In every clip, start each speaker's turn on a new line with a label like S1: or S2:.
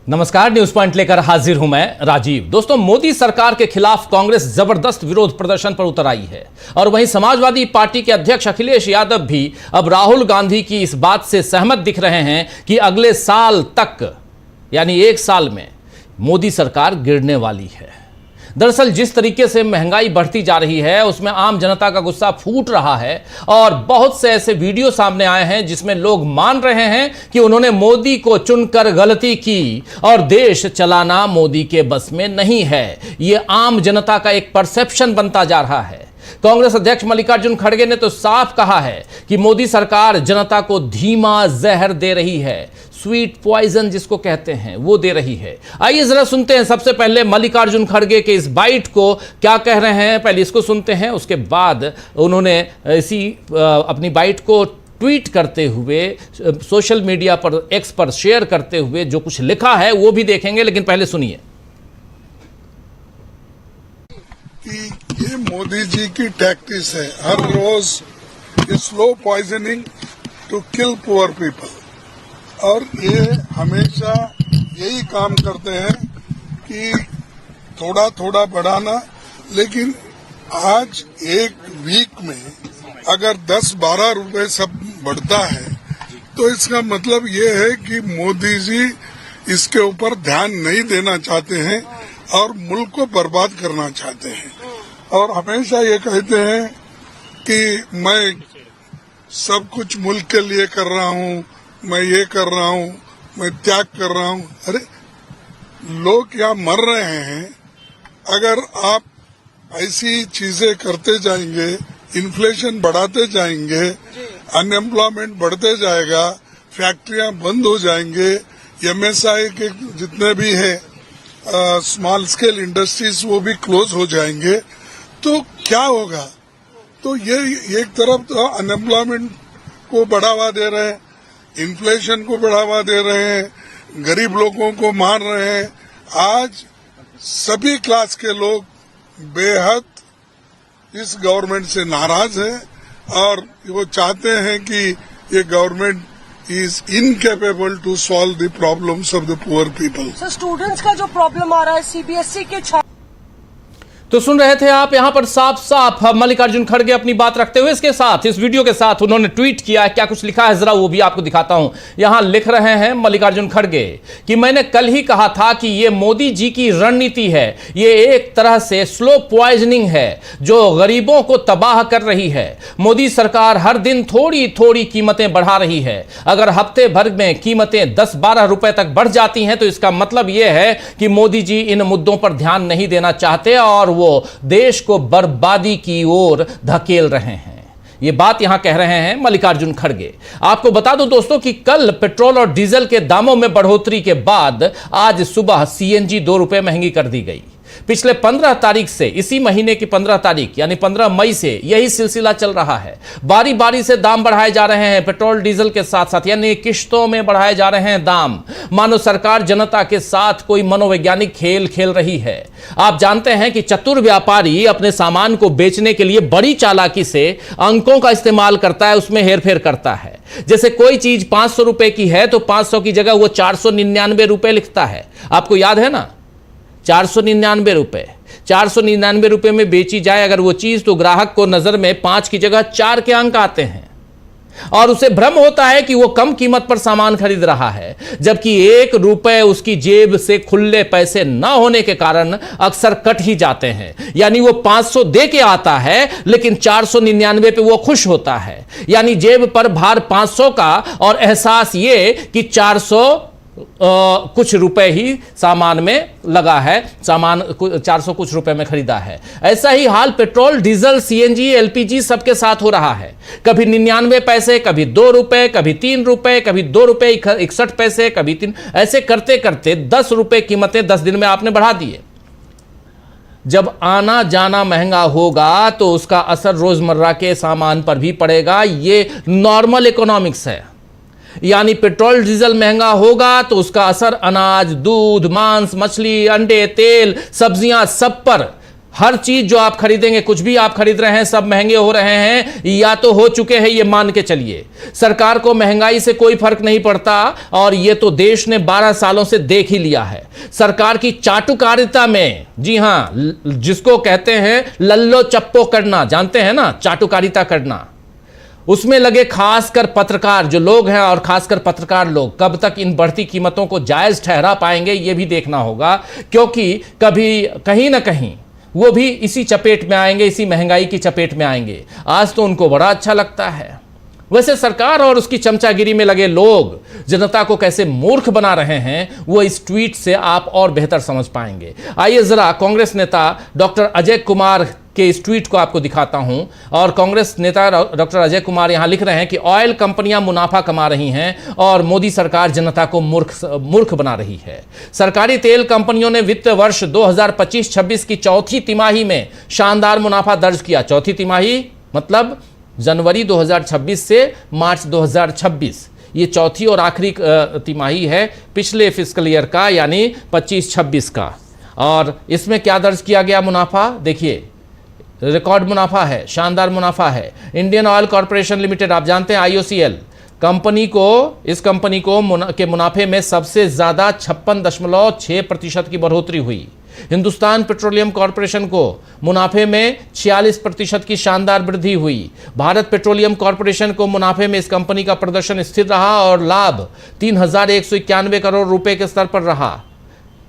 S1: नमस्कार, news point लेकर हाजिर हूं मैं राजीव। दोस्तों, मोदी सरकार के खिलाफ कांग्रेस जबरदस्त विरोध प्रदर्शन पर उतर आई है और वहीं समाजवादी पार्टी के अध्यक्ष अखिलेश यादव भी अब राहुल गांधी की इस बात से सहमत दिख रहे हैं कि अगले साल तक यानी 1 साल में मोदी सरकार गिरने वाली है। दरअसल जिस तरीके से महंगाई बढ़ती जा रही है उसमें आम जनता का गुस्सा फूट रहा है और बहुत से ऐसे वीडियो सामने आए हैं जिसमें लोग मान रहे हैं कि उन्होंने मोदी को चुनकर गलती की और देश चलाना मोदी के बस में नहीं है। यह आम जनता का एक परसेप्शन बनता जा रहा है। कांग्रेस अध्यक्ष मल्लिकार्जुन खड़गे ने तो साफ कहा है कि मोदी सरकार जनता को धीमा जहर दे रही है, स्वीट पॉइजन जिसको कहते हैं वो दे रही है। आइए जरा सुनते हैं सबसे पहले मल्लिकार्जुन खड़गे के इस बाइट को क्या कह रहे हैं। पहले इसको सुनते हैं, उसके बाद उन्होंने इसी अपनी बाइट को ट्वीट करते हुए सोशल मीडिया पर एक्स पर शेयर करते हुए जो कुछ लिखा है वो भी देखेंगे, लेकिन पहले सुनिए।
S2: ये मोदी जी की टैक्टिस है, हर रोज slow poisoning to kill poor people, और ये हमेशा यही काम करते हैं कि थोड़ा थोड़ा बढ़ाना। लेकिन आज एक वीक में अगर 10-12 रुपए सब बढ़ता है तो इसका मतलब ये है कि मोदी जी इसके ऊपर ध्यान नहीं देना चाहते हैं और मुल्क को बर्बाद करना चाहते हैं। और हमेशा ये कहते हैं कि मैं सब कुछ मुल्क के लिए कर रहा हूँ, मैं ये कर रहा हूँ, मैं त्याग कर रहा हूँ। अरे लोग यहाँ मर रहे हैं। अगर आप ऐसी चीजें करते जाएंगे, इन्फ्लेशन बढ़ाते जाएंगे, अनएम्प्लॉयमेंट बढ़ते जाएगा, फैक्ट्रियां बंद हो जाएंगे, एमएसआई के जितने भी है स्मॉल स्केल इंडस्ट्रीज वो भी क्लोज हो जाएंगे, तो क्या होगा? तो ये एक तरफ तो अनएम्प्लॉयमेंट को बढ़ावा दे रहे हैं, इन्फ्लेशन को बढ़ावा दे रहे हैं, गरीब लोगों को मार रहे हैं। आज सभी क्लास के लोग बेहद इस गवर्नमेंट से नाराज हैं और वो चाहते हैं कि ये government is incapable to solve the problems of the poor people.
S3: Sir, students का जो प्रॉब्लम आ रहा है सीबीएसई के
S1: तो सुन रहे थे आप यहां पर साफ साफ मल्लिकार्जुन खड़गे अपनी बात रखते हुए इसके साथ इस वीडियो के साथ उन्होंने ट्वीट किया। क्या कुछ लिखा है जरा वो भी आपको दिखाता हूं। यहां लिख रहे हैं मल्लिकार्जुन खड़गे कि मैंने कल ही कहा था कि ये मोदी जी की रणनीति है, ये एक तरह से स्लो पॉइजनिंग है जो गरीबों को तबाह कर रही है। मोदी सरकार हर दिन थोड़ी थोड़ी कीमतें बढ़ा रही है। अगर हफ्ते भर में कीमतें 10-12 रुपए तक बढ़ जाती हैं तो इसका मतलब यह है कि मोदी जी इन मुद्दों पर ध्यान नहीं देना चाहते और वो देश को बर्बादी की ओर धकेल रहे हैं। ये बात यहां कह रहे हैं मल्लिकार्जुन खड़गे। आपको बता दूं दोस्तों कि कल पेट्रोल और डीजल के दामों में बढ़ोतरी के बाद आज सुबह सीएनजी 2 रुपए महंगी कर दी गई। पिछले 15 तारीख से, इसी महीने की 15 तारीख यानी 15 मई से यही सिलसिला चल रहा है। बारी बारी से दाम बढ़ाए जा रहे हैं, पेट्रोल डीजल के साथ साथ, यानी किश्तों में बढ़ाए जा रहे हैं दाम। मानो सरकार जनता के साथ कोई मनोवैज्ञानिक खेल खेल रही है। आप जानते हैं कि चतुर व्यापारी अपने सामान को बेचने के लिए बड़ी चालाकी से अंकों का इस्तेमाल करता है, उसमें हेरफेर करता है। जैसे कोई चीज 500 रुपए की है तो 500 की जगह वो 499 रुपए लिखता है। आपको याद है ना, 499 रुपए 499 रुपए में बेची जाए अगर वो चीज तो ग्राहक को नजर में 5 की जगह 4 के अंक आते हैं और उसे भ्रम होता है कि वो कम कीमत पर सामान खरीद रहा है, जबकि 1 रुपए उसकी जेब से खुले पैसे ना होने के कारण अक्सर कट ही जाते हैं। यानी वो 500 दे के आता है लेकिन 499 पे वो खुश होता है। यानी जेब पर भार 500 का और एहसास ये कि 400 कुछ रुपए ही सामान में लगा है, सामान 400 कुछ रुपए में खरीदा है। ऐसा ही हाल पेट्रोल, डीजल, सीएनजी, एलपीजी सबके साथ हो रहा है। कभी 99 पैसे, कभी 2 रुपए, कभी 3 रुपए, कभी 2 रुपए 61 पैसे, कभी 3, ऐसे करते करते 10 रुपए कीमतें 10 दिन में आपने बढ़ा दिए। जब आना जाना महंगा होगा तो उसका असर रोजमर्रा के सामान पर भी पड़ेगा। ये नॉर्मल इकोनॉमिक्स है। यानी पेट्रोल डीजल महंगा होगा तो उसका असर अनाज, दूध, मांस, मछली, अंडे, तेल, सब्जियां सब पर हर चीज जो आप खरीदेंगे, कुछ भी आप खरीद रहे हैं, सब महंगे हो रहे हैं या तो हो चुके हैं, ये मान के चलिए। सरकार को महंगाई से कोई फर्क नहीं पड़ता और ये तो देश ने 12 सालों से देख ही लिया है। सरकार की चाटुकारिता में, जी हां, जिसको कहते हैं लल्लो चप्पो करना, जानते हैं ना, चाटुकारिता करना, उसमें लगे खासकर पत्रकार जो लोग हैं और खासकर पत्रकार लोग कब तक इन बढ़ती कीमतों को जायज ठहरा पाएंगे, ये भी देखना होगा, क्योंकि कभी कहीं ना कहीं वो भी इसी चपेट में आएंगे, इसी महंगाई की चपेट में आएंगे। आज तो उनको बड़ा अच्छा लगता है। वैसे सरकार और उसकी चमचागिरी में लगे लोग जनता को कैसे मूर्ख बना रहे हैं, वो इस ट्वीट से आप और बेहतर समझ पाएंगे। आइए जरा कांग्रेस नेता डॉक्टर अजय कुमार के इस ट्वीट को आपको दिखाता हूं। और कांग्रेस नेता डॉक्टर अजय कुमार यहां लिख रहे हैं कि ऑयल कंपनियां मुनाफा कमा रही हैं और मोदी सरकार जनता को मूर्ख बना रही है। सरकारी तेल कंपनियों ने वित्त वर्ष 2025-26 की चौथी तिमाही में शानदार मुनाफा दर्ज किया। चौथी तिमाही मतलब जनवरी 2026 से मार्च 2026, ये चौथी और आखिरी तिमाही है पिछले फिस्कल ईयर का, यानी 25-26 का। और इसमें क्या दर्ज किया गया मुनाफा, देखिए रिकॉर्ड मुनाफा है, शानदार मुनाफा है। इंडियन ऑयल कॉर्पोरेशन लिमिटेड, आप जानते हैं IOCL कंपनी को, इस कंपनी को के मुनाफे में सबसे ज्यादा 56.6% की बढ़ोतरी हुई। हिंदुस्तान पेट्रोलियम कॉर्पोरेशन को मुनाफे में 46% की शानदार वृद्धि हुई। भारत पेट्रोलियम कॉर्पोरेशन को मुनाफे में इस कंपनी का प्रदर्शन स्थिर रहा और लाभ 3,191 करोड़ रुपए के स्तर पर रहा।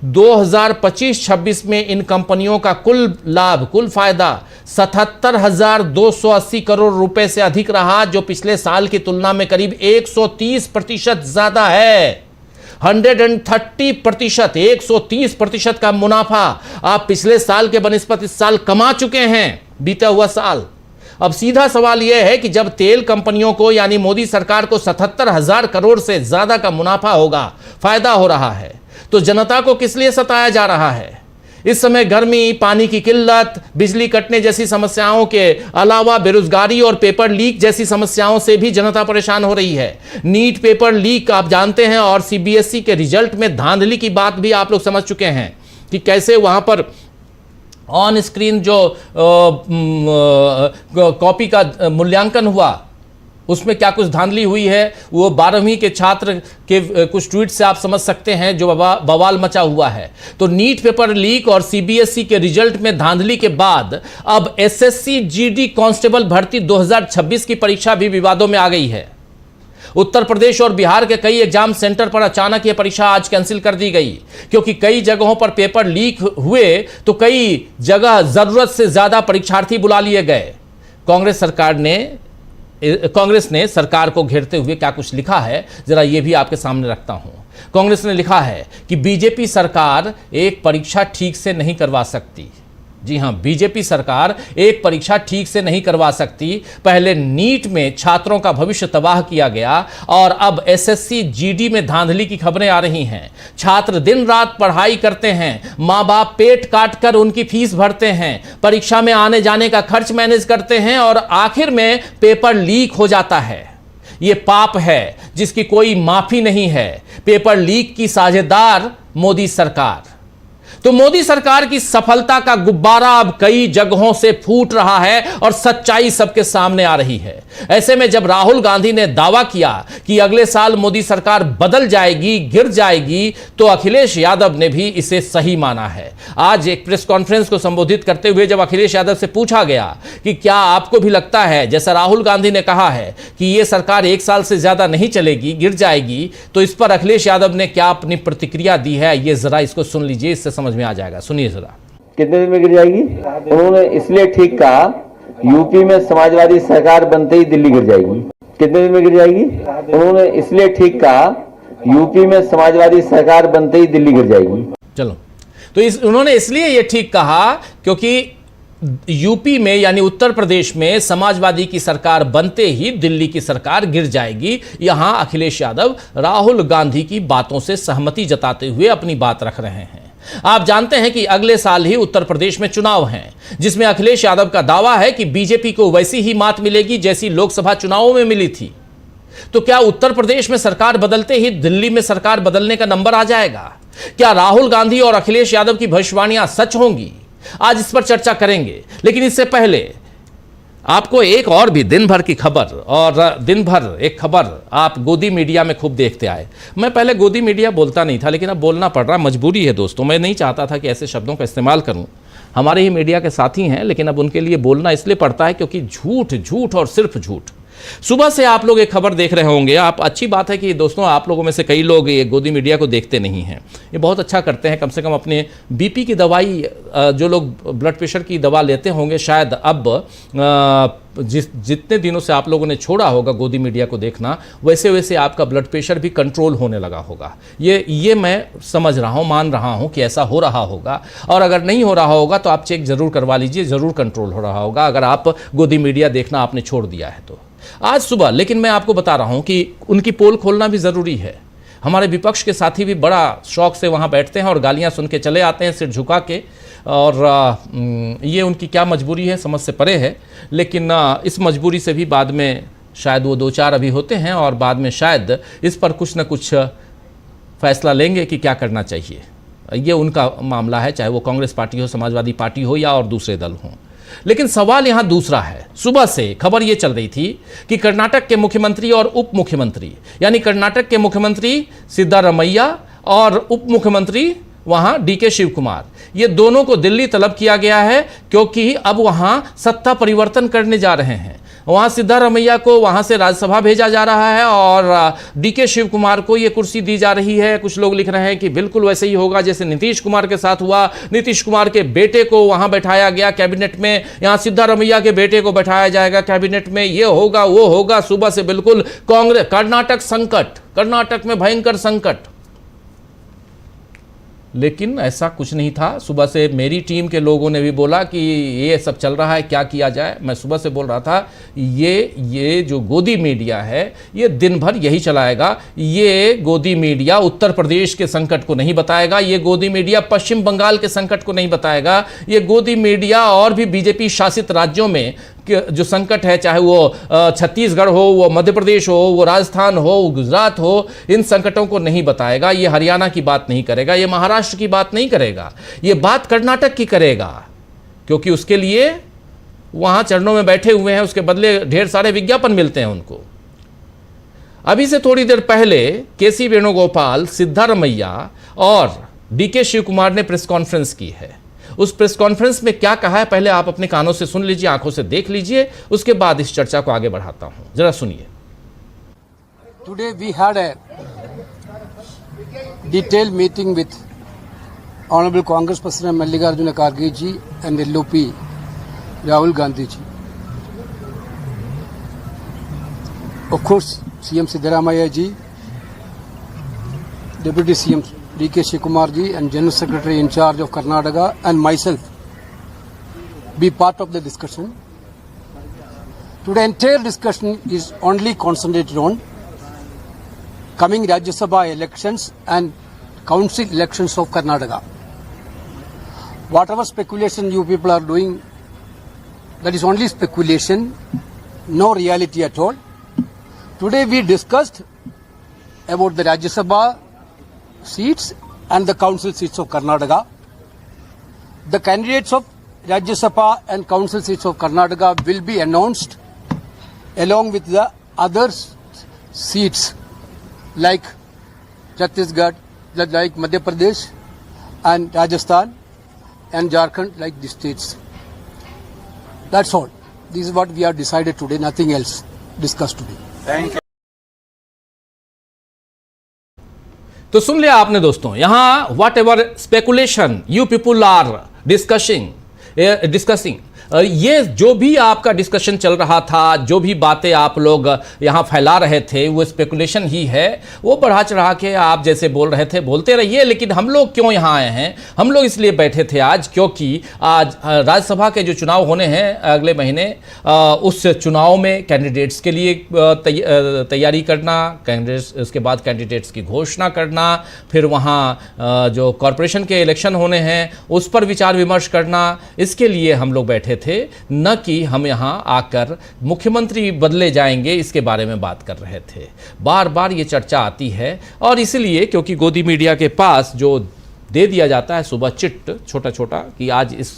S1: 2025-26 में इन कंपनियों का कुल लाभ, कुल फायदा 77,280 करोड़ रुपए से अधिक रहा, जो पिछले साल की तुलना में करीब 130% ज्यादा है। 130%, 130% का मुनाफा आप पिछले साल के बनिस्बत इस साल कमा चुके हैं, बीता हुआ साल। अब सीधा सवाल यह है कि जब तेल कंपनियों को यानी मोदी सरकार को 77,000 करोड़ से ज्यादा का मुनाफा होगा, फायदा हो रहा है, तो जनता को किस लिए सताया जा रहा है? इस समय गर्मी, पानी की किल्लत, बिजली कटने जैसी समस्याओं के अलावा बेरोजगारी और पेपर लीक जैसी समस्याओं से भी जनता परेशान हो रही है। नीट पेपर लीक आप जानते हैं और CBSE के रिजल्ट में धांधली की बात भी आप लोग समझ चुके हैं कि कैसे वहां पर ऑन स्क्रीन जो कॉपी का मूल्यांकन हुआ उसमें क्या कुछ धांधली हुई है, वो 12वीं के छात्र के कुछ ट्वीट से आप समझ सकते हैं जो बवाल मचा हुआ है। तो नीट पेपर लीक और CBSE के रिजल्ट में धांधली के बाद अब SSC GD कांस्टेबल भर्ती 2026 की परीक्षा भी विवादों में आ गई है। उत्तर प्रदेश और बिहार के कई एग्जाम सेंटर पर अचानक यह परीक्षा आज कैंसिल कर दी गई, क्योंकि कई जगहों पर पेपर लीक हुए तो कई जगह जरूरत से ज्यादा परीक्षार्थी बुला लिए गए। कांग्रेस ने सरकार को घेरते हुए क्या कुछ लिखा है, जरा ये भी आपके सामने रखता हूं। कांग्रेस ने लिखा है कि बीजेपी सरकार एक परीक्षा ठीक से नहीं करवा सकती। जी हां, बीजेपी सरकार एक परीक्षा ठीक से नहीं करवा सकती। पहले नीट में छात्रों का भविष्य तबाह किया गया और अब SSC GD में धांधली की खबरें आ रही हैं। छात्र दिन रात पढ़ाई करते हैं, माँ बाप पेट काट कर उनकी फीस भरते हैं, परीक्षा में आने जाने का खर्च मैनेज करते हैं और आखिर में पेपर लीक हो जाता है। ये पाप है जिसकी कोई माफी नहीं है। पेपर लीक की साझेदार मोदी सरकार। तो मोदी सरकार की सफलता का गुब्बारा अब कई जगहों से फूट रहा है और सच्चाई सबके सामने आ रही है। ऐसे में जब राहुल गांधी ने दावा किया कि अगले साल मोदी सरकार बदल जाएगी, गिर जाएगी, तो अखिलेश यादव ने भी इसे सही माना है। आज एक प्रेस कॉन्फ्रेंस को संबोधित करते हुए जब अखिलेश यादव से पूछा गया कि क्या आपको भी लगता है, जैसा राहुल गांधी ने कहा है, कि यह सरकार 1 साल से ज्यादा नहीं चलेगी, गिर जाएगी, तो इस पर अखिलेश यादव ने क्या अपनी प्रतिक्रिया दी है, ये जरा इसको सुन लीजिए, इससे समझ में आ जाएगा। सुनिए जरा।
S4: कितने दिन में गिर जाएगी? उन्होंने इसलिए ठीक कहा, यूपी में समाजवादी सरकार बनते ही दिल्ली गिर जाएगी। कितने दिन में गिर जाएगी? उन्होंने इसलिए ठीक कहा, यूपी में समाजवादी सरकार बनते ही दिल्ली गिर जाएगी।
S1: चलो, तो उन्होंने इसलिए ये ठीक कहा क्योंकि यूपी में यानी उत्तर प्रदेश में समाजवादी की सरकार बनते ही दिल्ली की सरकार गिर जाएगी। यहां अखिलेश यादव राहुल गांधी की बातों से सहमति जताते हुए अपनी बात रख रहे हैं। आप जानते हैं कि अगले साल ही उत्तर प्रदेश में चुनाव हैं, जिसमें अखिलेश यादव का दावा है कि बीजेपी को वैसी ही मात मिलेगी जैसी लोकसभा चुनावों में मिली थी। तो क्या उत्तर प्रदेश में सरकार बदलते ही दिल्ली में सरकार बदलने का नंबर आ जाएगा? क्या राहुल गांधी और अखिलेश यादव की भविष्यवाणियां सच होंगी? आज इस पर चर्चा करेंगे। लेकिन इससे पहले आपको एक और भी दिन भर की खबर, और दिन भर एक खबर आप गोदी मीडिया में खूब देखते आए। मैं पहले गोदी मीडिया बोलता नहीं था, लेकिन अब बोलना पड़ रहा, मजबूरी है दोस्तों। मैं नहीं चाहता था कि ऐसे शब्दों का इस्तेमाल करूं, हमारे ही मीडिया के साथी हैं, लेकिन अब उनके लिए बोलना इसलिए पड़ता है क्योंकि झूठ झूठ और सिर्फ झूठ। सुबह से आप लोग एक खबर देख रहे होंगे। आप, अच्छी बात है कि दोस्तों आप लोगों में से कई लोग ये गोदी मीडिया को देखते नहीं हैं, ये बहुत अच्छा करते हैं। कम से कम अपने बीपी की दवाई, जो लोग ब्लड प्रेशर की दवा लेते होंगे, शायद अब जितने दिनों से आप लोगों ने छोड़ा होगा गोदी मीडिया को देखना, वैसे वैसे आपका ब्लड प्रेशर भी कंट्रोल होने लगा होगा। ये मैं समझ रहा हूँ, मान रहा हूँ कि ऐसा हो रहा होगा। और अगर नहीं हो रहा होगा तो आप चेक ज़रूर करवा लीजिए, ज़रूर कंट्रोल हो रहा होगा अगर आप गोदी मीडिया देखना आपने छोड़ दिया है तो। आज सुबह लेकिन मैं आपको बता रहा हूं कि उनकी पोल खोलना भी ज़रूरी है। हमारे विपक्ष के साथी भी बड़ा शौक से वहां बैठते हैं और गालियां सुन के चले आते हैं सिर झुका के, और ये उनकी क्या मजबूरी है समझ से परे है। लेकिन इस मजबूरी से भी बाद में शायद वो 2-4 अभी होते हैं और बाद में शायद इस पर कुछ न कुछ फैसला लेंगे कि क्या करना चाहिए। ये उनका मामला है, चाहे वो कांग्रेस पार्टी हो, समाजवादी पार्टी हो या और दूसरे दल हों। लेकिन सवाल यहां दूसरा है। सुबह से खबर यह चल रही थी कि कर्नाटक के मुख्यमंत्री और उप मुख्यमंत्री, यानी कर्नाटक के मुख्यमंत्री सिद्धारमैया और उप मुख्यमंत्री वहां डीके शिव कुमार, ये दोनों को दिल्ली तलब किया गया है क्योंकि अब वहां सत्ता परिवर्तन करने जा रहे हैं। वहां सिद्धारमैया को वहां से राज्यसभा भेजा जा रहा है और डीके शिव कुमार को ये कुर्सी दी जा रही है। कुछ लोग लिख रहे हैं कि बिल्कुल वैसे ही होगा जैसे नीतीश कुमार के साथ हुआ। नीतीश कुमार के बेटे को वहां बैठाया गया कैबिनेट में, यहां सिद्धारमैया के बेटे को बैठाया जाएगा कैबिनेट में। ये होगा वो होगा। सुबह से बिल्कुल कांग्रेस, कर्नाटक संकट, कर्नाटक में भयंकर संकट। लेकिन ऐसा कुछ नहीं था। सुबह से मेरी टीम के लोगों ने भी बोला कि ये सब चल रहा है, क्या किया जाए। मैं सुबह से बोल रहा था ये जो गोदी मीडिया है ये दिन भर यही चलाएगा। ये गोदी मीडिया उत्तर प्रदेश के संकट को नहीं बताएगा, ये गोदी मीडिया पश्चिम बंगाल के संकट को नहीं बताएगा, ये गोदी मीडिया और भी बीजेपी शासित राज्यों में जो संकट है, चाहे वो छत्तीसगढ़ हो, वो मध्य प्रदेश हो, वो राजस्थान हो, वो गुजरात हो, इन संकटों को नहीं बताएगा। ये हरियाणा की बात नहीं करेगा, ये महाराष्ट्र की बात नहीं करेगा, ये बात कर्नाटक की करेगा, क्योंकि उसके लिए वहां चरणों में बैठे हुए हैं, उसके बदले ढेर सारे विज्ञापन मिलते हैं उनको। अभी से थोड़ी देर पहले केसी वेणुगोपाल, सिद्धारमैया और डीके शिव कुमार ने प्रेस कॉन्फ्रेंस की है। उस प्रेस कॉन्फ्रेंस में क्या कहा है पहले आप अपने कानों से सुन लीजिए, आंखों से देख लीजिए, उसके बाद इस चर्चा को आगे बढ़ाता हूं। जरा सुनिए।
S5: Today we had a detailed meeting with Honorable Congress President Mallikarjuna Kharge ji and LOP Rahul Gandhi ji. Of course, CM Siddaramaiah ji, Deputy CM D.K. Shivakumar ji and General Secretary in charge of Karnataka and myself be part of the discussion. Today entire discussion is only concentrated on coming Rajya Sabha elections and council elections of Karnataka. Whatever speculation you people are doing, that is only speculation, no reality at all. Today we discussed about the Rajya Sabha seats and the council seats of Karnataka. The candidates of Rajya Sabha and council seats of Karnataka will be announced along with the other seats like Chhattisgarh, like Madhya Pradesh and Rajasthan and Jharkhand, like the states. That's all. This is what we have decided today, nothing else discussed today.
S6: Thank you.
S1: तो सुन लिया आपने दोस्तों, यहां whatever speculation you people are discussing, ये जो भी आपका discussion चल रहा था, जो भी बातें आप लोग यहाँ फैला रहे थे, वो स्पेकुलेशन ही है। वो बढ़ा चढ़ा के आप जैसे बोल रहे थे बोलते रहिए, लेकिन हम लोग क्यों यहाँ आए हैं? हम लोग इसलिए बैठे थे आज क्योंकि आज राज्यसभा के जो चुनाव होने हैं अगले महीने, उस चुनाव में कैंडिडेट्स के लिए तैयारी करना, उसके बाद कैंडिडेट्स की घोषणा करना, फिर वहाँ जो कॉरपोरेशन के इलेक्शन होने हैं उस पर विचार विमर्श करना, इसके लिए हम लोग बैठे थे, न कि हम यहां आकर मुख्यमंत्री बदले जाएंगे इसके बारे में बात कर रहे थे। बार बार ये चर्चा आती है और इसलिए क्योंकि गोदी मीडिया के पास जो दे दिया जाता है सुबह चिट छोटा छोटा कि आज इस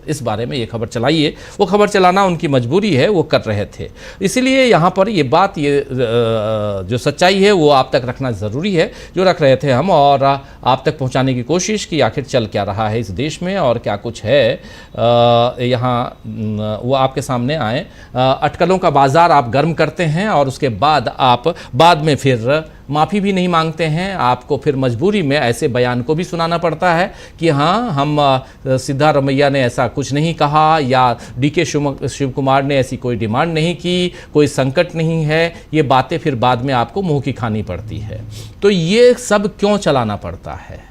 S1: इस बारे में ये खबर चलाई है। वो खबर चलाना उनकी मजबूरी है, वो कर रहे थे। इसीलिए यहाँ पर ये बात, ये जो सच्चाई है वो आप तक रखना ज़रूरी है, जो रख रहे थे हम, और आप तक पहुँचाने की कोशिश की आखिर चल क्या रहा है इस देश में और क्या कुछ है यहाँ, वो आपके सामने आए। अटकलों का बाज़ार आप गर्म करते हैं और उसके बाद आप बाद में फिर माफ़ी भी नहीं मांगते हैं। आपको फिर मजबूरी में ऐसे बयान को भी सुनाना पड़ता है कि हाँ, हम सिद्धारमैया ने ऐसा कुछ नहीं कहा, या डीके शिव कुमार ने ऐसी कोई डिमांड नहीं की, कोई संकट नहीं है। ये बातें फिर बाद में आपको मुंह की खानी पड़ती है। तो ये सब क्यों चलाना पड़ता है?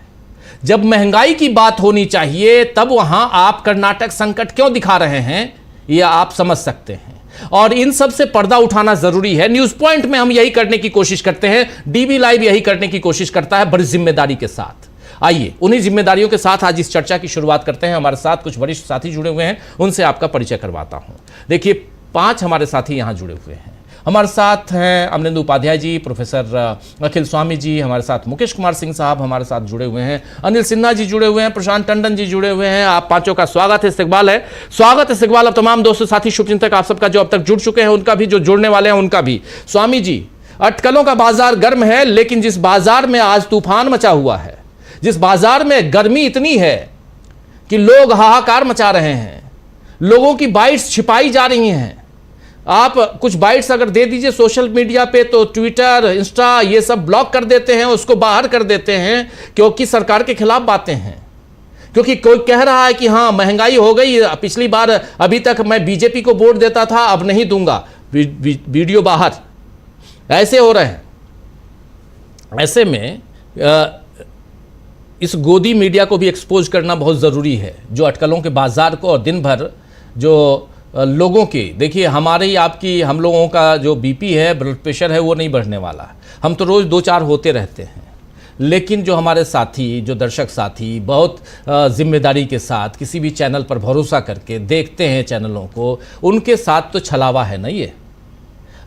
S1: जब महंगाई की बात होनी चाहिए तब वहां आप कर्नाटक संकट क्यों दिखा रहे हैं, ये आप समझ सकते हैं। और इन सब से पर्दा उठाना जरूरी है। न्यूज पॉइंट में हम यही करने की कोशिश करते हैं, डीबी लाइव यही करने की कोशिश करता है, बड़ी जिम्मेदारी के साथ। आइए उन्हीं जिम्मेदारियों के साथ आज इस चर्चा की शुरुआत करते हैं। हमारे साथ कुछ वरिष्ठ साथी जुड़े हुए हैं, उनसे आपका परिचय करवाता हूं। देखिए, 5 हमारे साथी यहां जुड़े हुए हैं। हमारे साथ हैं अमरेंदु उपाध्याय जी, प्रोफेसर अखिल स्वामी जी, हमारे साथ मुकेश कुमार सिंह साहब हमारे साथ जुड़े हुए हैं, अनिल सिन्हा जी जुड़े हुए हैं, प्रशांत टंडन जी जुड़े हुए हैं। आप पांचों का स्वागत है, इस्तकबाल है। स्वागत इस्तकबाल अब तमाम दोस्तों, साथी, शुभचिंतक आप सबका जो अब तक जुड़ चुके हैं उनका भी, जो जुड़ने वाले हैं उनका भी। स्वामी जी, अटकलों का बाजार गर्म है, लेकिन जिस बाजार में आज तूफान मचा हुआ है, जिस बाजार में गर्मी इतनी है कि लोग हाहाकार मचा रहे हैं, लोगों की बाइट्स छिपाई जा रही हैं। आप कुछ बाइट्स अगर दे दीजिए सोशल मीडिया पे तो ट्विटर, इंस्टा ये सब ब्लॉक कर देते हैं, उसको बाहर कर देते हैं, क्योंकि सरकार के खिलाफ बातें हैं। क्योंकि कोई कह रहा है कि हाँ महंगाई हो गई, पिछली बार अभी तक मैं बीजेपी को वोट देता था, अब नहीं दूंगा, वीडियो बाहर, ऐसे हो रहे हैं। ऐसे में इस गोदी मीडिया को भी एक्सपोज करना बहुत ज़रूरी है, जो अटकलों के बाजार को और दिन भर जो लोगों के, देखिए हमारी आपकी, हम लोगों का जो बीपी है, ब्लड प्रेशर है, वो नहीं बढ़ने वाला। हम तो रोज़ 2-4 होते रहते हैं, लेकिन जो हमारे साथी, जो दर्शक साथी बहुत जिम्मेदारी के साथ किसी भी चैनल पर भरोसा करके देखते हैं चैनलों को, उनके साथ तो छलावा है ना ये।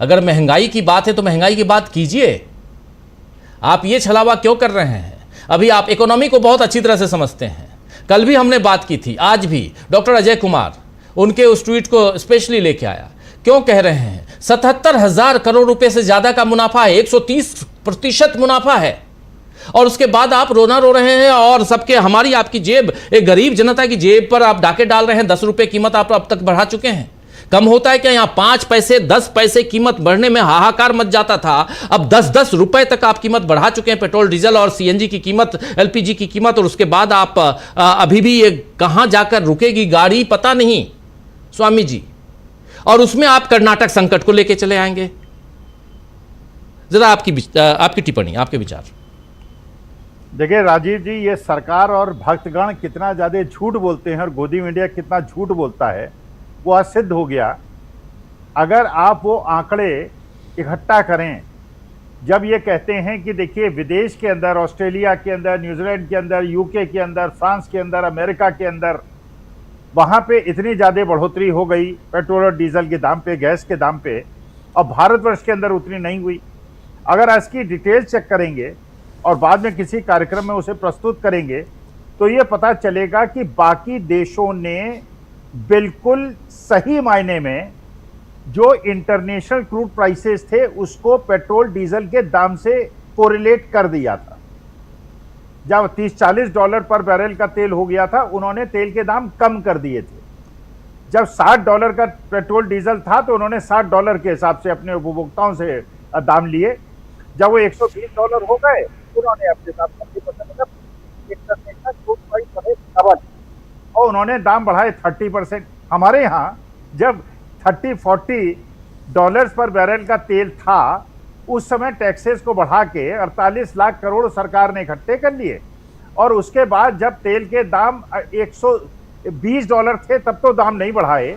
S1: अगर महंगाई की बात है तो महंगाई की बात कीजिए, आप ये छलावा क्यों कर रहे हैं? अभी आप इकोनॉमी को बहुत अच्छी तरह से समझते हैं, कल भी हमने बात की थी, आज भी डॉक्टर अजय कुमार उनके उस ट्वीट को स्पेशली लेके आया। क्यों कह रहे हैं 77,000 करोड़ रुपए से ज्यादा का मुनाफा है, 130% मुनाफा है, और उसके बाद आप रोना रो रहे हैं और सबके, हमारी आपकी जेब, एक गरीब जनता की जेब पर आप डाके डाल रहे हैं। 10 रुपए कीमत आप अब तक बढ़ा चुके हैं। कम होता है क्या? यहाँ 5 पैसे 10 पैसे कीमत बढ़ने में हाहाकार मच जाता था, अब 10-10 रुपए तक आप कीमत बढ़ा चुके हैं, पेट्रोल डीजल और सीएनजी की कीमत, एलपीजी की कीमत। और उसके बाद आप अभी भी ये कहां जाकर रुकेगी गाड़ी पता नहीं स्वामी जी, और उसमें आप कर्नाटक संकट को लेके चले आएंगे। जरा आपकी टिप्पणी, आपके विचार।
S6: देखिए राजीव जी, ये सरकार और भक्तगण कितना ज्यादा झूठ बोलते हैं और गोदी मीडिया कितना झूठ बोलता है वो आज सिद्ध हो गया। अगर आप वो आंकड़े इकट्ठा करें, जब ये कहते हैं कि देखिए विदेश के अंदर, ऑस्ट्रेलिया के अंदर, न्यूजीलैंड के अंदर, यूके के अंदर, फ्रांस के अंदर, अमेरिका के अंदर, वहाँ पे इतनी ज़्यादा बढ़ोतरी हो गई पेट्रोल और डीजल के दाम पे, गैस के दाम पे, और भारतवर्ष के अंदर उतनी नहीं हुई। अगर इसकी डिटेल चेक करेंगे और बाद में किसी कार्यक्रम में उसे प्रस्तुत करेंगे तो ये पता चलेगा कि बाकी देशों ने बिल्कुल सही मायने में जो इंटरनेशनल क्रूड प्राइसेस थे उसको पेट्रोल डीजल के दाम से कोरिलेट कर दिया था। जब $30-40 पर बैरल का तेल हो गया था, उन्होंने तेल के दाम कम कर दिए थे। जब $60 का पेट्रोल डीजल था तो उन्होंने $60 के हिसाब से अपने उपभोक्ताओं से दाम लिए। जब वो $120 हो गए, उन्होंने अपने दाम 30% इंटरनेशनल क्रूड प्राइस बढ़े डबल, और उन्होंने दाम बढ़ाए 30%। हमारे यहाँ जब $30-40 पर बैरल का तेल था, उस समय टैक्सेस को बढ़ा के 48 लाख करोड़ सरकार ने इकट्ठे कर लिए, और उसके बाद जब तेल के दाम $120 थे तब तो दाम नहीं बढ़ाए,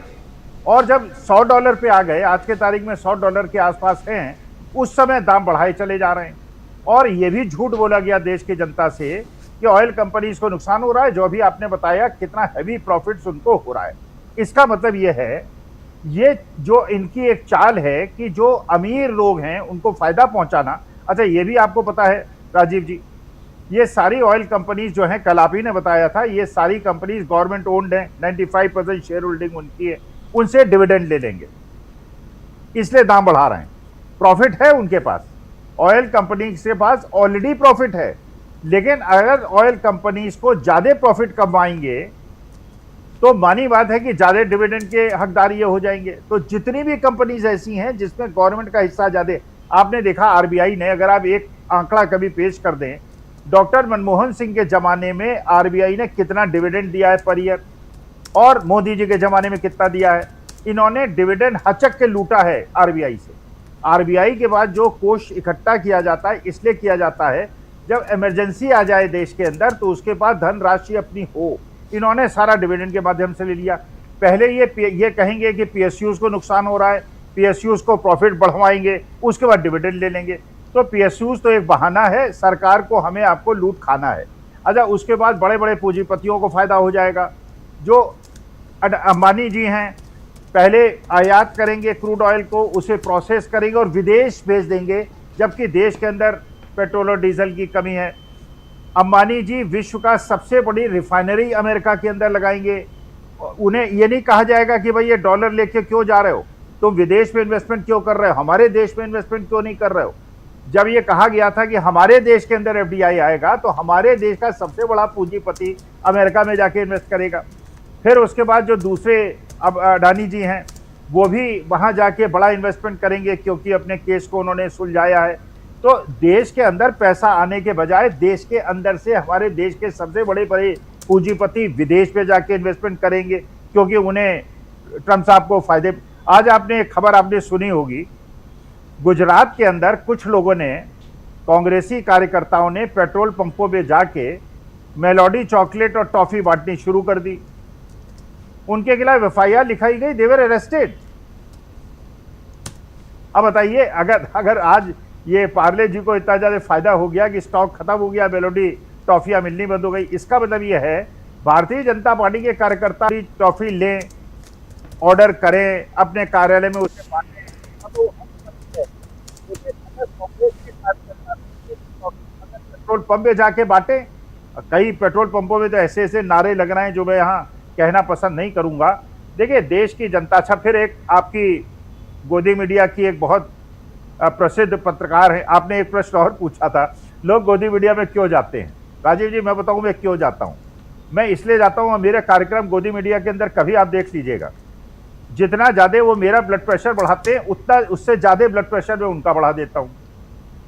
S6: और जब $100 पे आ गए, आज के तारीख में $100 के आसपास हैं, उस समय दाम बढ़ाए चले जा रहे हैं। और ये भी झूठ बोला गया देश की जनता से कि ऑयल कंपनीज को नुकसान हो रहा है, जो अभी आपने बताया कितना हैवी प्रॉफिट्स उनको हो रहा है। इसका मतलब ये है, ये जो इनकी एक चाल है कि जो अमीर लोग हैं उनको फायदा पहुंचाना। अच्छा, ये भी आपको पता है राजीव जी ये सारी ऑयल कंपनीज जो हैं, कल आप ही ने बताया था, ये सारी कंपनीज गवर्नमेंट ओन्ड हैं, 95% शेयर होल्डिंग उनकी है, उनसे डिविडेंड ले लेंगे, इसलिए दाम बढ़ा रहे हैं। प्रॉफिट है उनके पास, ऑयल कंपनी के पास ऑलरेडी प्रॉफिट है, लेकिन अगर ऑयल कंपनीज को ज्यादा प्रॉफिट कमाएंगे तो मानी बात है कि ज्यादा डिविडेंड के हकदार ये हो जाएंगे। तो जितनी भी कंपनीज ऐसी हैं जिसमें गवर्नमेंट का हिस्सा ज्यादा, आपने देखा आरबीआई ने, अगर आप एक आंकड़ा कभी पेश कर दें, डॉक्टर मनमोहन सिंह के जमाने में आरबीआई ने कितना डिविडेंड दिया है पर ईयर, और मोदी जी के जमाने में कितना दिया है। इन्होंने डिविडेंड हचक के लूटा है आरबीआई से। आरबीआई के बाद जो कोष इकट्ठा किया जाता है इसलिए किया जाता है जब इमरजेंसी आ जाए देश के अंदर तो उसके पास धनराशि अपनी हो। इन्होंने सारा डिविडेंड के माध्यम से ले लिया। पहले ये कहेंगे कि पीएसयूज को नुकसान हो रहा है, पीएसयूज को प्रॉफिट बढ़वाएंगे, उसके बाद डिविडेंड ले लेंगे। तो पीएसयूज तो एक बहाना है, सरकार को हमें आपको लूट खाना है। अच्छा, उसके बाद बड़े बड़े पूंजीपतियों को फायदा हो जाएगा। जो अंबानी जी हैं, पहले आयात करेंगे क्रूड ऑयल को, उसे प्रोसेस करेंगे और विदेश भेज देंगे, जबकि देश के अंदर पेट्रोल और डीजल की कमी है। अंबानी जी विश्व का सबसे बड़ी रिफाइनरी अमेरिका के अंदर लगाएंगे। उन्हें ये नहीं कहा जाएगा कि भाई ये डॉलर लेके क्यों जा रहे हो, तुम विदेश में इन्वेस्टमेंट क्यों कर रहे हो, हमारे देश में इन्वेस्टमेंट क्यों नहीं कर रहे हो। जब ये कहा गया था कि हमारे देश के अंदर एफडीआई आएगा तो हमारे देश का सबसे बड़ा पूंजीपति अमेरिका में जाके इन्वेस्ट करेगा। फिर उसके बाद जो दूसरे अब अडानी जी हैं वो भी वहां जाके बड़ा इन्वेस्टमेंट करेंगे क्योंकि अपने केस को उन्होंने सुलझाया है। तो देश के अंदर पैसा आने के बजाय देश के अंदर से हमारे देश के सबसे बड़े बड़े पूंजीपति विदेश में जाके इन्वेस्टमेंट करेंगे क्योंकि उन्हें ट्रम्प साहब को फायदे। आज आपने एक खबर आपने सुनी होगी, गुजरात के अंदर कुछ लोगों ने, कांग्रेसी कार्यकर्ताओं ने पेट्रोल पंपों में जाके मेलोडी चॉकलेट और टॉफी बांटनी शुरू कर दी। उनके खिलाफ एफआईआर लिखाई गई, दे वर अरेस्टेड। अब बताइए, अगर आज ये पार्ले जी को इतना ज्यादा फायदा हो गया कि स्टॉक खत्म हो गया, मेलोडी टॉफियां मिलनी बंद हो गई, इसका मतलब ये है भारतीय जनता पार्टी के कार्यकर्ता टॉफी लें, ऑर्डर करें, अपने कार्यालय में उसे बांटें। पेट्रोल पंप में जाके बांटे। कई पेट्रोल पंपों में तो ऐसे ऐसे नारे लग रहे हैं जो मैं यहाँ कहना पसंद नहीं करूंगा। देखिए, देश की जनता। अच्छा, फिर एक आपकी गोदी मीडिया की एक बहुत प्रसिद्ध पत्रकार है, आपने एक प्रश्न और पूछा था, लोग गोदी मीडिया में क्यों जाते हैं। राजीव जी, मैं बताऊं मैं क्यों जाता हूं। मैं इसलिए जाता हूं, मेरे कार्यक्रम गोदी मीडिया के अंदर कभी आप देख लीजिएगा, जितना ज्यादा वो मेरा ब्लड प्रेशर बढ़ाते हैं उतना उससे ज्यादा ब्लड प्रेशर मैं उनका बढ़ा देता हूं।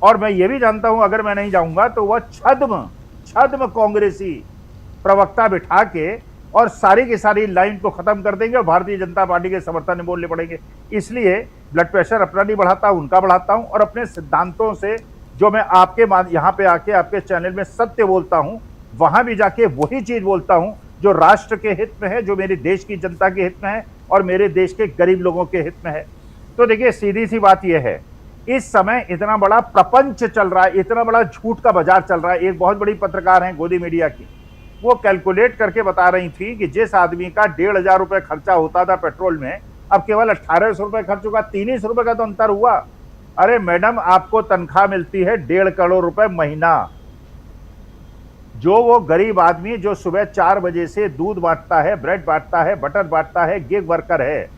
S6: और मैं ये भी जानता हूं अगर मैं नहीं जाऊंगा तो वह छद्म कांग्रेसी प्रवक्ता बिठा के और सारी की सारी लाइन को खत्म कर देंगे और भारतीय जनता पार्टी के समर्थन में बोलने पड़ेंगे। इसलिए ब्लड प्रेशर अपना नहीं बढ़ाता, उनका बढ़ाता हूं और अपने सिद्धांतों से जो मैं आपके यहाँ पे आके आपके चैनल में सत्य बोलता हूं, वहां भी जाके वही चीज बोलता हूं जो राष्ट्र के हित में है, जो मेरे देश की जनता के हित में है और मेरे देश के गरीब लोगों के हित में है। तो देखिए, सीधी सी बात यह है, इस समय इतना बड़ा प्रपंच चल रहा है, इतना बड़ा झूठ का बाजार चल रहा है। एक बहुत बड़ी पत्रकार है गोदी मीडिया की, वो कैलकुलेट करके बता रही थी कि जिस आदमी का 1,500 रुपए खर्चा होता था पेट्रोल में, अब केवल 1,800 रुपए खर्च होगा। 300 रुपए का तो अंतर हुआ। अरे मैडम, आपको तनख्वाह मिलती है 1.5 करोड़ रुपए महीना। जो वो गरीब आदमी जो सुबह 4 बजे से दूध बांटता है, ब्रेड बांटता है, बटर बांटता है, गिग वर्कर है,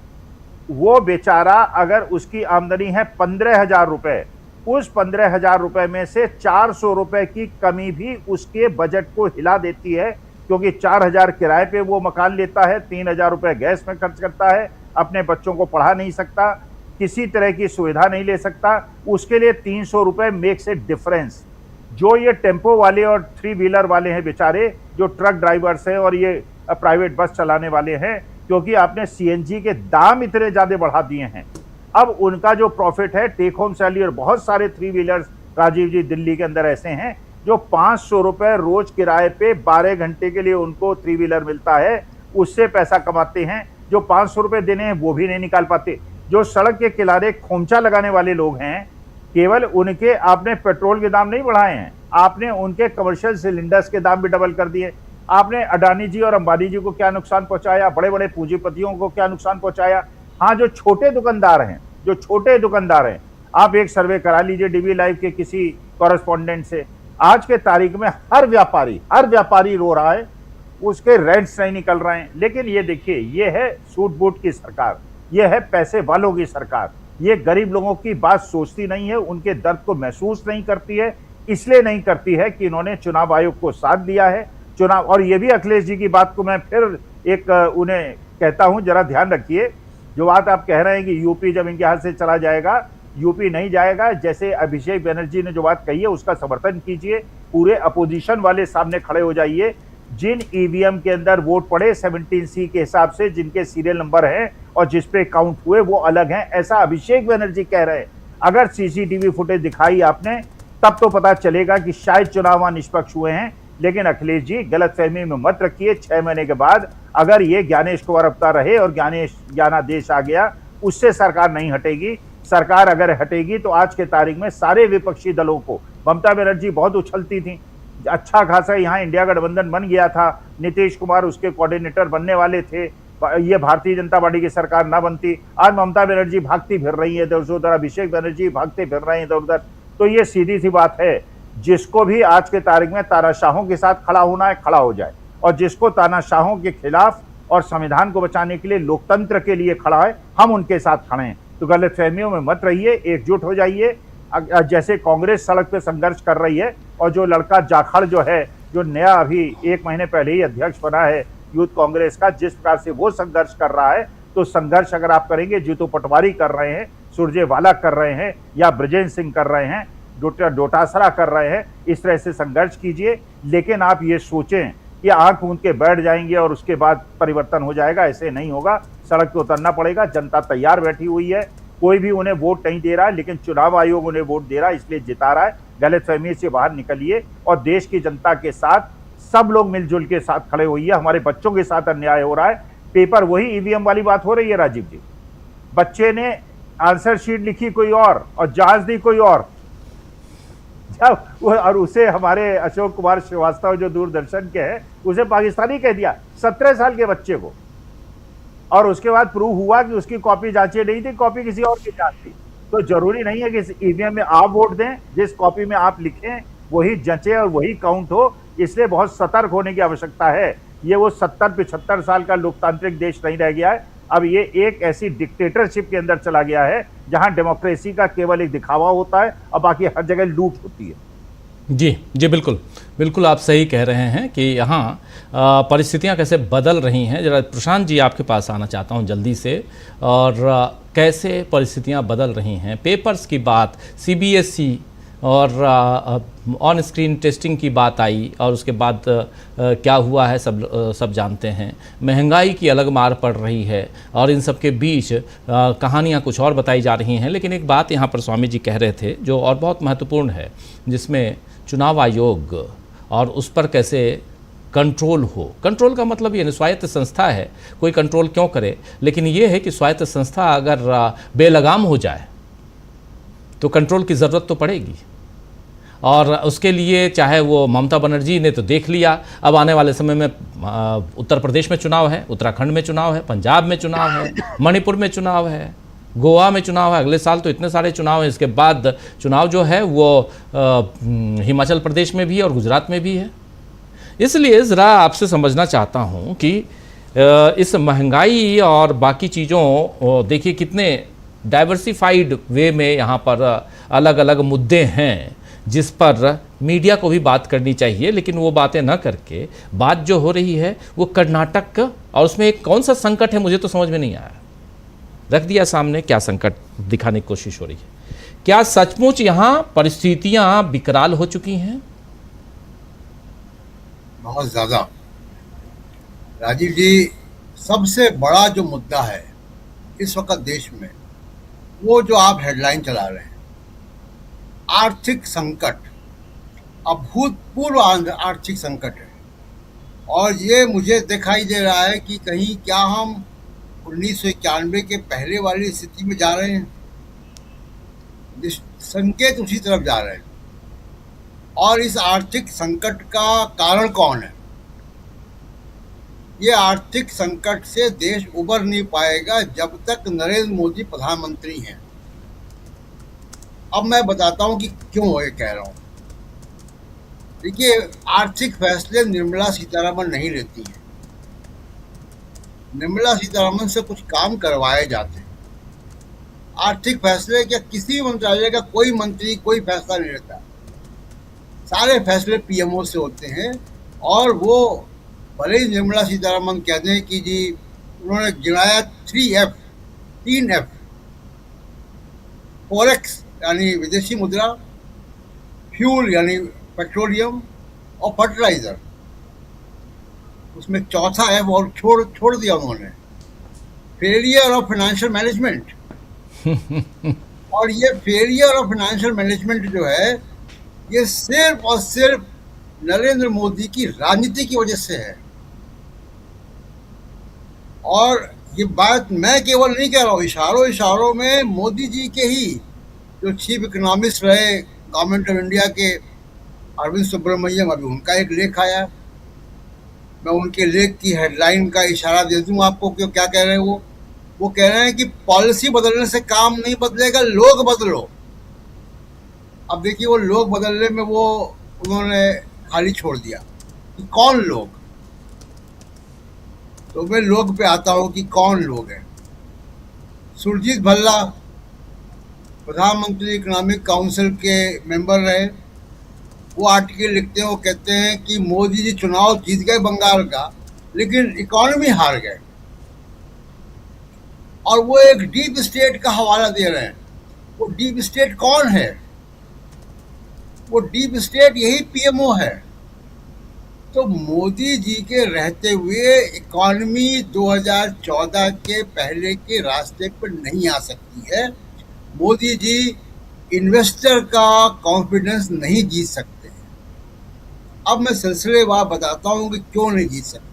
S6: वो बेचारा अगर उसकी आमदनी है 15,000 रुपए, उस 15,000 रुपए में से 400 रुपए की कमी भी उसके बजट को हिला देती है, क्योंकि 4,000 किराए पे वो मकान लेता है, 3,000 रुपए गैस में खर्च करता है, अपने बच्चों को पढ़ा नहीं सकता, किसी तरह की सुविधा नहीं ले सकता। उसके लिए 300 रुपए मेक्स ए डिफरेंस। जो ये टेम्पो वाले और 3 व्हीलर वाले हैं बेचारे, जो ट्रक ड्राइवर्स हैं और ये प्राइवेट बस चलाने वाले हैं, क्योंकि आपने सीएनजी के दाम इतने ज्यादा बढ़ा दिए हैं, अब उनका जो प्रॉफिट है टेक होम सैलरी। और बहुत सारे 3 व्हीलर्स राजीव जी दिल्ली के अंदर ऐसे हैं जो 500 रुपए रोज किराए पे 12 घंटे के लिए उनको 3 व्हीलर मिलता है, उससे पैसा कमाते हैं। जो 500 रुपए देने हैं वो भी नहीं निकाल पाते। जो सड़क के किनारे खोमचा लगाने वाले लोग हैं, केवल उनके आपने पेट्रोल के दाम नहीं बढ़ाए हैं, आपने उनके कमर्शियल सिलेंडर्स के दाम भी डबल कर दिए। आपने अडानी जी और अंबानी जी को क्या नुकसान पहुंचाया, बड़े बड़े पूंजीपतियों को क्या नुकसान पहुंचाया। हाँ, जो छोटे दुकानदार हैं, आप एक सर्वे करा लीजिए डीवी लाइव के किसी कॉरेस्पॉन्डेंट से, आज के तारीख में हर व्यापारी रो रहा है, उसके रेंट्स नहीं निकल रहे हैं। लेकिन ये देखिए, ये है सूट बूट की सरकार, ये है पैसे वालों की सरकार। ये गरीब लोगों की बात सोचती नहीं है, उनके दर्द को महसूस नहीं करती है। इसलिए नहीं करती है कि इन्होंने चुनाव आयोग को साथ दिया है। चुनाव, और ये भी अखिलेश जी की बात को मैं फिर एक उन्हें कहता हूं, जरा ध्यान रखिए, जो बात आप कह रहे हैं कि यूपी जब इनके हाथ से चला जाएगा, यूपी नहीं जाएगा। जैसे अभिषेक बनर्जी ने जो बात कही है उसका समर्थन कीजिए, पूरे अपोजिशन वाले सामने खड़े हो जाइए। जिन ईवीएम के अंदर वोट पड़े 17C के हिसाब से, जिनके सीरियल नंबर हैं और जिस पे काउंट हुए वो अलग हैं, ऐसा अभिषेक बनर्जी कह रहे हैं। अगर सीसीटीवी फुटेज दिखाई आपने तब तो पता चलेगा कि शायद चुनाव निष्पक्ष हुए हैं। लेकिन अखिलेश जी, गलतफहमी में मत रखिए। 6 महीने के बाद अगर ये ज्ञानेश कुमार अवतार रहे और ज्ञानादेश आ गया, उससे सरकार नहीं हटेगी। सरकार अगर हटेगी तो आज के तारीख में सारे विपक्षी दलों को, ममता बनर्जी बहुत उछलती थी, अच्छा खासा यहाँ इंडिया गठबंधन बन गया था, नीतीश कुमार उसके कोऑर्डिनेटर बनने वाले थे, ये भारतीय जनता पार्टी की सरकार ना बनती। आज ममता बनर्जी भागती फिर रही है इधर से उधर, अभिषेक बनर्जी भागते फिर रहे हैं इधर उधर। तो ये सीधी सी बात है, जिसको भी आज के तारीख में तानाशाहों के साथ खड़ा होना है, खड़ा हो जाए, और जिसको तानाशाहों के खिलाफ और संविधान को बचाने के लिए, लोकतंत्र के लिए खड़ा है, हम उनके साथ खड़े हैं। तो गलतफहमियों में मत रहिए, एकजुट हो जाइए। जैसे कांग्रेस सड़क पे संघर्ष कर रही है, और जो लड़का जाखड़ जो है, जो नया अभी 1 महीने पहले ही अध्यक्ष बना है यूथ कांग्रेस का, जिस प्रकार से वो संघर्ष कर रहा है, तो संघर्ष अगर आप करेंगे, जीतू पटवारी कर रहे हैं, सुरजेवाला कर रहे हैं, या ब्रजेंद्र सिंह कर रहे हैं, डोटासरा कर रहे हैं, इस तरह से संघर्ष कीजिए। लेकिन आप ये सोचें कि आंख मूंद के बैठ जाएंगे और उसके बाद परिवर्तन हो जाएगा, ऐसे नहीं होगा। सड़क पे उतरना पड़ेगा। जनता तैयार बैठी हुई है, कोई भी उन्हें वोट नहीं दे रहा है, लेकिन चुनाव आयोग उन्हें वोट दे रहा है, इसलिए जिता रहा है। गलतफहमी से बाहर निकलिए और देश की जनता के साथ सब लोग मिलजुल के साथ खड़े होइए। हमारे बच्चों के साथ अन्याय हो रहा है। पेपर वही ईवीएम वाली बात हो रही है राजीव जी, बच्चे ने आंसर शीट लिखी कोई और जहाज दी कोई और, और उसे हमारे अशोक कुमार श्रीवास्तव जो दूरदर्शन के हैं, उसे पाकिस्तानी कह दिया 17 साल के बच्चे को। और उसके बाद प्रूव हुआ कि उसकी कॉपी जांची नहीं थी, कॉपी किसी और की जांच थी। तो जरूरी नहीं है कि ईवीएम में आप वोट दें, जिस कॉपी में आप लिखें वही जंचे और वही काउंट हो। इसलिए बहुत सतर्क होने की आवश्यकता है। ये वो 70-75 साल का लोकतांत्रिक देश नहीं रह गया है। अब ये एक ऐसी डिक्टेटरशिप के अंदर चला गया है जहां डेमोक्रेसी का केवल एक दिखावा होता है और बाकी हर जगह लूट होती है।
S1: जी बिल्कुल आप सही कह रहे हैं कि यहाँ परिस्थितियाँ कैसे बदल रही हैं। जरा प्रशांत जी आपके पास आना चाहता हूँ जल्दी से, और कैसे परिस्थितियाँ बदल रही हैं। पेपर्स की बात, CBSE और ऑन स्क्रीन टेस्टिंग की बात आई, और उसके बाद क्या हुआ है सब जानते हैं। महंगाई की अलग मार पड़ रही है, और इन सब के बीच कहानियाँ कुछ और बताई जा रही हैं। लेकिन एक बात यहाँ पर स्वामी जी कह रहे थे जो और बहुत महत्वपूर्ण है, जिसमें चुनाव आयोग और उस पर कैसे कंट्रोल हो। कंट्रोल का मतलब ये नहीं, स्वायत्त संस्था है, कोई कंट्रोल क्यों करे, लेकिन ये है कि स्वायत्त संस्था अगर बेलगाम हो जाए तो कंट्रोल की ज़रूरत तो पड़ेगी। और उसके लिए चाहे वो ममता बनर्जी ने तो देख लिया, अब आने वाले समय में उत्तर प्रदेश में चुनाव है, उत्तराखंड में चुनाव है, पंजाब में चुनाव है, मणिपुर में चुनाव है, गोवा में चुनाव है, अगले साल तो इतने सारे चुनाव हैं। इसके बाद चुनाव जो है वो हिमाचल प्रदेश में भी है और गुजरात में भी है। इसलिए ज़रा आपसे समझना चाहता हूँ कि इस महंगाई और बाकी चीज़ों, देखिए कितने डाइवर्सिफाइड वे में यहाँ पर अलग अलग मुद्दे हैं जिस पर मीडिया को भी बात करनी चाहिए, लेकिन वो बातें न करके बात जो हो रही है वो कर्नाटक, और उसमें एक कौन सा संकट है मुझे तो समझ में नहीं आया। रख दिया सामने, क्या संकट दिखाने की कोशिश हो रही है। क्या सचमुच यहाँ परिस्थितियाँ विकराल हो चुकी हैं?
S7: बहुत ज़्यादा राजीव जी, सबसे बड़ा जो मुद्दा है इस वक्त देश में, वो जो आप हेडलाइन चला रहे हैं, आर्थिक संकट, अभूतपूर्व आर्थिक संकट है। और ये मुझे दिखाई दे रहा है कि कहीं क्या हम 1991 के पहले वाली स्थिति में जा रहे हैं। संकेत उसी तरफ जा रहे हैं। और इस आर्थिक संकट का कारण कौन है? ये आर्थिक संकट से देश उबर नहीं पाएगा जब तक नरेंद्र मोदी प्रधानमंत्री हैं। अब मैं बताता हूं कि क्यों ये कह रहा हूं। देखिए, आर्थिक फैसले निर्मला सीतारमण नहीं लेती हैं। निर्मला सीतारमण से कुछ काम करवाए जाते हैं। आर्थिक फैसले क्या किसी भी मंत्रालय का कोई मंत्री कोई फैसला नहीं लेता। सारे फैसले पीएमओ से होते हैं। और वो भले ही निर्मला सीतारमण कहते हैं कि जी उन्होंने गिनाया 3 F, फॉरेक्स यानी विदेशी मुद्रा, फ्यूल यानी पेट्रोलियम और फर्टिलाइजर। उसमें चौथा F और छोड़ दिया उन्होंने, फेलियर ऑफ फाइनेंशियल मैनेजमेंट। और ये फेलियर ऑफ फाइनेंशियल मैनेजमेंट जो है, ये सिर्फ और सिर्फ नरेंद्र मोदी की राजनीति की वजह से है। और ये बात मैं केवल नहीं कह रहा हूँ, इशारों में मोदी जी के ही जो चीफ इकोनॉमिस्ट रहे गवर्नमेंट ऑफ इंडिया के, अरविंद सुब्रमण्यम, अभी उनका एक लेख आया। मैं उनके लेख की हेडलाइन का इशारा दे दूं आपको कि क्या कह रहे हैं वो कह रहे हैं कि पॉलिसी बदलने से काम नहीं बदलेगा, लोग बदलो। अब देखिए, वो लोग बदलने में वो उन्होंने खाली छोड़ दिया कि कौन लोग। तो मैं लोग पे आता हूं कि कौन लोग हैं। सुरजीत भल्ला प्रधानमंत्री इकोनॉमिक काउंसिल के मेंबर रहे। वो आर्टिकल लिखते हैं, वो कहते हैं कि मोदी जी चुनाव जीत गए बंगाल का, लेकिन इकोनॉमी हार गए। और वो एक डीप स्टेट का हवाला दे रहे हैं। वो डीप स्टेट कौन है? वो डीप स्टेट यही पीएमओ है। तो मोदी जी के रहते हुए इकोनॉमी 2014 के पहले के रास्ते पर नहीं आ सकती है। मोदी जी इन्वेस्टर का कॉन्फिडेंस नहीं जीत सकते हैं। अब मैं सिलसिलेवार बताता हूं कि क्यों नहीं जीत सकते।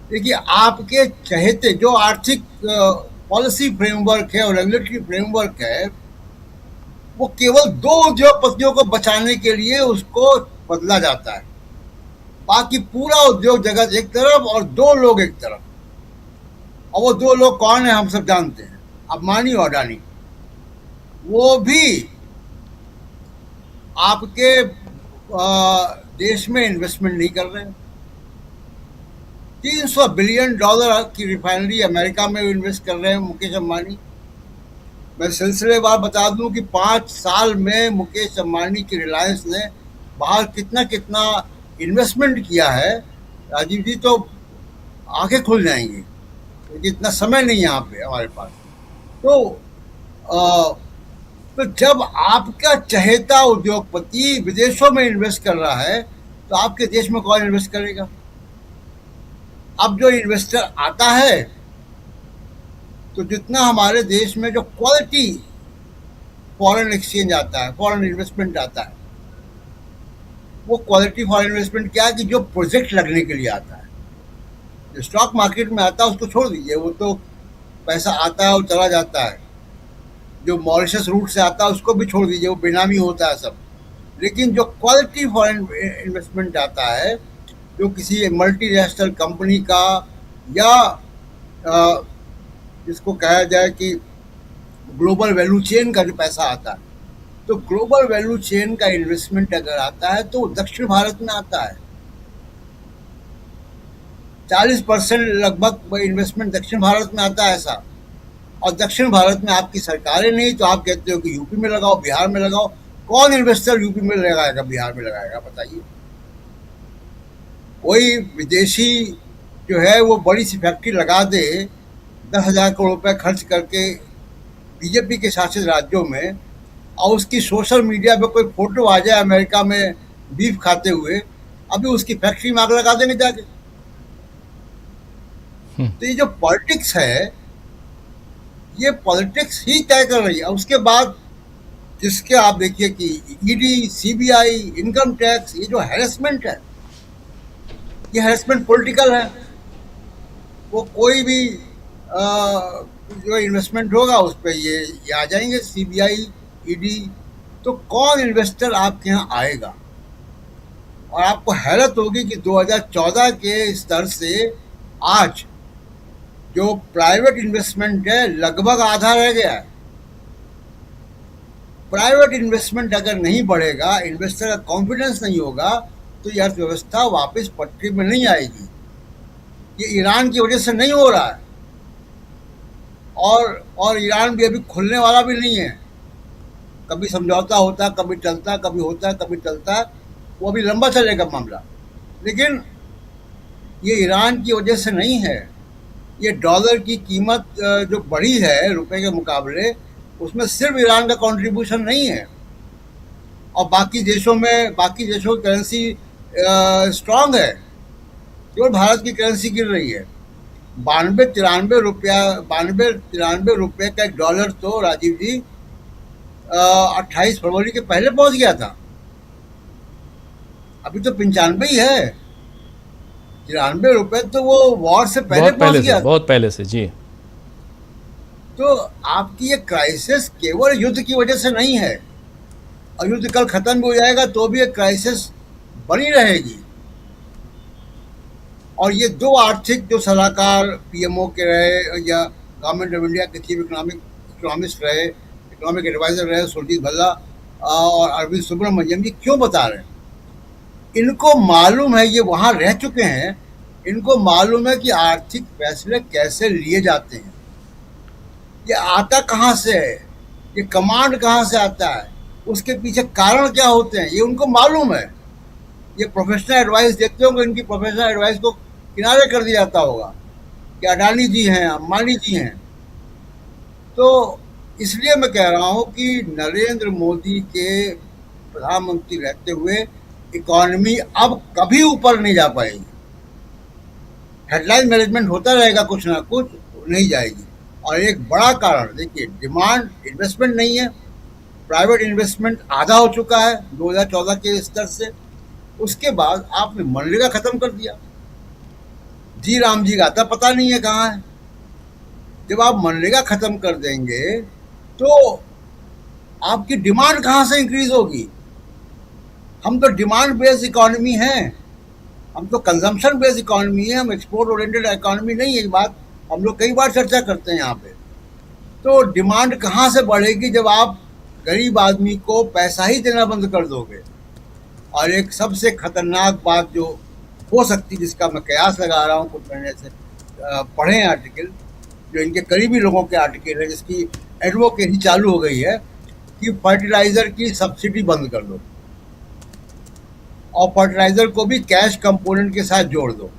S7: देखिए, आपके चहेते जो आर्थिक पॉलिसी फ्रेमवर्क है और रेगुलेटरी फ्रेमवर्क है, वो केवल 2 उद्योगपतियों को बचाने के लिए उसको बदला जाता है। बाकी पूरा उद्योग जगत एक तरफ और 2 लोग एक तरफ। और वो 2 लोग कौन है हम सब जानते हैं, अंबानी और अडानी। वो भी आपके देश में इन्वेस्टमेंट नहीं कर रहे हैं। $300 बिलियन की रिफाइनरी अमेरिका में इन्वेस्ट कर रहे हैं मुकेश अंबानी। मैं सिलसिलेवार बता दूं कि 5 साल में मुकेश अंबानी की रिलायंस ने बाहर कितना इन्वेस्टमेंट किया है, राजीव जी, तो आंखें खुल जाएंगी। क्योंकि इतना समय नहीं है यहाँ पे हमारे पास। तो जब आपका चहेता उद्योगपति विदेशों में इन्वेस्ट कर रहा है, तो आपके देश में कौन इन्वेस्ट करेगा? अब जो इन्वेस्टर आता है, तो जितना हमारे देश में जो क्वालिटी फॉरेन एक्सचेंज आता है, फॉरेन इन्वेस्टमेंट आता है, वो क्वालिटी फॉरेन इन्वेस्टमेंट क्या है कि जो प्रोजेक्ट लगने के लिए आता है। जो स्टॉक मार्केट में आता है उसको छोड़ दीजिए, वो तो पैसा आता है और चला जाता है। जो मॉरिशस रूट से आता है उसको भी छोड़ दीजिए, वो बेनामी होता है सब। लेकिन जो क्वालिटी फॉरेन इन्वेस्टमेंट आता है, जो किसी मल्टीनेशनल कंपनी का या जिसको कहा जाए कि ग्लोबल वैल्यू चेन का जो पैसा आता है, तो ग्लोबल वैल्यू चेन का इन्वेस्टमेंट अगर आता है तो दक्षिण भारत में आता है। 40% लगभग इन्वेस्टमेंट दक्षिण भारत में आता है ऐसा। और दक्षिण भारत में आपकी सरकारें नहीं, तो आप कहते हो कि यूपी में लगाओ, बिहार में लगाओ। कौन इन्वेस्टर यूपी में लगाएगा, बिहार में लगाएगा, बताइए? कोई विदेशी जो है वो बड़ी सी फैक्ट्री लगा दे 10,000 करोड़ रुपए खर्च करके बीजेपी के शासित राज्यों में, और उसकी सोशल मीडिया पे कोई फोटो आ जाए अमेरिका में बीफ खाते हुए, अभी उसकी फैक्ट्री में आग लगा देंगे जाके। तो ये जो पॉलिटिक्स है, ये पॉलिटिक्स ही तय कर रही है। उसके बाद जिसके आप देखिए कि ईडी, सीबीआई, इनकम टैक्स, ये जो हैरेसमेंट है, ये हैरेसमेंट पॉलिटिकल है। वो कोई भी जो इन्वेस्टमेंट होगा उस पर ये आ जाएंगे, सीबीआई, ईडी। तो कौन इन्वेस्टर आपके यहाँ आएगा? और आपको हैरत होगी कि 2014 के स्तर से आज जो प्राइवेट इन्वेस्टमेंट है लगभग आधा रह गया है। प्राइवेट इन्वेस्टमेंट अगर नहीं बढ़ेगा, इन्वेस्टर का कॉन्फिडेंस नहीं होगा, तो यह अर्थव्यवस्था वापस पटरी में नहीं आएगी। ये ईरान की वजह से नहीं हो रहा है, और ईरान भी अभी खुलने वाला भी नहीं है। कभी समझौता होता है, कभी टलता, कभी होता है, कभी टलता है, वो अभी लंबा चलेगा मामला। लेकिन ये ईरान की वजह से नहीं है। ये डॉलर की कीमत जो बढ़ी है रुपए के मुकाबले, उसमें सिर्फ ईरान का कंट्रीब्यूशन नहीं है, और बाकी देशों की करेंसी स्ट्रांग है। केवल भारत की करेंसी गिर रही है। 92-93 रुपये का एक डॉलर तो राजीव जी 28 फरवरी के पहले पहुंच गया था। अभी तो 95 ही है। 93 रुपये तो वो वॉर से पहले पहुंच गया,
S1: बहुत पहले से जी।
S7: तो आपकी ये क्राइसिस केवल युद्ध की वजह से नहीं है, और युद्ध कल खत्म भी हो जाएगा तो भी ये क्राइसिस बनी रहेगी। और ये दो आर्थिक जो सलाहकार पीएमओ के रहे या गवर्नमेंट ऑफ इंडिया के चीफ इकोनॉमिस्ट रहे, इकोनॉमिक एडवाइजर रहे, सुरजीत भल्ला और अरविंद सुब्रमण्यम जी, क्यों बता रहे हैं? इनको मालूम है, ये वहाँ रह चुके हैं, इनको मालूम है कि आर्थिक फैसले कैसे लिए जाते हैं, ये आता कहाँ से है, ये कमांड कहाँ से आता है, उसके पीछे कारण क्या होते हैं, ये उनको मालूम है। ये प्रोफेशनल एडवाइस देखते होंगे, इनकी प्रोफेशनल एडवाइस को किनारे कर दिया जाता होगा कि अडानी जी हैं, अंबानी जी हैं। तो इसलिए मैं कह रहा हूँ कि नरेंद्र मोदी के प्रधानमंत्री रहते हुए इकॉनमी अब कभी ऊपर नहीं जा पाएगी। हेडलाइन मैनेजमेंट होता रहेगा, कुछ ना कुछ नहीं जाएगी। और एक बड़ा कारण देखिए, डिमांड, इन्वेस्टमेंट नहीं है। प्राइवेट इन्वेस्टमेंट आधा हो चुका है 2014 के स्तर से। उसके बाद आपने मनरेगा खत्म कर दिया, जी राम जी गाता पता नहीं है कहाँ है। जब आप मनरेगा खत्म कर देंगे तो आपकी डिमांड कहाँ से इंक्रीज होगी? हम तो डिमांड बेस्ड इकोनॉमी हैं, हम तो कंजम्पशन बेस्ड इकोनॉमी है, हम एक्सपोर्ट ओरिएंटेड इकोनॉमी नहीं है। ये बात हम लोग कई बार चर्चा करते हैं यहाँ पे। तो डिमांड कहाँ से बढ़ेगी जब आप गरीब आदमी को पैसा ही देना बंद कर दोगे? और एक सबसे खतरनाक बात जो हो सकती, जिसका मैं कयास लगा रहा हूँ, कुछ महीने से पढ़े हैं आर्टिकल, जो इनके करीबी लोगों के आर्टिकल है, जिसकी एडवोकेसी चालू हो गई है कि फर्टिलाइज़र की सब्सिडी बंद कर दो और फर्टिलाइज़र को भी कैश कंपोनेंट के साथ जोड़ दो।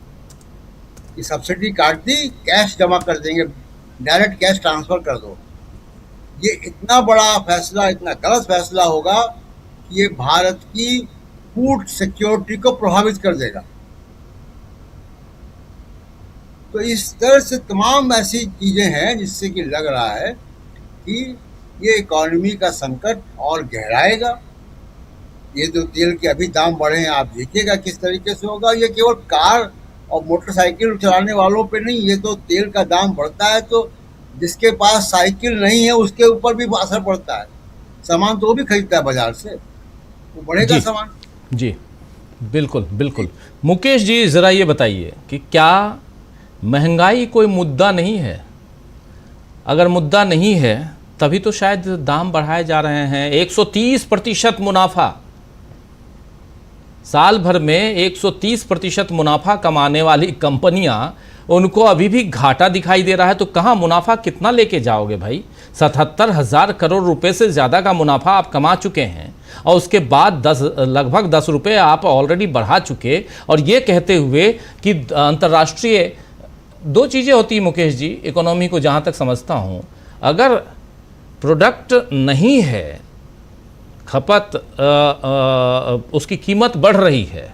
S7: कि सब्सिडी काट दी, कैश जमा कर देंगे, डायरेक्ट कैश ट्रांसफ़र कर दो। ये इतना बड़ा फैसला, इतना गलत फैसला होगा कि ये भारत की फूड सिक्योरिटी को प्रभावित कर देगा। तो इस तरह से तमाम ऐसी चीज़ें हैं जिससे कि लग रहा है कि ये इकॉनमी का संकट और गहराएगा। ये जो तेल के अभी दाम बढ़े हैं, आप देखिएगा किस तरीके से होगा। ये केवल कार और मोटरसाइकिल चलाने वालों पे नहीं, ये तो तेल का दाम बढ़ता है तो जिसके पास साइकिल नहीं है उसके ऊपर भी असर पड़ता है। सामान तो वो भी खरीदता है बाजार से, वो बढ़ेगा सामान।
S1: जी बिल्कुल बिल्कुल। मुकेश जी, ज़रा ये बताइए कि क्या महंगाई कोई मुद्दा नहीं है? अगर मुद्दा नहीं है तभी तो शायद दाम बढ़ाए जा रहे हैं। 130% मुनाफा, साल भर में 130% मुनाफा कमाने वाली कंपनियां, उनको अभी भी घाटा दिखाई दे रहा है। तो कहाँ मुनाफा कितना लेके जाओगे भाई? 77,000 करोड़ रुपए से ज़्यादा का मुनाफा आप कमा चुके हैं और उसके बाद लगभग 10 रुपये आप ऑलरेडी बढ़ा चुके, और ये कहते हुए कि अंतर्राष्ट्रीय दो चीज़ें होती हैं मुकेश जी, इकोनॉमी को जहाँ तक समझता हूँ, अगर प्रोडक्ट नहीं है, खपत उसकी कीमत बढ़ रही है,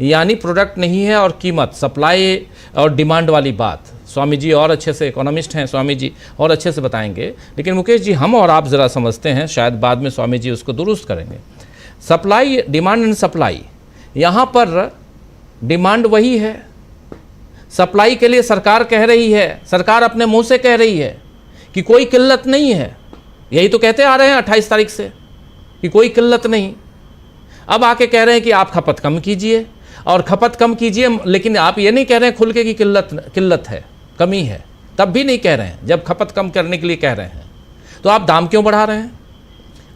S1: यानी प्रोडक्ट नहीं है और कीमत, सप्लाई और डिमांड वाली बात। स्वामी जी और अच्छे से इकोनॉमिस्ट हैं, स्वामी जी और अच्छे से बताएंगे, लेकिन मुकेश जी हम और आप ज़रा समझते हैं, शायद बाद में स्वामी जी उसको दुरुस्त करेंगे। सप्लाई, डिमांड एंड सप्लाई, यहाँ पर डिमांड वही है, सप्लाई के लिए सरकार कह रही है, सरकार अपने मुंह से कह रही है कि कोई किल्लत नहीं है। यही तो कहते आ रहे हैं 28 तारीख से कि कोई किल्लत नहीं। अब आके कह रहे हैं कि आप खपत कम कीजिए और खपत कम कीजिए, लेकिन आप ये नहीं कह रहे हैं खुल के कि किल्लत है, कमी है, तब भी नहीं कह रहे हैं। जब खपत कम करने के लिए कह रहे हैं तो आप दाम क्यों बढ़ा रहे हैं?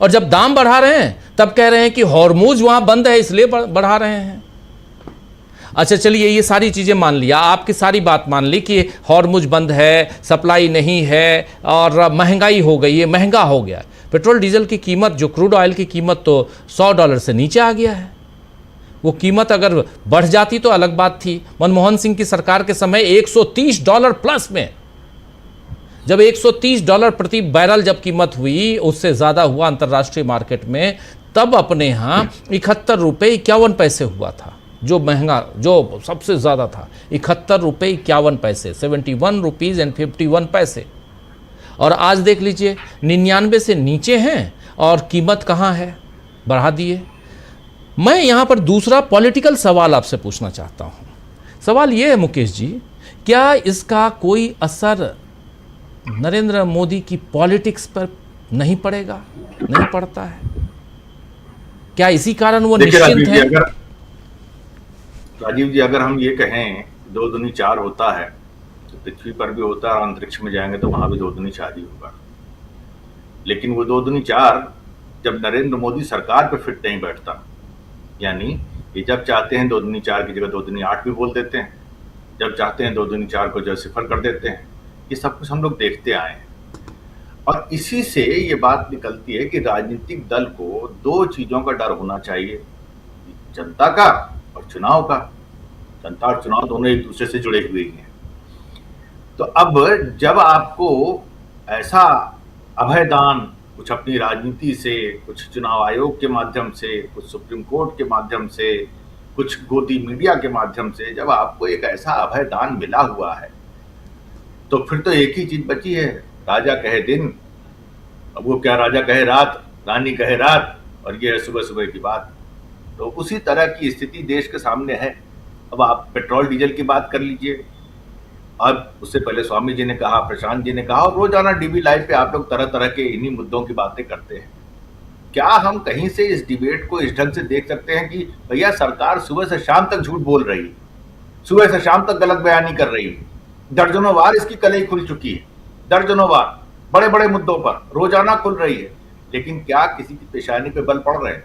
S1: और जब दाम बढ़ा रहे हैं तब कह रहे हैं कि हॉर्मूज वहां बंद है इसलिए बढ़ा रहे हैं। अच्छा चलिए, ये सारी चीज़ें मान लिया, आपकी सारी बात मान ली कि हॉर्मुज बंद है, सप्लाई नहीं है और महंगाई हो गई है, महंगा हो गया। पेट्रोल डीजल की कीमत, जो क्रूड ऑयल की कीमत तो $100 से नीचे आ गया है। वो कीमत अगर बढ़ जाती तो अलग बात थी। मनमोहन सिंह की सरकार के समय $130 प्लस में, जब $130 प्रति बैरल जब कीमत हुई, उससे ज़्यादा हुआ अंतर्राष्ट्रीय मार्केट में, तब अपने यहाँ ₹71.51 हुआ था। जो महंगा, जो सबसे ज़्यादा था, ₹71.51, 71 रुपीज़ एंड 51 पैसे। और आज देख लीजिए 99 से नीचे हैं और कीमत कहाँ है, बढ़ा दिए। मैं यहाँ पर दूसरा पॉलिटिकल सवाल आपसे पूछना चाहता हूँ। सवाल ये है मुकेश जी, क्या इसका कोई असर नरेंद्र मोदी की पॉलिटिक्स पर नहीं पड़ेगा? नहीं पड़ता है क्या? इसी कारण वो निश्चिंत है?
S8: राजीव जी, अगर हम ये कहें 2 दूनी 4 होता है तो पृथ्वी पर भी होता है और अंतरिक्ष में जाएंगे तो वहां भी 2 दूनी 4 ही होगा। लेकिन वो 2 दूनी 4 जब नरेंद्र मोदी सरकार पे फिट नहीं बैठता, यानी ये जब चाहते हैं 2 दूनी 4 की जगह 2 दूनी 8 भी बोल देते हैं, जब चाहते हैं 2 दूनी 4 को जो सिफर कर देते हैं। ये सब कुछ हम लोग देखते आए हैं और इसी से ये बात निकलती है कि राजनीतिक दल को 2 चीजों का डर होना चाहिए, जनता का और चुनाव का। जनता और चुनाव दोनों एक दूसरे से जुड़े हुए हैं। तो अब जब आपको ऐसा अभयदान कुछ अपनी राजनीति से, कुछ चुनाव आयोग के माध्यम से, कुछ सुप्रीम कोर्ट के माध्यम से, कुछ गोदी मीडिया के माध्यम से, जब आपको एक ऐसा अभयदान मिला हुआ है तो फिर तो एक ही चीज बची है, राजा कहे दिन, अब वो क्या राजा कहे रात, रानी कहे रात, और ये है सुबह सुबह की बात। तो उसी तरह की स्थिति देश के सामने है। अब आप पेट्रोल डीजल की बात कर लीजिए, अब उससे पहले स्वामी जी ने कहा, प्रशांत जी ने कहा, और रोजाना डीबी लाइव पे आप लोग तरह तरह के इन्हीं मुद्दों की बातें करते हैं। क्या हम कहीं से इस डिबेट को इस ढंग से देख सकते हैं कि भैया सरकार सुबह से शाम तक झूठ बोल रही है, सुबह से शाम तक गलत बयानी कर रही है, दर्जनों बार इसकी कलई खुल चुकी है, दर्जनों बार बड़े बड़े मुद्दों पर रोजाना खुल रही है, लेकिन क्या किसी की पेशानी पे बल पड़ रहे हैं?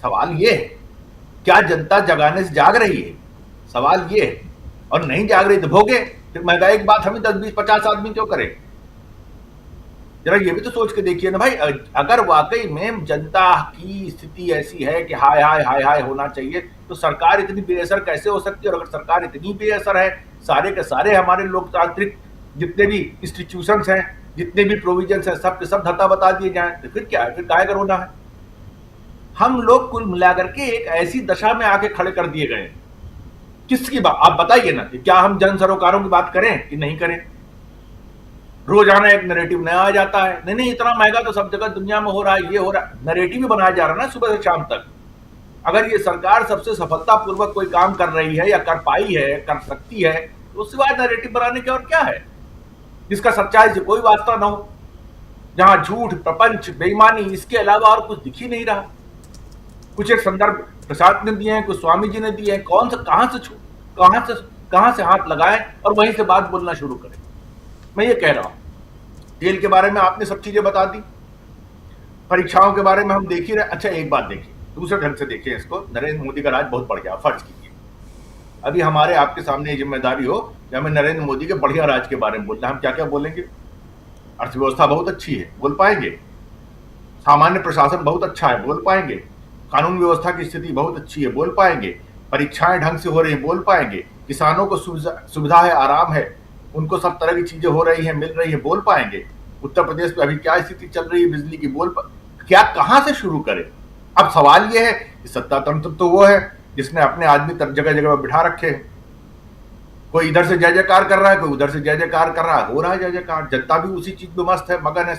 S8: सवाल ये है, क्या जनता जगाने से जाग रही है? सवाल ये है। और नहीं जाग रही तो भोगे, फिर महंगाई की बात हमें 10, 20, 50 आदमी क्यों करें? जरा ये भी तो सोच के देखिए ना भाई, अगर वाकई में जनता की स्थिति ऐसी है कि हाय हाय हाय हाय होना चाहिए, तो सरकार इतनी बेअसर कैसे हो सकती है? और अगर सरकार इतनी बेअसर है, सारे के सारे हमारे लोकतांत्रिक जितने भी इंस्टीट्यूशंस हैं, जितने भी प्रोविजंस हैं, सब के सब धत्ता बता दिए जाएं, तो फिर क्या है? फिर काहे कर होना है? हम लोग कुल मिलाकर के एक ऐसी दशा में आके खड़े कर दिए गए। किसकी बात आप बताइए ना, कि क्या हम जन सरोकारों की बात करें कि नहीं करें? रोजाना एक नैरेटिव नया आ जाता है, नहीं नहीं इतना महंगा तो सब जगह दुनिया में हो रहा है, ये हो रहा है, नैरेटिव भी बनाया जा रहा है ना सुबह से शाम तक। अगर ये सरकार सबसे सफलतापूर्वक कोई काम कर रही है या कर पाई है, कर सकती है, तो उसके बाद नैरेटिव बनाने के और क्या है, जिसका सच्चाई से कोई वास्ता ना हो, जहां झूठ, प्रपंच, बेईमानी, इसके अलावा और कुछ दिख ही नहीं रहा। कुछ एक संदर्भ प्रसाद ने दिए हैं, कुछ स्वामी जी ने दिए हैं, कौन सा कहां से हाथ लगाएं और वहीं से बात बोलना शुरू करें। मैं ये कह रहा हूं, तेल के बारे में आपने सब चीजें बता दी, परीक्षाओं के बारे में हम देख ही रहे। अच्छा एक बात देखिए, दूसरे ढंग से देखिए इसको, नरेंद्र मोदी का राज बहुत बढ़ गया। फर्ज कीजिए अभी हमारे आपके सामने ये जिम्मेदारी हो कि हमें नरेंद्र मोदी के बढ़िया राज के बारे में बोलना, हम क्या क्या बोलेंगे? अर्थव्यवस्था बहुत अच्छी है, बोल पाएंगे। सामान्य प्रशासन बहुत अच्छा है, बोल पाएंगे। कानून व्यवस्था की स्थिति बहुत अच्छी है, बोल पाएंगे। परीक्षाएं ढंग से हो रही है, बोल पाएंगे। किसानों को सुविधा है, आराम है, उनको सब तरह की चीजें हो रही है, मिल रही है, बोल पाएंगे। उत्तर प्रदेश में अभी क्या स्थिति चल रही है बिजली की, क्या कहां से शुरू करें? अब सवाल यह है कि सत्ता तंत्र तो वो है जिसने अपने आदमी जगह जगह बिठा रखे हैं। कोई इधर से जय जयकार कर रहा है, कोई उधर से जय जयकार कर रहा है, हो रहा है जय जयकार। जनता भी उसी चीज में मस्त है, मगन है।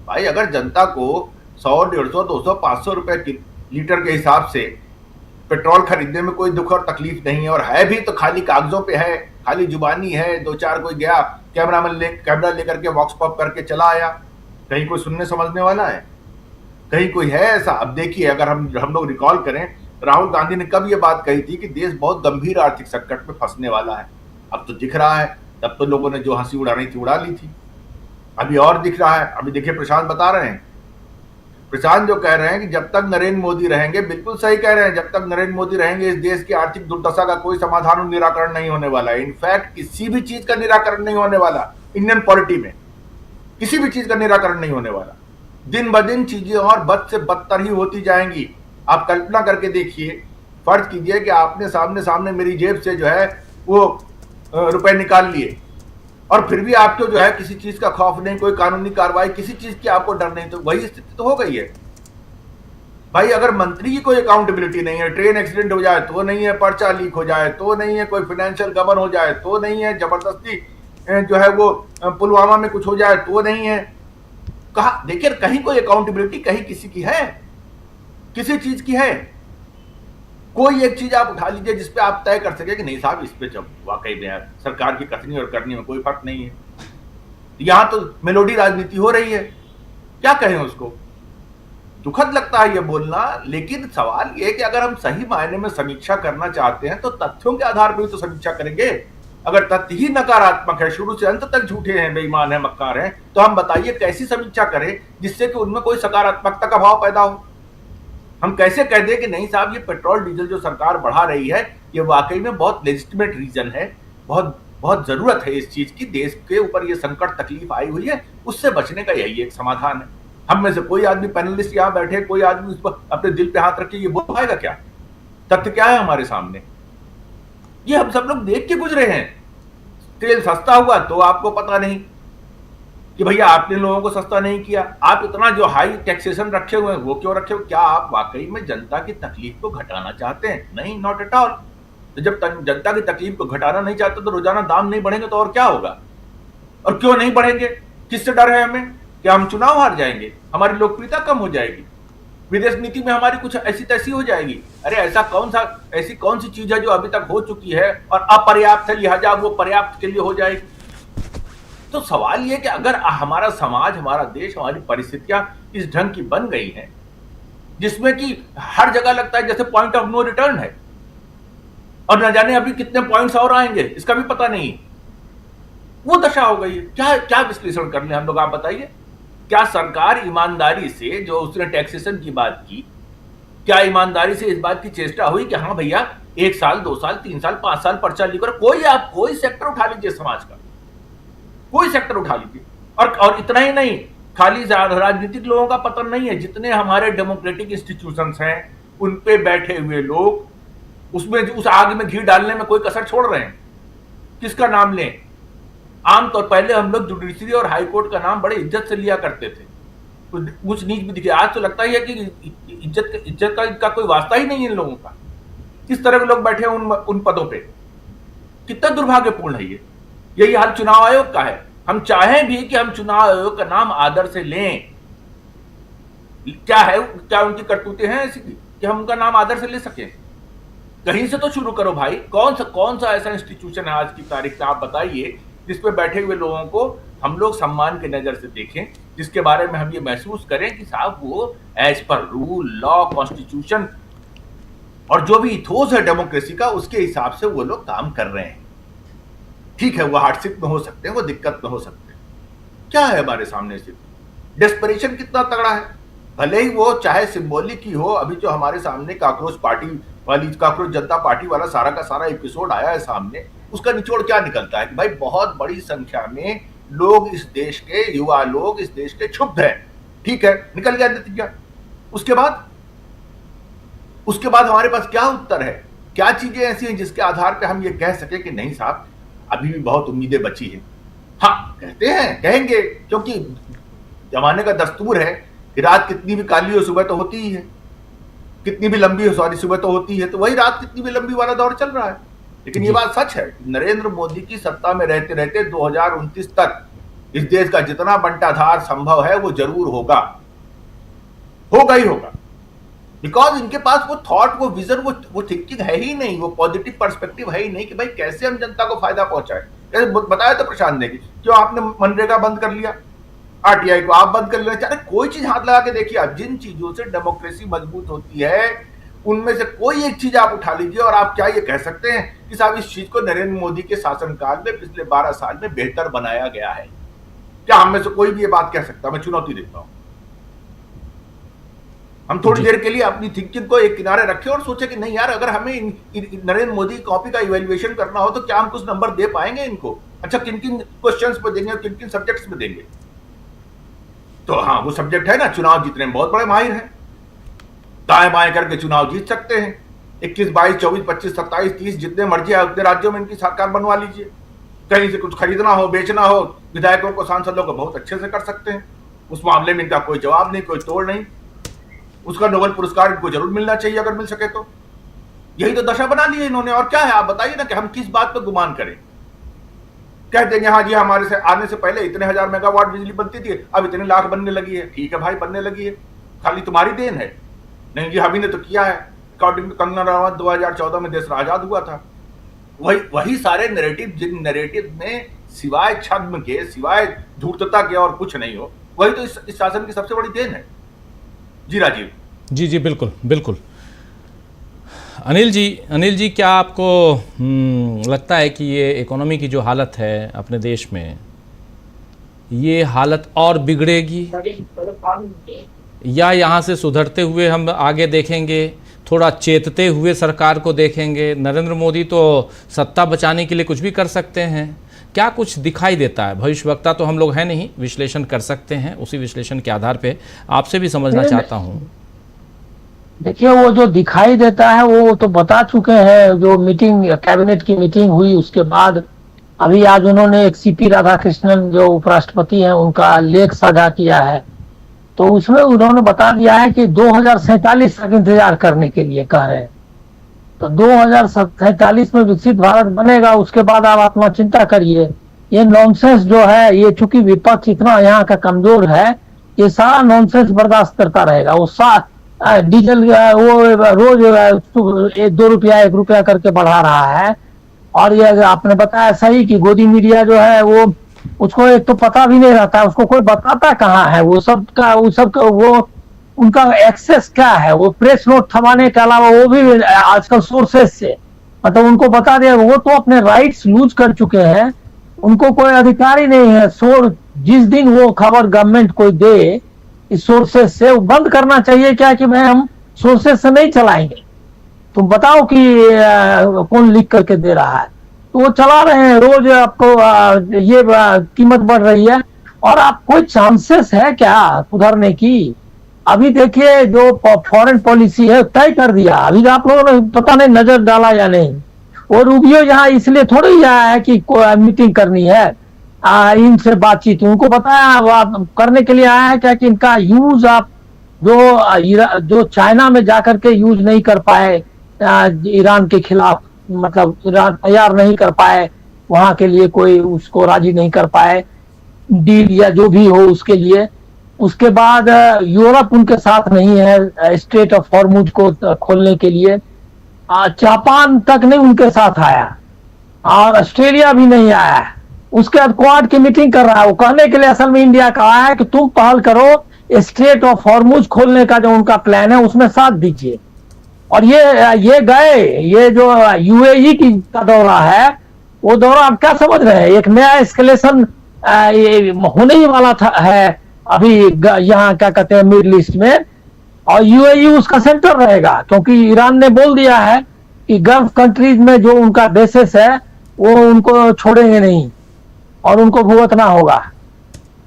S8: भाई अगर जनता को 100, 150, 200, 500 रुपए लीटर के हिसाब से पेट्रोल खरीदने में कोई दुख और तकलीफ नहीं है, और है भी तो खाली कागजों पे है, खाली जुबानी है, 2-4 कोई गया कैमरा लेकर के वॉक्स पॉप करके चला आया, कहीं कोई सुनने समझने वाला है? कहीं कोई है ऐसा? अब देखिए, अगर हम लोग रिकॉल करें, राहुल गांधी ने कब ये बात कही थी कि देश बहुत गंभीर आर्थिक संकट में फंसने वाला है। अब तो दिख रहा है, तब तो लोगों ने जो हंसी उड़ानी थी उड़ा ली थी, अभी और दिख रहा है। अभी देखिए प्रशांत बता रहे हैं प्रशांत जो कह रहे हैं कि जब तक नरेंद्र मोदी रहेंगे, बिल्कुल सही कह रहे हैं, जब तक नरेंद्र मोदी रहेंगे इस देश की आर्थिक दुर्दशा का कोई समाधान और निराकरण नहीं होने वाला है। इनफैक्ट किसी भी चीज का निराकरण नहीं होने वाला इंडियन पॉलिटी में, किसी भी चीज का निराकरण नहीं होने वाला। दिन ब दिन चीजें और बद से बदतर ही होती जाएंगी। आप कल्पना करके देखिए, फर्ज कीजिए कि आपने सामने मेरी जेब से जो है वो रुपए निकाल लिए और फिर भी आपको जो है किसी चीज का खौफ नहीं, कोई कानूनी कार्रवाई, किसी चीज की आपको डर नहीं, तो वही स्थिति तो हो गई है भाई। अगर मंत्री की कोई अकाउंटेबिलिटी नहीं है, ट्रेन एक्सीडेंट हो जाए तो नहीं है, पर्चा लीक हो जाए तो नहीं है, कोई फाइनेंशियल गबन हो जाए तो नहीं है, जबरदस्ती जो है वो पुलवामा में कुछ हो जाए तो नहीं है, कहा देखिए कहीं कोई अकाउंटेबिलिटी कहीं किसी की है, किसी चीज की है? कोई एक चीज आप उठा लीजिए जिसपे आप तय कर सके कि नहीं साहब इस पे जब वाकई में सरकार की कथनी और करनी में कोई फर्क नहीं है। यहां तो मेलोडी राजनीति हो रही है, क्या कहें उसको। दुखद लगता है ये बोलना, लेकिन सवाल ये है कि अगर हम सही मायने में समीक्षा करना चाहते हैं तो तथ्यों के आधार पर ही तो समीक्षा करेंगे। अगर तथ्य ही नकारात्मक है, शुरू से अंत तक झूठे हैं, बेईमान है, मक्कार हैं, तो हम बताइए कैसी समीक्षा करें जिससे कि उनमें कोई सकारात्मकता का भाव पैदा हो। हम कैसे कह दें कि नहीं साहब ये पेट्रोल डीजल जो सरकार बढ़ा रही है ये वाकई में बहुत लेजिटिमेट रीजन है, बहुत बहुत जरूरत है इस चीज की, देश के ऊपर ये संकट तकलीफ आई हुई है, उससे बचने का यही एक समाधान है। हम में से कोई आदमी पैनलिस्ट यहाँ बैठे, कोई आदमी उस पर अपने दिल पे हाथ रख के ये बोल पाएगा क्या? तथ्य क्या है हमारे सामने, ये हम सब लोग देख के गुजरे हैं। तेल सस्ता हुआ तो आपको पता नहीं कि भैया आपने लोगों को सस्ता नहीं किया, आप इतना जो हाई टैक्सेशन रखे हुए हैं वो क्यों रखे हुए? क्या आप वाकई में जनता की तकलीफ को घटाना चाहते हैं? नहीं, नॉट एट ऑल। तो जब जनता की तकलीफ को घटाना नहीं चाहते तो रोजाना दाम नहीं बढ़ेंगे तो और क्या होगा? और क्यों नहीं बढ़ेंगे? किससे डर है हमें? क्या हम चुनाव हार जाएंगे, हमारी लोकप्रियता कम हो जाएगी, विदेश नीति में हमारी कुछ ऐसी तैसी हो जाएगी? अरे ऐसी कौन सी चीज है जो अभी तक हो चुकी है और अपर्याप्त है, लिहाजा वो पर्याप्त के लिए हो जाएगी? तो सवाल ये कि अगर हमारा समाज, हमारा देश, हमारी परिस्थितियां इस ढंग की बन गई हैं जिसमें कि हर जगह लगता है जैसे पॉइंट ऑफ नो रिटर्न है और न जाने अभी कितने पॉइंट्स और आएंगे इसका भी पता नहीं, वो दशा हो गई है। क्या क्या विश्लेषण कर ले हम लोग, आप बताइए। क्या सरकार ईमानदारी से, जो उसने टैक्सेशन की बात की, क्या ईमानदारी से इस बात की चेष्टा हुई कि हाँ भैया 1 साल 2 साल 3 साल 5 साल पर्चा लेकर कोई सेक्टर उठा लीजिए, समाज का कोई सेक्टर उठा लीजिए, और इतना ही नहीं, खाली राजनीतिक लोगों का पतन नहीं है, जितने हमारे डेमोक्रेटिक इंस्टीट्यूशंस हैं उन पे बैठे हुए लोग उसमें उस आग में घी डालने में कोई कसर छोड़ रहे हैं। किसका नाम लें? आमतौर पहले हम लोग जुडिशरी और हाई कोर्ट का नाम बड़े इज्जत से लिया करते थे, तो ऊंच नीच भी दिखे। आज तो लगता ही है कि इज्जत का कोई वास्ता ही नहीं है इन लोगों का। किस तरह के लोग बैठे हैं उन पदों पे, कितना दुर्भाग्यपूर्ण है ये। यही हाल चुनाव आयोग का है। हम चाहें भी कि हम चुनाव आयोग का नाम आदर से लें, क्या है, क्या उनकी करतूतें हैं ऐसी कि हम उनका नाम आदर से ले सकें? कहीं से तो शुरू करो भाई। कौन सा ऐसा इंस्टीट्यूशन है आज की तारीख में, आप बताइए, जिसपे बैठे हुए लोगों को हम लोग सम्मान की नजर से देखें, जिसके बारे में हम ये महसूस करें कि साहब वो as per rule, law, constitution और जो भी इथोस है डेमोक्रेसी का, उसके हिसाब से वो लोग काम कर रहे हैं। ठीक है, वो हार्डशिप में हो सकते हैं, वो दिक्कत में हो सकते हैं। क्या है हमारे सामने से? डेस्परेशन कितना तगड़ा है। भले ही वो चाहे सिंबॉलिक ही हो, अभी जो हमारे सामने काकरोच जनता पार्टी वाला सारा का सारा एपिसोड आया है सामने, उसका निचोड़ क्या निकलता है कि भाई बहुत बड़ी संख्या में लोग इस देश के, युवा लोग इस देश के क्षुब्ध हैं। ठीक है, निकल गया नतीजा। उसके बाद हमारे पास क्या उत्तर है? क्या चीजें ऐसी हैं जिसके आधार पर हम ये कह सके कि नहीं साहब अभी भी बहुत उम्मीदें बची हैं? हाँ, कहते हैं, कहेंगे, क्योंकि जमाने का दस्तूर है कि रात कितनी भी काली हो सुबह तो होती ही है, कितनी भी लंबी हो सुबह तो होती है, तो वही रात कितनी भी लंबी वाला दौर चल रहा है। लेकिन ये बात सच है, नरेंद्र मोदी की सत्ता में रहते रहते 2029 तक इस देश का जितना बंटाधार संभव है वो जरूर होगा ही होगा। बिकॉज इनके पास वो थॉट, वो विजन, वो थिंकिंग है ही नहीं, वो पॉजिटिव पर्सपेक्टिव है ही नहीं कि भाई कैसे हम जनता को फायदा पहुंचाए। कैसे बताया तो प्रशांत ने, क्यों आपने मनरेगा बंद कर लिया, आरटीआई को आप बंद कर लिया, चाहे कोई चीज हाथ लगा के देखिए आप। जिन चीजों से डेमोक्रेसी मजबूत होती है उनमें से कोई एक चीज आप उठा लीजिए और आप क्या ये कह सकते हैं कि साहब इस चीज को नरेंद्र मोदी के शासनकाल में पिछले 12 साल में बेहतर बनाया गया है? क्या हम में से कोई भी ये बात कह सकता? मैं चुनौती देता हूं। हम थोड़ी देर के लिए अपनी थिंकिंग को एक किनारे रखें और सोचे कि नहीं यार, अगर हमें नरेंद्र मोदी कॉपी का इवैल्यूएशन करना हो तो क्या हम कुछ नंबर दे पाएंगे इनको? अच्छा, किन किन क्वेश्चंस पे देंगे, किन किन सब्जेक्ट्स में देंगे? तो हाँ, वो सब्जेक्ट है ना, चुनाव जीतने में बहुत बड़े माहिर हैं, दाएं बाएं करके चुनाव जीत सकते हैं। 21, 22, 24, 25, 27, 30 जितने मर्जी है उतने राज्यों में इनकी सरकार बनवा लीजिए। कहीं से कुछ खरीदना हो, बेचना हो, विधायकों को, सांसदों को बहुत अच्छे से कर सकते हैं। उस मामले में इनका कोई जवाब नहीं, कोई तोड़ नहीं। उसका नोबेल पुरस्कार इनको जरूर मिलना चाहिए अगर मिल सके तो। यही तो दशा बना ली है इन्होंने। और क्या है, आप बताइए ना कि हम किस बात पर गुमान करें? कहते हैं हाँ जी, हमारे से आने से पहले इतने हजार मेगावाट बिजली बनती थी, अब इतने लाख बनने लगी है। ठीक है भाई, बनने लगी है, खाली तुम्हारी देन है? नहीं जी, हम ही ने तो किया है। अकॉर्डिंग टू कंगना रनावत 2014 में देश आजाद हुआ था। वही सारे नैरेटिव, जिन नैरेटिव में सिवाय छद्म के, सिवाय धूर्तता के और कुछ नहीं हो, वही तो इस शासन की सबसे बड़ी देन है। जी राजीव।
S1: जी जी, बिल्कुल बिल्कुल। अनिल जी, क्या आपको लगता है कि ये इकोनॉमी की जो हालत है अपने देश में, ये हालत और बिगड़ेगी या यहाँ से सुधरते हुए हम आगे देखेंगे? थोड़ा चेतते हुए सरकार को देखेंगे? नरेंद्र मोदी तो सत्ता बचाने के लिए कुछ भी कर सकते हैं। क्या कुछ दिखाई देता है? भविष्यवक्ता तो हम लोग हैं नहीं, विश्लेषण कर सकते हैं, उसी विश्लेषण के आधार पे आपसे भी समझना चाहता हूँ।
S9: देखिए, वो जो दिखाई देता है वो तो बता चुके हैं। जो मीटिंग, कैबिनेट की मीटिंग हुई उसके बाद अभी आज उन्होंने एक सीपी राधाकृष्णन जो उपराष्ट्रपति हैं उनका लेख साझा किया है, तो उसमें उन्होंने बता दिया है कि 2047 तक इंतजार करने के लिए कह रहे हैं। तो 2047 में विकसित भारत बनेगा, उसके बाद आप अपना चिंता करिए। ये नॉनसेंस जो है, ये चूंकि विपक्ष इतना यहाँ का कमजोर है, ये सारा नॉनसेंस बर्दाश्त करता रहेगा। वो डीजल वो रोज 2 रुपया 1 रुपया करके बढ़ा रहा है। और ये आपने बताया सही कि गोदी मीडिया जो है वो, उसको एक तो पता भी नहीं रहता, उसको कोई बताता कहाँ है वो सब का वो उनका एक्सेस क्या है। वो प्रेस नोट थमाने के अलावा वो भी आजकल सोर्सेस से मतलब उनको बता दिया, वो तो अपने राइट्स लूज कर चुके हैं, उनको कोई अधिकार ही नहीं है। जिस दिन वो खबर गवर्नमेंट को दे इस सोर्सेस से, वो बंद करना चाहिए क्या कि भाई हम सोर्सेस से नहीं चलाएंगे, तुम बताओ कि कौन लिख करके दे रहा है। तो वो चला रहे हैं, रोज आपको ये कीमत बढ़ रही है। और आप कोई चांसेस है क्या सुधरने की? अभी देखिए, जो फॉरेन पॉलिसी है तय कर दिया, अभी आप लोगों ने पता नहीं नजर डाला या नहीं। वो रूबियो यहाँ इसलिए थोड़ी आया है कि मीटिंग करनी है, इनसे बातचीत, उनको बताया करने के लिए आया है क्या कि इनका यूज आप जो चाइना में जाकर के यूज नहीं कर पाए ईरान के खिलाफ, मतलब ईरान तैयार नहीं कर पाए, वहां के लिए कोई उसको राजी नहीं कर पाए डील या जो भी हो उसके लिए। उसके बाद यूरोप उनके साथ नहीं है स्ट्रेट ऑफ हॉर्मुज को खोलने के लिए, जापान तक नहीं उनके साथ आया और ऑस्ट्रेलिया भी नहीं आया। उसके बाद क्वाड की मीटिंग कर रहा है, वो कहने के लिए असल में इंडिया का आया है कि तुम पहल करो, स्ट्रेट ऑफ हॉर्मुज खोलने का जो उनका प्लान है उसमें साथ दीजिए। और ये गए, ये जो यूएई का दौरा है, वो दौरा आप क्या समझ रहे हैं? एक नया एस्केलेशन होने ही वाला था है अभी यहाँ क्या कहते हैं मिडिल ईस्ट में, और यूएई उसका सेंटर रहेगा, क्योंकि ईरान ने बोल दिया है कि गल्फ कंट्रीज में जो उनका बेसिस है वो उनको छोड़ेंगे नहीं और उनको भुगतना होगा।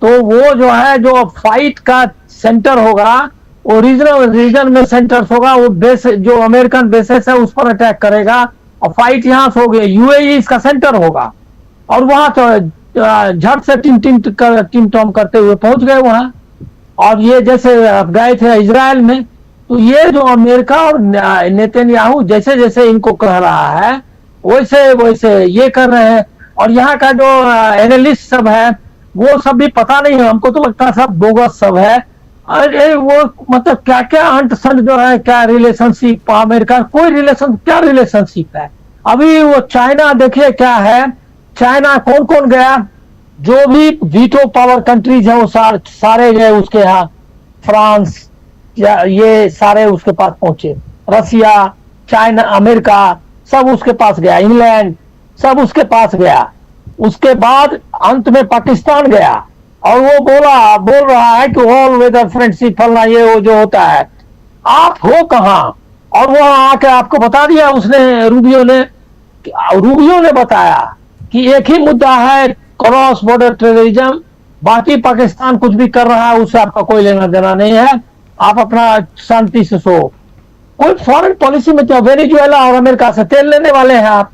S9: तो वो जो है, जो फाइट का सेंटर होगा, वो रीजन में सेंटर्स होगा, वो बेस जो अमेरिकन बेसिस है उस पर अटैक करेगा और फाइट यहाँ से होगी। यूएई इसका सेंटर होगा और वहां तो झट से टीम टॉम करते हुए पहुंच गए वहां। और ये जैसे गए थे इजराइल में, तो ये जो अमेरिका और नेतन्याहू जैसे जैसे इनको कह रहा है वैसे वैसे ये कर रहे हैं। और यहाँ का जो एनालिस्ट सब है वो सब भी पता नहीं है, हमको तो लगता है सब बोगस सब है। अरे वो मतलब क्या क्या अंट संट जो है, क्या रिलेशनशिप अमेरिका, कोई क्या रिलेशनशिप है। अभी वो चाइना देखिए क्या है, चाइना कौन कौन गया, जो भी वीटो पावर कंट्रीज है वो सारे गए उसके यहाँ, फ्रांस ये सारे उसके पास पहुंचे, रसिया, चाइना, अमेरिका सब उसके पास गया, इंग्लैंड सब उसके पास गया। उसके बाद अंत में पाकिस्तान गया और वो बोल रहा है कि ऑल वेदर फ्रेंडशिप फलना ये वो जो होता है, आप हो कहां? और वो आके आपको बता दिया उसने, रूबियो ने बताया कि एक ही मुद्दा है, क्रॉस बॉर्डर टेररिज्म, बाकी पाकिस्तान कुछ भी कर रहा है उससे आपका कोई लेना देना नहीं है, आप अपना शांति से सो। कोई फॉरेन पॉलिसी में क्या वेनेजुएला और अमेरिका से तेल लेने वाले हैं आप?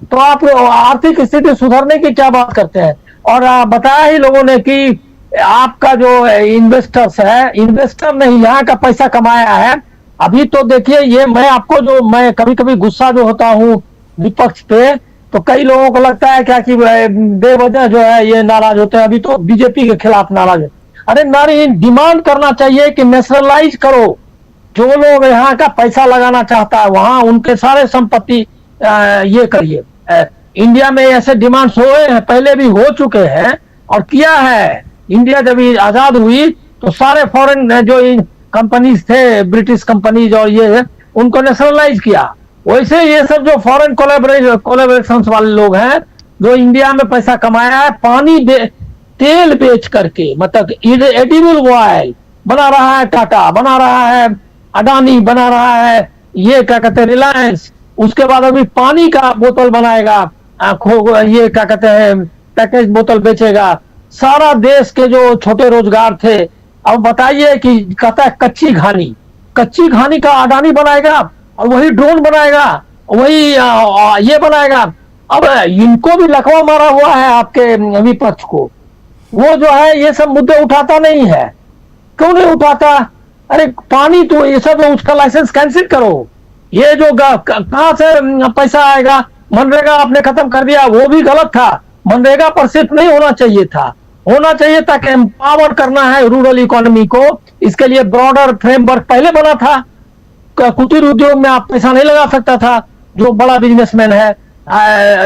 S9: तो आप आर्थिक स्थिति सुधारने की क्या बात करते हैं? और बताया ही लोगों ने कि आपका जो इन्वेस्टर्स है, इन्वेस्टर नहीं, यहाँ का पैसा कमाया है। अभी तो देखिए, ये मैं कभी कभी गुस्सा जो होता हूँ विपक्ष पे, तो कई लोगों को लगता है क्या कि बेवजह जो है ये नाराज होते हैं, अभी तो बीजेपी के खिलाफ नाराज है। अरे नारी, डिमांड करना चाहिए कि नेशनलाइज करो। जो लोग यहाँ का पैसा लगाना चाहता है वहां उनके सारे संपत्ति ये करिए। इंडिया में ऐसे डिमांड्स हुए हैं, पहले भी हो चुके हैं और किया है। इंडिया जब आजाद हुई तो सारे फॉरेन जो कंपनीज थे, ब्रिटिश कंपनीज और ये, उनको नेशनलाइज किया। वैसे ये सब जो फॉरेन कोलैबोरेशंस वाले लोग हैं जो इंडिया में पैसा कमाया है, तेल बेच करके, मतलब एडिबल ऑयल बना रहा है टाटा, बना रहा है अडानी, बना रहा है ये क्या कहते हैं रिलायंस। उसके बाद अभी पानी का बोतल बनाएगा, ये क्या कहते हैं पैकेज बोतल बेचेगा। सारा देश के जो छोटे रोजगार थे, अब बताइए कि कहता है कच्ची घानी का अडानी बनाएगा और वही ड्रोन बनाएगा, वही ये बनाएगा। अब इनको भी लकवा मारा हुआ है आपके विपक्ष को। वो जो है ये सब मुद्दे उठाता नहीं है। क्यों नहीं उठाता? अरे पानी तो ये सब, उसका लाइसेंस कैंसिल करो। ये जो कहां से पैसा आएगा? मनरेगा आपने खत्म कर दिया, वो भी गलत था। मनरेगा पर सिर्फ नहीं होना चाहिए था, होना चाहिए था कि एम्पावर करना है रूरल इकोनॉमी को। इसके लिए ब्रॉडर फ्रेमवर्क पहले बना था। कुटीर उद्योग में आप पैसा नहीं लगा सकता था जो बड़ा बिजनेसमैन है।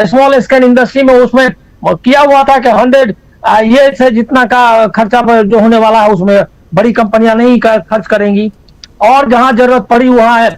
S9: स्मॉल स्केल इंडस्ट्री में उसमें किया हुआ था कि 100 ये से जितना का खर्चा जो होने वाला है उसमें बड़ी कंपनियां नहीं खर्च करेंगी। और जहां जरूरत पड़ी वहां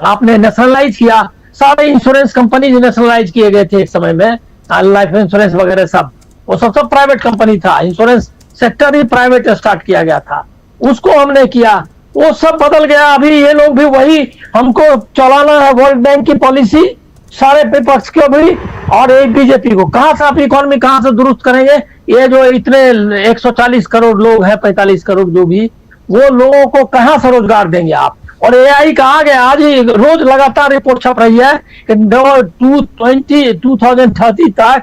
S9: आपने नेशनलाइज किया। सारे इंश्योरेंस कंपनी नेशनलाइज किए गए थे एक समय में, लाइफ इंश्योरेंस वगैरह सब, वो सब प्राइवेट कंपनी था। इंश्योरेंस सेक्टर ही प्राइवेट स्टार्ट किया गया था, उसको हमने किया, वो सब बदल गया। अभी ये लोग भी वही हमको चलाना है, वर्ल्ड बैंक की पॉलिसी, सारे विपक्ष को भी और एक बीजेपी को। कहां से आप इकोनॉमी कहां से दुरुस्त करेंगे? ये जो इतने 140 करोड़ लोग हैं, 45 करोड़ जो भी, वो लोगों को कहां से रोजगार देंगे आप? और एआई का आ गया, आज ही रोज लगातार रिपोर्ट छप रही है कि 2030 तक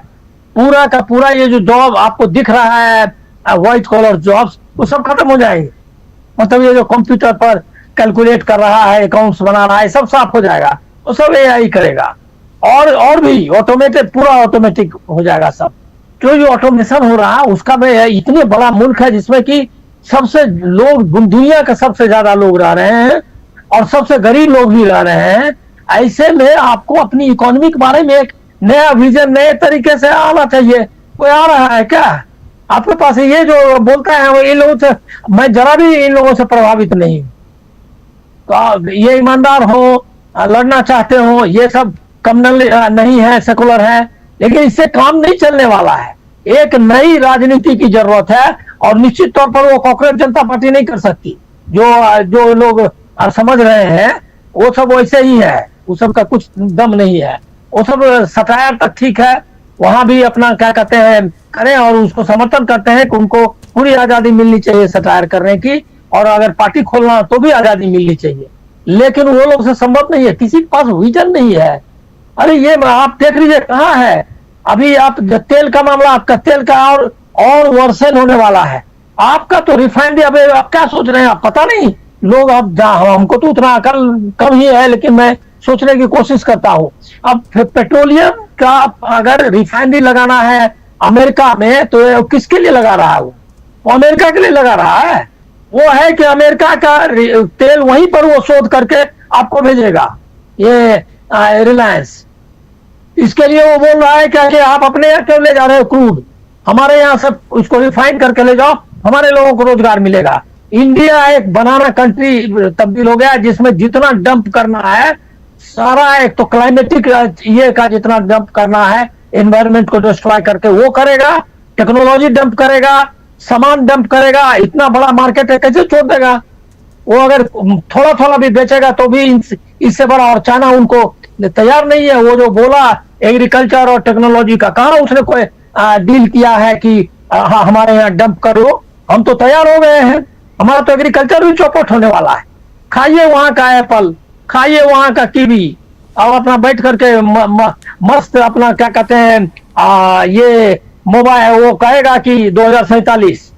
S9: पूरा का पूरा ये जो जॉब आपको दिख रहा है, व्हाइट कॉलर जॉब्स, वो सब खत्म हो जाएंगे। मतलब ये जो कंप्यूटर पर कैलकुलेट कर रहा है, अकाउंट्स बना रहा है, सब साफ हो जाएगा, वो सब एआई करेगा। और भी ऑटोमेटेड, पूरा ऑटोमेटिक हो जाएगा सब। जो ऑटोमेशन हो रहा है उसका में इतने बड़ा मुल्क है जिसमें कि सबसे लोग, दुनिया का सबसे ज्यादा लोग रह रहे हैं और सबसे गरीब लोग भी रह रहे हैं। ऐसे में आपको अपनी इकोनॉमी के बारे में एक नया विजन, नए तरीके से आना चाहिए। कोई आ रहा है क्या आपके पास? ये जो बोलता है वो इन लोगों से, मैं जरा भी इन लोगों से प्रभावित नहीं। तो ये ईमानदार हो, लड़ना चाहते हो, ये सब कम्युनल नहीं है, सेकुलर है, लेकिन इससे काम नहीं चलने वाला है। एक नई राजनीति की जरूरत है और निश्चित तौर पर वो कांग्रेस जनता पार्टी नहीं कर सकती। जो लोग समझ रहे हैं वो सब वैसे ही है, वो सब का कुछ दम नहीं है। वो सब सटायर तक ठीक है, वहां भी अपना क्या कहते हैं करें और उसको समर्थन करते हैं कि उनको पूरी आजादी मिलनी चाहिए सटायर करने की, और अगर पार्टी खोलना तो भी आजादी मिलनी चाहिए। लेकिन वो लोग से संभव नहीं है, किसी के पास विजन नहीं है। अरे ये आप देख लीजिए कहाँ है अभी। आप तेल का मामला, आपका तेल का और वर्षन होने वाला है। आपका तो रिफाइंड, अब आप क्या सोच रहे हैं आप पता नहीं। लोग अब हमको तो उतना अकल कम ही है, लेकिन मैं सोचने की कोशिश करता हूं। अब पेट्रोलियम का अगर रिफाइनरी लगाना है अमेरिका में, तो किसके लिए लगा रहा है? वो अमेरिका के लिए लगा रहा है। वो है कि अमेरिका का तेल वहीं पर वो शोध करके आपको भेजेगा, ये रिलायंस। इसके लिए वो बोल रहा है क्या कि आप अपने यहाँ क्यों ले जा रहे हो क्रूड, हमारे यहाँ से उसको रिफाइन करके ले जाओ, हमारे लोगों को रोजगार मिलेगा। इंडिया एक बनाना कंट्री तब्दील हो गया, जिसमें जितना डंप करना है सारा, एक तो क्लाइमेटिक ये का जितना डंप करना है, एनवायरनमेंट को डिस्ट्रॉय करके वो करेगा, टेक्नोलॉजी डंप करेगा, सामान डंप करेगा। इतना बड़ा मार्केट है, कैसे छोड़ देगा? वो अगर थोड़ा थोड़ा भी बेचेगा तो भी इससे बड़ा, और चाइना उनको तैयार नहीं है। वो जो बोला एग्रीकल्चर और टेक्नोलॉजी का, कहा उसने कोई डील किया है कि हाँ हमारे यहाँ डंप करो, हम तो तैयार हो गए हैं। हमारा तो एग्रीकल्चर भी चौपट होने वाला है। खाइए वहां का एप्पल, खाइए वहां का कीवी, और अपना बैठ करके मस्त अपना क्या कहते हैं ये मोबाइल, वो कहेगा कि 2047,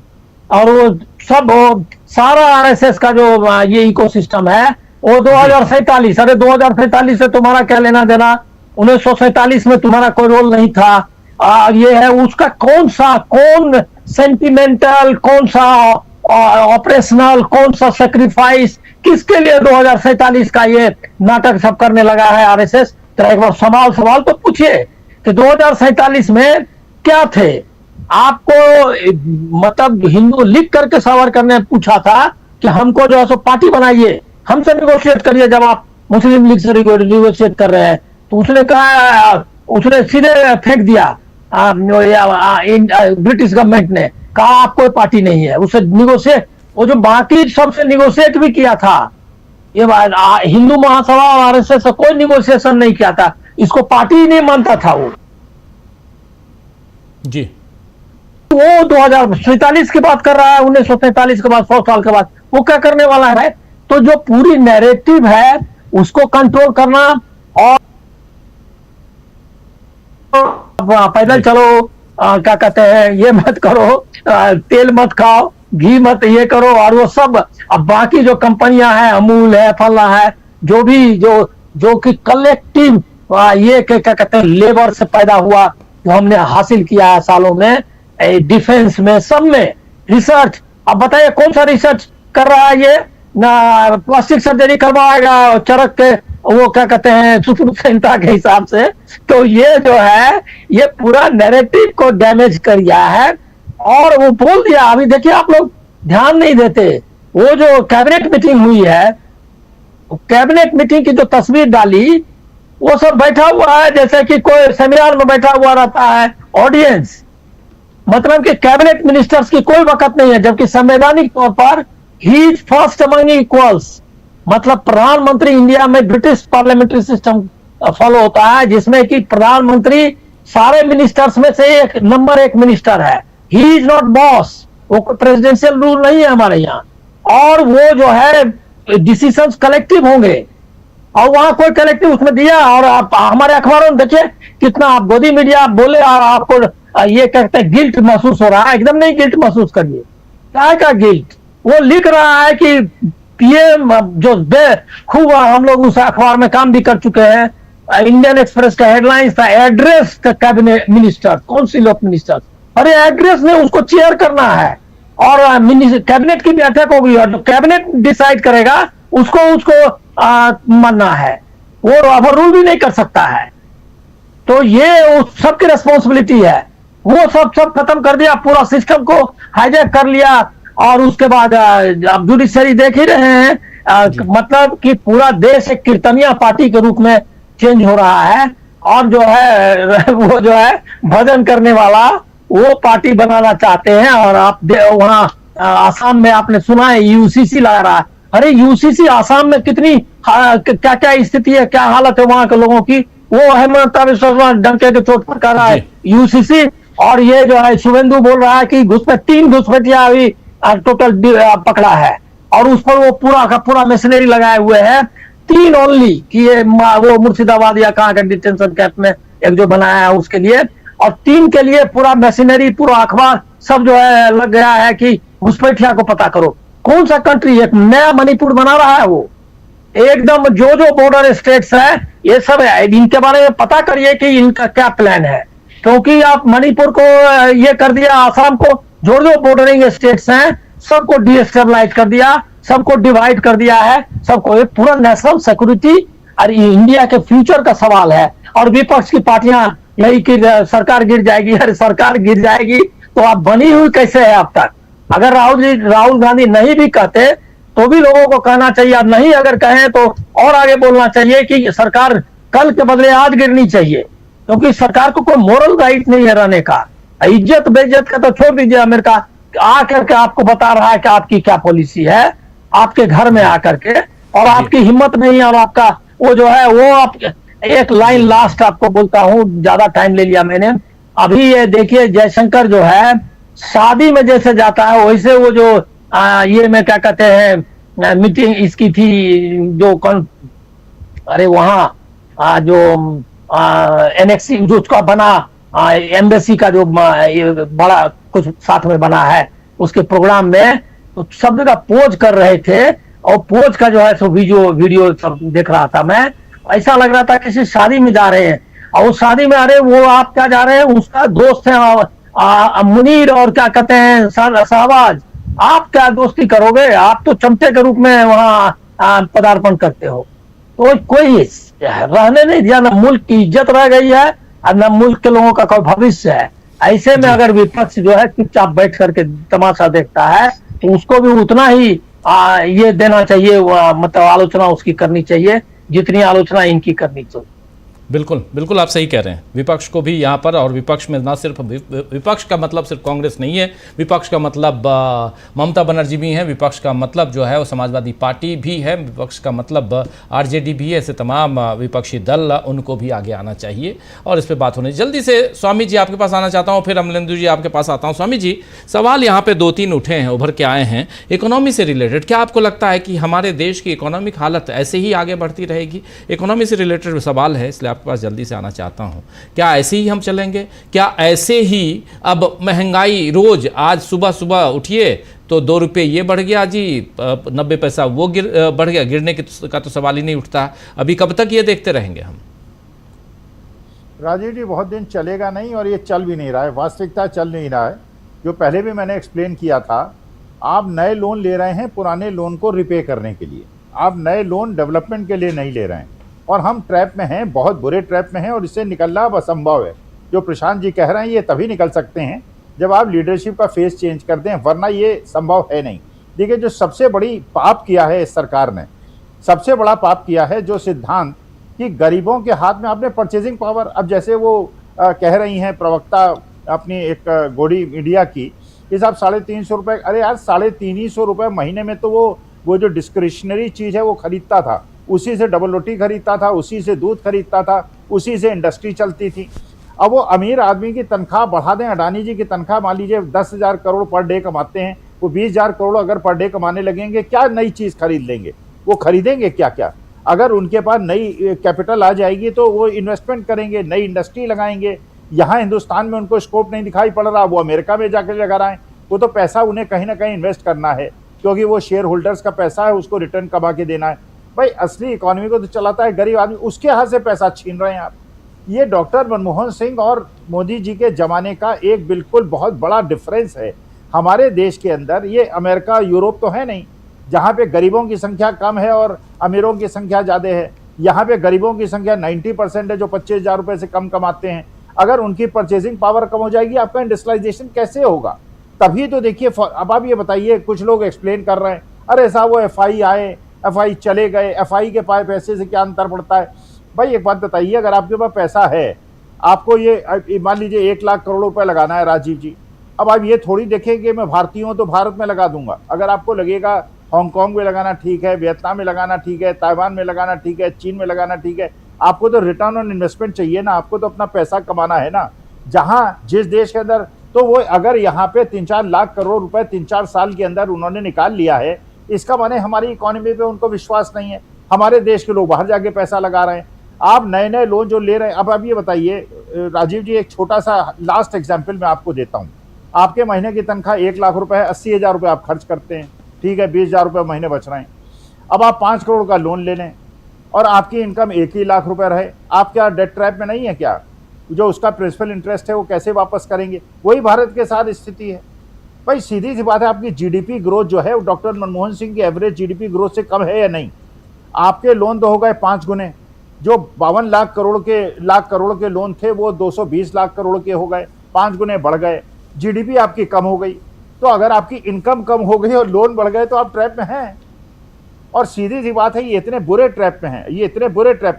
S9: और वो सब सारा आरएसएस का जो ये इकोसिस्टम है वो 2047। अरे 2047 से तुम्हारा क्या लेना देना? 1947 में तुम्हारा कोई रोल नहीं था। ये है उसका कौन सेंटिमेंटल, कौन सा ऑपरेशनल, कौन सा सेक्रीफाइस, किसके लिए 2047 का ये नाटक सब करने लगा है आरएसएस? तो एक बार सवाल तो पूछिए कि 2047 में क्या थे? आपको मतलब हिंदू लिख करके सावरकर ने पूछा था कि हमको जो है सो पार्टी बनाइए, हमसे निगोशिएट करिए। जब आप मुस्लिम लीग से निगोशिएट कर रहे हैं तो उसने कहा, उसने सीधे फेंक दिया ब्रिटिश गवर्नमेंट ने, कहा आप कोई पार्टी नहीं है। उसे निगोशिएट, वो जो बाकी सबसे निगोशिएट भी किया था, ये हिंदू महासभा और आरएसएस से कोई निगोशिएशन नहीं किया था, इसको पार्टी ही नहीं मानता था वो
S1: जी।
S9: वो 2047 की बात कर रहा है, 1947 के बाद, 100 साल के बाद वो क्या करने वाला है? तो जो पूरी नैरेटिव है उसको कंट्रोल करना, और पैदल चलो, क्या कहते हैं, ये मत करो, तेल मत खाओ, घी मत ये करो, और वो सब। अब बाकी जो कंपनियां हैं, अमूल है, फला है, जो भी जो कि कलेक्टिव ये क्या कहते हैं लेबर से पैदा हुआ, जो हमने हासिल किया है सालों में, डिफेंस में, सब में रिसर्च। अब बताइए कौन सा रिसर्च कर रहा है ये? ना प्लास्टिक सर्जरी करवाएगा चरक के, वो क्या कहते हैं सुप्रीम संहिता के हिसाब से। तो ये जो है ये पूरा नैरेटिव को डैमेज कर दिया है, और वो बोल दिया। अभी देखिए आप लोग ध्यान नहीं देते, वो जो कैबिनेट मीटिंग हुई है, कैबिनेट मीटिंग की जो तस्वीर डाली, वो सब बैठा हुआ है जैसे कि कोई सेमिनार में बैठा हुआ रहता है ऑडियंस। मतलब कि कैबिनेट मिनिस्टर्स की कोई वक्त नहीं है, जबकि संवैधानिक तौर पर he is first among equals. मतलब प्रधानमंत्री, इंडिया में ब्रिटिश पार्लियामेंट्री सिस्टम फॉलो होता है, जिसमें कि प्रधानमंत्री सारे मिनिस्टर्स में से नंबर 1 मिनिस्टर है। ही इज नॉट बॉस, वो कोई प्रेसिडेंशियल रूल नहीं है हमारे यहाँ, और वो जो है डिसीजंस कलेक्टिव होंगे, और वहां कोई कलेक्टिव उसमें दिया। और आप हमारे अखबारों में देखिए कितना आप गोदी मीडिया बोले, और आपको ये कहते हैं गिल्ट महसूस हो रहा है। एकदम नहीं गिल्ट महसूस करिए, क्या का गिल्ट? वो लिख रहा है कि पीएम जो खूब, हम लोग उस अखबार में काम भी कर चुके हैं, इंडियन एक्सप्रेस का हेडलाइंस था address the cabinet minister, council of ministers. अरे एड्रेस में उसको चेयर करना है, और कैबिनेट की बैठक होगी, और जो कैबिनेट डिसाइड करेगा उसको मानना है, वो ओवर रूल भी नहीं कर सकता है। तो ये उस सबकी रिस्पॉन्सिबिलिटी है। वो सब खत्म कर दिया, पूरा सिस्टम को हाईजैक कर लिया, और उसके बाद अब जुडिशरी देख ही रहे हैं, मतलब कि पूरा देश एक कीर्तनिया पार्टी के रूप में चेंज हो रहा है, और जो है वो जो है भजन करने वाला वो पार्टी बनाना चाहते हैं। और आप वहां आसाम में आपने सुना है यूसीसी लगा रहा है। अरे यूसीसी आसाम में कितनी क्या क्या स्थिति है, क्या हालत है वहां के लोगों की, वो हेमंत बिस्वा डंके के चोट पर कर रहा है यूसीसी। और ये जो है शुभेंदु बोल रहा है कि 3 घुसपैठिया अभी टोटल पकड़ा है, और उस पर वो पूरा का पूरा मशीनरी लगाए हुए है। 3 ओनली कि ये वो मुर्शिदाबाद या कहाँ का डिटेंशन कैंप में एक जो बनाया है उसके लिए, और 3 के लिए पूरा मशीनरी, पूरा अखबार सब जो है लग गया है कि घुसपैठिया को पता करो। कौन सा कंट्री, एक नया मणिपुर बना रहा है वो, एकदम जो बॉर्डर स्टेट्स है ये सब है, इनके बारे में पता करिए कि इनका क्या प्लान है। क्योंकि आप मणिपुर को ये कर दिया, आसाम को, जो बॉर्डरिंग स्टेट्स हैं सबको डिस्टेबलाइज कर दिया, सबको डिवाइड कर दिया है, सबको। ये पूरा नेशनल सिक्योरिटी और इंडिया के फ्यूचर का सवाल है। और विपक्ष की पार्टियां यही कि सरकार गिर जाएगी, अरे सरकार गिर जाएगी तो आप बनी हुई कैसे है अब तक? अगर राहुल गांधी नहीं भी कहते तो भी लोगों को कहना चाहिए, अब नहीं अगर कहें तो और आगे बोलना चाहिए कि सरकार कल के बदले आज गिरनी चाहिए, क्योंकि सरकार को कोई मोरल राइट नहीं है रहने का। इज्जत बेइज्जत का तो छोड़ दीजिए, अमेरिका आकर के आपको बता रहा है कि आपकी क्या पॉलिसी है। आपके घर में आकर के, और आपकी हिम्मत नहीं, और आपका वो जो है वो आप एक लाइन लास्ट आपको बोलता हूं, ज्यादा टाइम ले लिया मैंने। अभी ये देखिए जयशंकर जो है शादी में जैसे जाता है वैसे वो जो ये में क्या कहते हैं मीटिंग इसकी थी जो कौन, अरे वहां जो एनेक्सी जो उसका बना एम्बेसी का जो ये बड़ा कुछ साथ में बना है, उसके प्रोग्राम में तो सब जगह पोज कर रहे थे, और पोज का जो है सो वीडियो सब देख रहा था मैं। ऐसा लग रहा था किसी शादी में जा रहे हैं, और उस शादी में अरे वो आप क्या जा रहे हैं, उसका दोस्त है मुनीर और क्या कहते हैं शहबाज, आप क्या दोस्ती करोगे, आप तो चमचे के रूप में वहां पदार्पण करते हो। तो कोई रहने नहीं दिया, ना मुल्क की इज्जत रह गई है और न मुल्क के लोगों का कोई भविष्य है। ऐसे में अगर विपक्ष जो है चुपचाप बैठ करके तमाशा देखता है तो उसको भी उतना ही ये देना चाहिए, मतलब आलोचना उसकी करनी चाहिए जितनी आलोचना इनकी करनी चाहिए।
S1: बिल्कुल बिल्कुल आप सही कह रहे हैं। विपक्ष को भी यहाँ पर, और विपक्ष में ना सिर्फ विपक्ष का मतलब सिर्फ कांग्रेस नहीं है, विपक्ष का मतलब ममता बनर्जी भी हैं, विपक्ष का मतलब जो है वो समाजवादी पार्टी भी है, विपक्ष का मतलब आरजेडी भी है। ऐसे तमाम विपक्षी दल उनको भी आगे आना चाहिए और इस पर बात होनी। जल्दी से स्वामी जी आपके पास आना चाहता हूँ, फिर अमलेंदु जी आपके पास आता हूँ। स्वामी जी, सवाल यहाँ पर 2-3 उठे हैं, उभर के आए हैं इकोनॉमी से रिलेटेड। क्या आपको लगता है कि हमारे देश की इकोनॉमिक हालत ऐसे ही आगे बढ़ती रहेगी? इकोनॉमी से रिलेटेड सवाल है, इसलिए पास जल्दी से आना चाहता हूं। क्या ऐसे ही हम चलेंगे? क्या ऐसे ही अब महंगाई रोज, आज सुबह सुबह उठिए तो 2 रुपये ये बढ़ गया जी, 90 पैसा वो बढ़ गया, गिरने का तो सवाल ही नहीं उठता। अभी कब तक ये देखते रहेंगे हम?
S6: राजीव जी, बहुत दिन चलेगा नहीं, और ये चल भी नहीं रहा है, वास्तविकता चल नहीं रहा है। जो पहले भी मैंने एक्सप्लेन किया था, आप नए लोन ले रहे हैं पुराने लोन को रिपे करने के लिए, आप नए लोन डेवलपमेंट के लिए नहीं ले रहे हैं, और हम ट्रैप में हैं, बहुत बुरे ट्रैप में हैं, और इससे निकलना अब असंभव है। जो प्रशांत जी कह रहे हैं ये तभी निकल सकते हैं जब आप लीडरशिप का फेस चेंज कर दें, वरना ये संभव है नहीं। देखिए, जो सबसे बड़ी पाप किया है इस सरकार ने, सबसे बड़ा पाप किया है जो सिद्धांत कि गरीबों के हाथ में आपने परचेजिंग पावर, अब जैसे वो कह रही हैं प्रवक्ता अपनी एक गोडी मीडिया की, इस आप 350 रुपये, अरे यार 350 रुपये महीने में तो वो जो डिस्क्रिशनरी चीज़ है वो खरीदता था, उसी से डबल रोटी खरीदता था, उसी से दूध खरीदता था, उसी से इंडस्ट्री चलती थी। अब वो अमीर आदमी की तनख्वाह बढ़ा दें, अडानी जी की तनख्वाह मान लीजिए 10,000 करोड़ पर डे कमाते हैं, वो 20,000 करोड़ अगर पर डे कमाने लगेंगे, क्या नई चीज़ खरीद लेंगे? वो खरीदेंगे क्या क्या? अगर उनके पास नई कैपिटल आ जाएगी तो वो इन्वेस्टमेंट करेंगे, नई इंडस्ट्री लगाएंगे। यहाँ हिंदुस्तान में उनको स्कोप नहीं दिखाई पड़ रहा, वो अमेरिका में जाकर लगा रहे हैं। वो तो पैसा उन्हें कहीं ना कहीं इन्वेस्ट करना है, क्योंकि वो शेयर होल्डर्स का पैसा है, उसको रिटर्न कमा के देना है। भाई असली इकोनॉमी को तो चलाता है गरीब आदमी, उसके हाथ से पैसा छीन रहे हैं आप। ये डॉक्टर मनमोहन सिंह और मोदी जी के ज़माने का एक बिल्कुल बहुत बड़ा डिफरेंस है हमारे देश के अंदर। ये अमेरिका यूरोप तो है नहीं, जहाँ पे गरीबों की संख्या कम है और अमीरों की संख्या ज़्यादा है। यहाँ पे गरीबों की संख्या 90% है जो 25,000 रुपये से कम कमाते हैं। अगर उनकी परचेजिंग पावर कम हो जाएगी, आपका इंडस्ट्रियलाइजेशन कैसे होगा? तभी तो देखिए, अब आप ये बताइए, कुछ लोग एक्सप्लेन कर रहे हैं, अरे साहब वो FI आए, FI चले गए, FI के पाए पैसे से क्या अंतर पड़ता है? भाई एक बात बताइए, अगर आपके पास पैसा है, आपको ये मान लीजिए 1 लाख करोड़ रुपए लगाना है राजीव जी, अब आप ये थोड़ी देखेंगे मैं भारतीय हूँ तो भारत में लगा दूंगा। अगर आपको लगेगा हांगकांग में लगाना ठीक है, वियतनाम में लगाना ठीक है, ताइवान में लगाना ठीक है, चीन में लगाना ठीक है, आपको तो रिटर्न ऑन इन्वेस्टमेंट चाहिए ना, आपको तो अपना पैसा कमाना है ना। जहाँ जिस देश के अंदर, तो वो अगर यहाँ पे 3-4 लाख करोड़ रुपए 3-4 साल के अंदर उन्होंने निकाल लिया है, इसका माने हमारी इकोनॉमी पे उनको विश्वास नहीं है। हमारे देश के लोग बाहर जाके पैसा लगा रहे हैं। आप नए नए लोन जो ले रहे हैं, अब आप ये बताइए राजीव जी, एक छोटा सा लास्ट एग्जाम्पल मैं आपको देता हूँ। आपके महीने की तनख्वाह 1 लाख रुपए है, 80,000 रुपये आप खर्च करते हैं, ठीक है, 20,000 रुपये महीने बच रहे हैं। अब आप 5 करोड़ का लोन ले लें और आपकी इनकम 1 ही लाख रुपए रहे, आप क्या डेट ट्रैप में नहीं है क्या? जो उसका प्रिंसिपल इंटरेस्ट है वो कैसे वापस करेंगे? वही भारत के साथ स्थिति है। भाई सीधी सी बात है, आपकी जीडीपी ग्रोथ जो है वो डॉक्टर मनमोहन सिंह की एवरेज जीडीपी ग्रोथ से कम है या नहीं? आपके लोन तो हो गए 5 गुने, जो 52 लाख करोड़ के लोन थे वो 220 लाख करोड़ के हो गए, 5 गुने बढ़ गए। जीडीपी आपकी कम हो गई। तो अगर आपकी इनकम कम हो गई और लोन बढ़ गए तो आप ट्रैप में हैं। और सीधी सी बात है, ये इतने बुरे ट्रैप में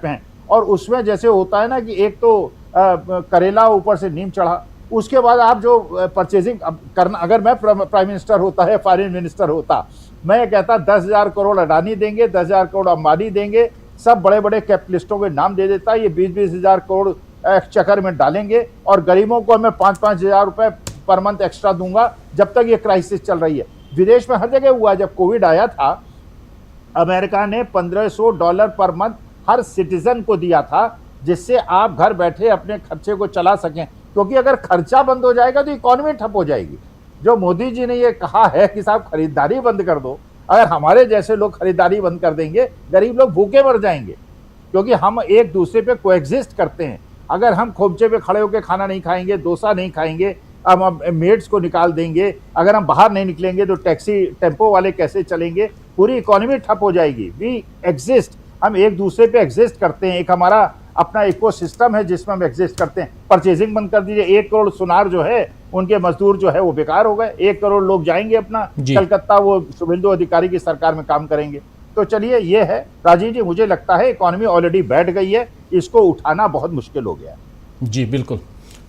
S6: हैं, और उसमें जैसे होता है ना कि एक तो करेला ऊपर से नीम चढ़ा, उसके बाद आप जो परचेजिंग करना, अगर मैं प्राइम मिनिस्टर होता है, फॉरेन मिनिस्टर होता, मैं ये कहता 10,000 करोड़ अडानी देंगे, 10,000 करोड़ अंबानी देंगे, सब बड़े बड़े कैपिटलिस्टों के नाम दे देता, ये 20-20 हजार करोड़ चक्कर में डालेंगे और गरीबों को मैं 5-5 हजार रुपए पर मंथ एक्स्ट्रा दूंगा जब तक ये क्राइसिस चल रही है। विदेश में हर जगह हुआ। जब कोविड आया था, अमेरिका ने $1,500 पर मंथ हर सिटीजन को दिया था, जिससे आप घर बैठे अपने खर्चे को चला सकें, क्योंकि अगर खर्चा बंद हो जाएगा तो इकॉनमी ठप हो जाएगी। जो मोदी जी ने ये कहा है कि साहब खरीदारी बंद कर दो, अगर हमारे जैसे लोग खरीदारी बंद कर देंगे, गरीब लोग भूखे मर जाएंगे, क्योंकि हम एक दूसरे पे कोएग्जिस्ट करते हैं। अगर हम खोपचे पे खड़े होकर खाना नहीं खाएंगे, डोसा नहीं खाएंगे, हम मेड्स को निकाल देंगे, अगर हम बाहर नहीं निकलेंगे तो टैक्सी टेम्पो वाले कैसे चलेंगे, पूरी इकोनॉमी ठप हो जाएगी। वी एग्जिस्ट, हम एक दूसरे पे एग्जिस्ट करते हैं, एक हमारा अपना इकोसिस्टम है जिसमें हम एग्जिस्ट करते हैं। परचेजिंग बंद कर दीजिए, 1 करोड़ सुनार जो है उनके मजदूर जो है वो बेकार हो गए, 1 करोड़ लोग जाएंगे अपना कलकत्ता, वो शुभेंदु अधिकारी की सरकार में काम करेंगे। तो चलिए ये है राजीव जी, मुझे लगता है इकोनॉमी ऑलरेडी बैठ गई है, इसको उठाना बहुत मुश्किल हो गया है।
S1: जी बिल्कुल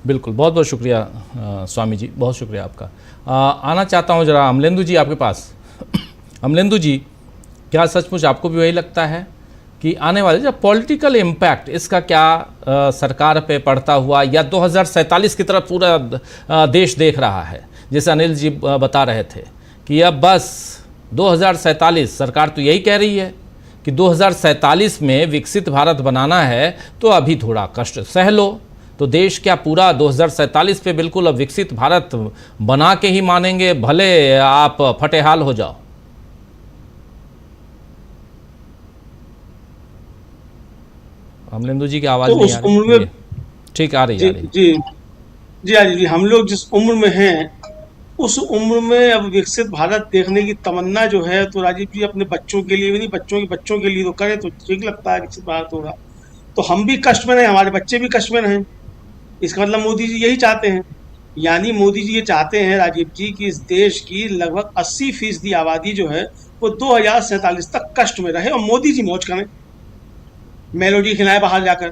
S1: बिल्कुल, बहुत बहुत शुक्रिया स्वामी जी, बहुत शुक्रिया आपका। आना चाहता हूँ जरा अमलेंदु जी आपके पास। अमलेंदु जी, क्या सचमुच आपको भी वही लगता है कि आने वाले जब पॉलिटिकल इम्पैक्ट इसका क्या सरकार पे पड़ता हुआ, या 2047 की तरफ पूरा देश देख रहा है, जैसे अनिल जी बता रहे थे कि अब बस 2047, सरकार तो यही कह रही है कि 2047 में विकसित भारत बनाना है, तो अभी थोड़ा कष्ट सह लो। तो देश क्या पूरा 2047 पे बिल्कुल अब विकसित भारत बना के ही मानेंगे, भले आप फटेहाल हो जाओ? अमलेंदु जी की आवाज
S10: तो
S1: नहीं
S10: उस
S1: आ रही।
S10: उम्र में
S1: ठीक आ रही
S10: जी
S1: आ रही।
S10: जी जी राजीव जी, हम लोग जिस उम्र में हैं उस उम्र में अब विकसित भारत देखने की तमन्ना जो है, तो राजीव जी अपने बच्चों के लिए भी नहीं, बच्चों के लिए तो करें तो ठीक लगता है विकसित भारत होगा। तो हम भी कष्ट में रहें, हमारे बच्चे भी कष्ट में रहें, इसका मतलब मोदी जी यही चाहते हैं। यानी मोदी जी ये चाहते हैं राजीव जी कि इस देश की लगभग 80% आबादी जो है वो 2047 तक कष्ट में रहे और मोदी जी मौज करें, मेलोडी खिलाए बाहर जाकर।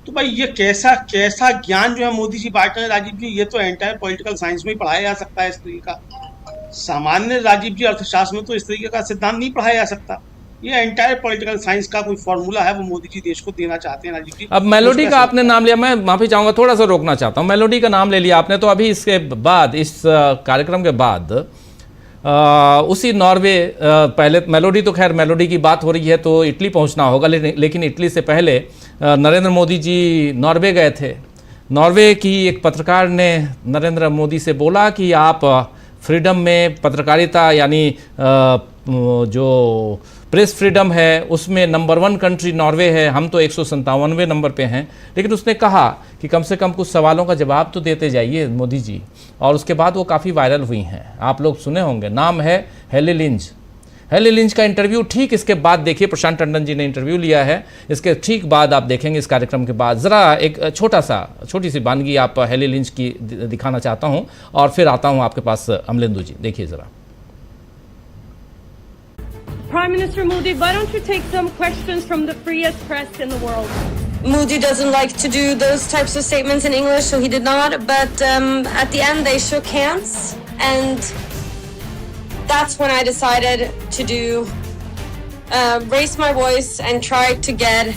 S10: तो भाई ये कैसा कैसा ज्ञान जो है मोदी जी बांट रहे हैं राजीव जी, ये तो एंटायर पॉलिटिकल साइंस में ही पढ़ाया जा सकता है इस तरीके का। सामान्य राजीव जी अर्थशास्त्र में तो इस तरीके का सिद्धांत नहीं पढ़ाया जा सकता। ये एंटायर पॉलिटिकल साइंस का कोई फॉर्मूला है, वो मोदी जी देश को देना चाहते हैं राजीव जी।
S1: अब मेलोडी का आपने नाम लिया, मैं माफी चाहूंगा, थोड़ा सा रोकना चाहता हूं। मेलोडी का नाम ले लिया आपने, तो अभी इसके बाद, इस कार्यक्रम के बाद उसी नॉर्वे, पहले मेलोडी, तो खैर मेलोडी की बात हो रही है तो इटली पहुंचना होगा, लेकिन इटली से पहले नरेंद्र मोदी जी नॉर्वे गए थे। नॉर्वे की एक पत्रकार ने नरेंद्र मोदी से बोला कि आप फ्रीडम में, पत्रकारिता यानी जो प्रेस फ्रीडम है उसमें नंबर 1 कंट्री नॉर्वे है, हम तो 197वें नंबर पे हैं। लेकिन उसने कहा कि कम से कम कुछ सवालों का जवाब तो देते जाइए मोदी जी। और उसके बाद वो काफ़ी वायरल हुई हैं, आप लोग सुने होंगे, नाम है हेली लिंच। हेली लिंच का इंटरव्यू ठीक इसके बाद देखिए, प्रशांत टंडन जी ने इंटरव्यू लिया है, इसके ठीक बाद आप देखेंगे इस कार्यक्रम के बाद। ज़रा एक छोटी सी वानगी आप हेली लिंच की दिखाना चाहता हूँ और फिर आता हूँ आपके पास अमलेंदु जी, देखिए ज़रा।
S11: Prime Minister Modi, why don't you take some questions from the freest press in the world?
S3: Modi doesn't like to do those types of statements in English, so he did not. But at the end, they shook hands, and that's when I decided to raise my voice and try to get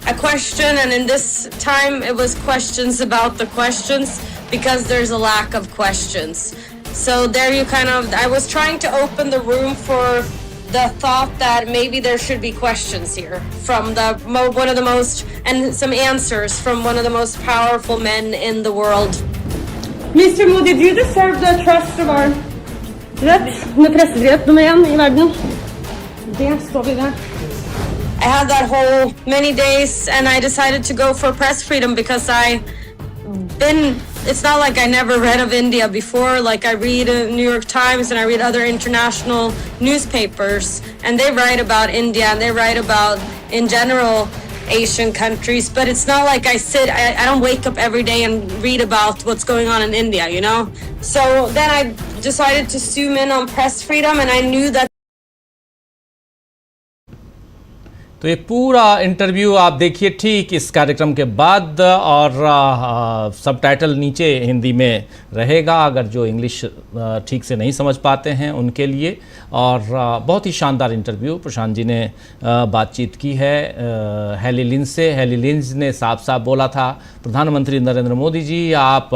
S3: a question. And in this time, it was questions about the questions, because there's a lack of questions. So there you I was trying to open the room for the thought that maybe there should be questions here from one of the most, and some answers from one of the most powerful men in the world.
S11: Mr. Modi, do you deserve the trust of our rett med pressefrihet nummer 1 i verden? Det står vi ved.
S3: I had that whole many days, and I decided to go for press freedom because it's not like I never read of India before. Like, I read New York Times and I read other international newspapers, and they write about India and they write about, in general, Asian countries. But it's not like I don't wake up every day and read about what's going on in India, you know? So then I decided to zoom in on press freedom, and I knew that
S1: तो ये पूरा interview आप देखिए ठीक इस कार्यक्रम के बाद, और सबटाइटल नीचे हिंदी में रहेगा अगर जो इंग्लिश ठीक से नहीं समझ पाते हैं उनके लिए। और बहुत ही शानदार इंटरव्यू प्रशांत जी ने बातचीत की है हेली लिंच से। हेली लिंच ने साफ साफ बोला था, प्रधानमंत्री नरेंद्र मोदी जी आप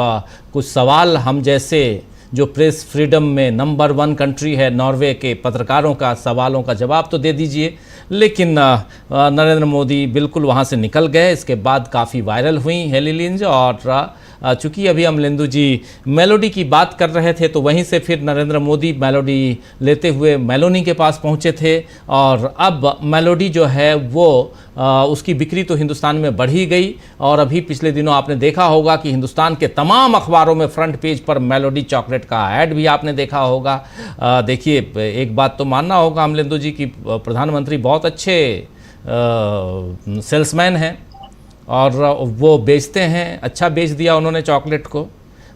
S1: कुछ सवाल हम जैसे जो प्रेस फ्रीडम में नंबर 1 कंट्री है नॉर्वे के पत्रकारों का सवालों का जवाब तो दे दीजिए। लेकिन नरेंद्र मोदी बिल्कुल वहाँ से निकल गए। इसके बाद काफ़ी वायरल हुई हेली लिंच। और चूँकि अभी अमलेंदु जी मेलोडी की बात कर रहे थे तो वहीं से फिर नरेंद्र मोदी मेलोडी लेते हुए मेलोनी के पास पहुँचे थे। और अब मेलोडी जो है वो उसकी बिक्री तो हिंदुस्तान में बढ़ ही गई। और अभी पिछले दिनों आपने देखा होगा कि हिंदुस्तान के तमाम अखबारों में फ्रंट पेज पर मेलोडी चॉकलेट का ऐड भी आपने देखा होगा। देखिए, एक बात तो मानना होगा अमलेंदु जी की प्रधानमंत्री बहुत अच्छे सेल्समैन हैं और वो बेचते हैं, अच्छा बेच दिया उन्होंने चॉकलेट को।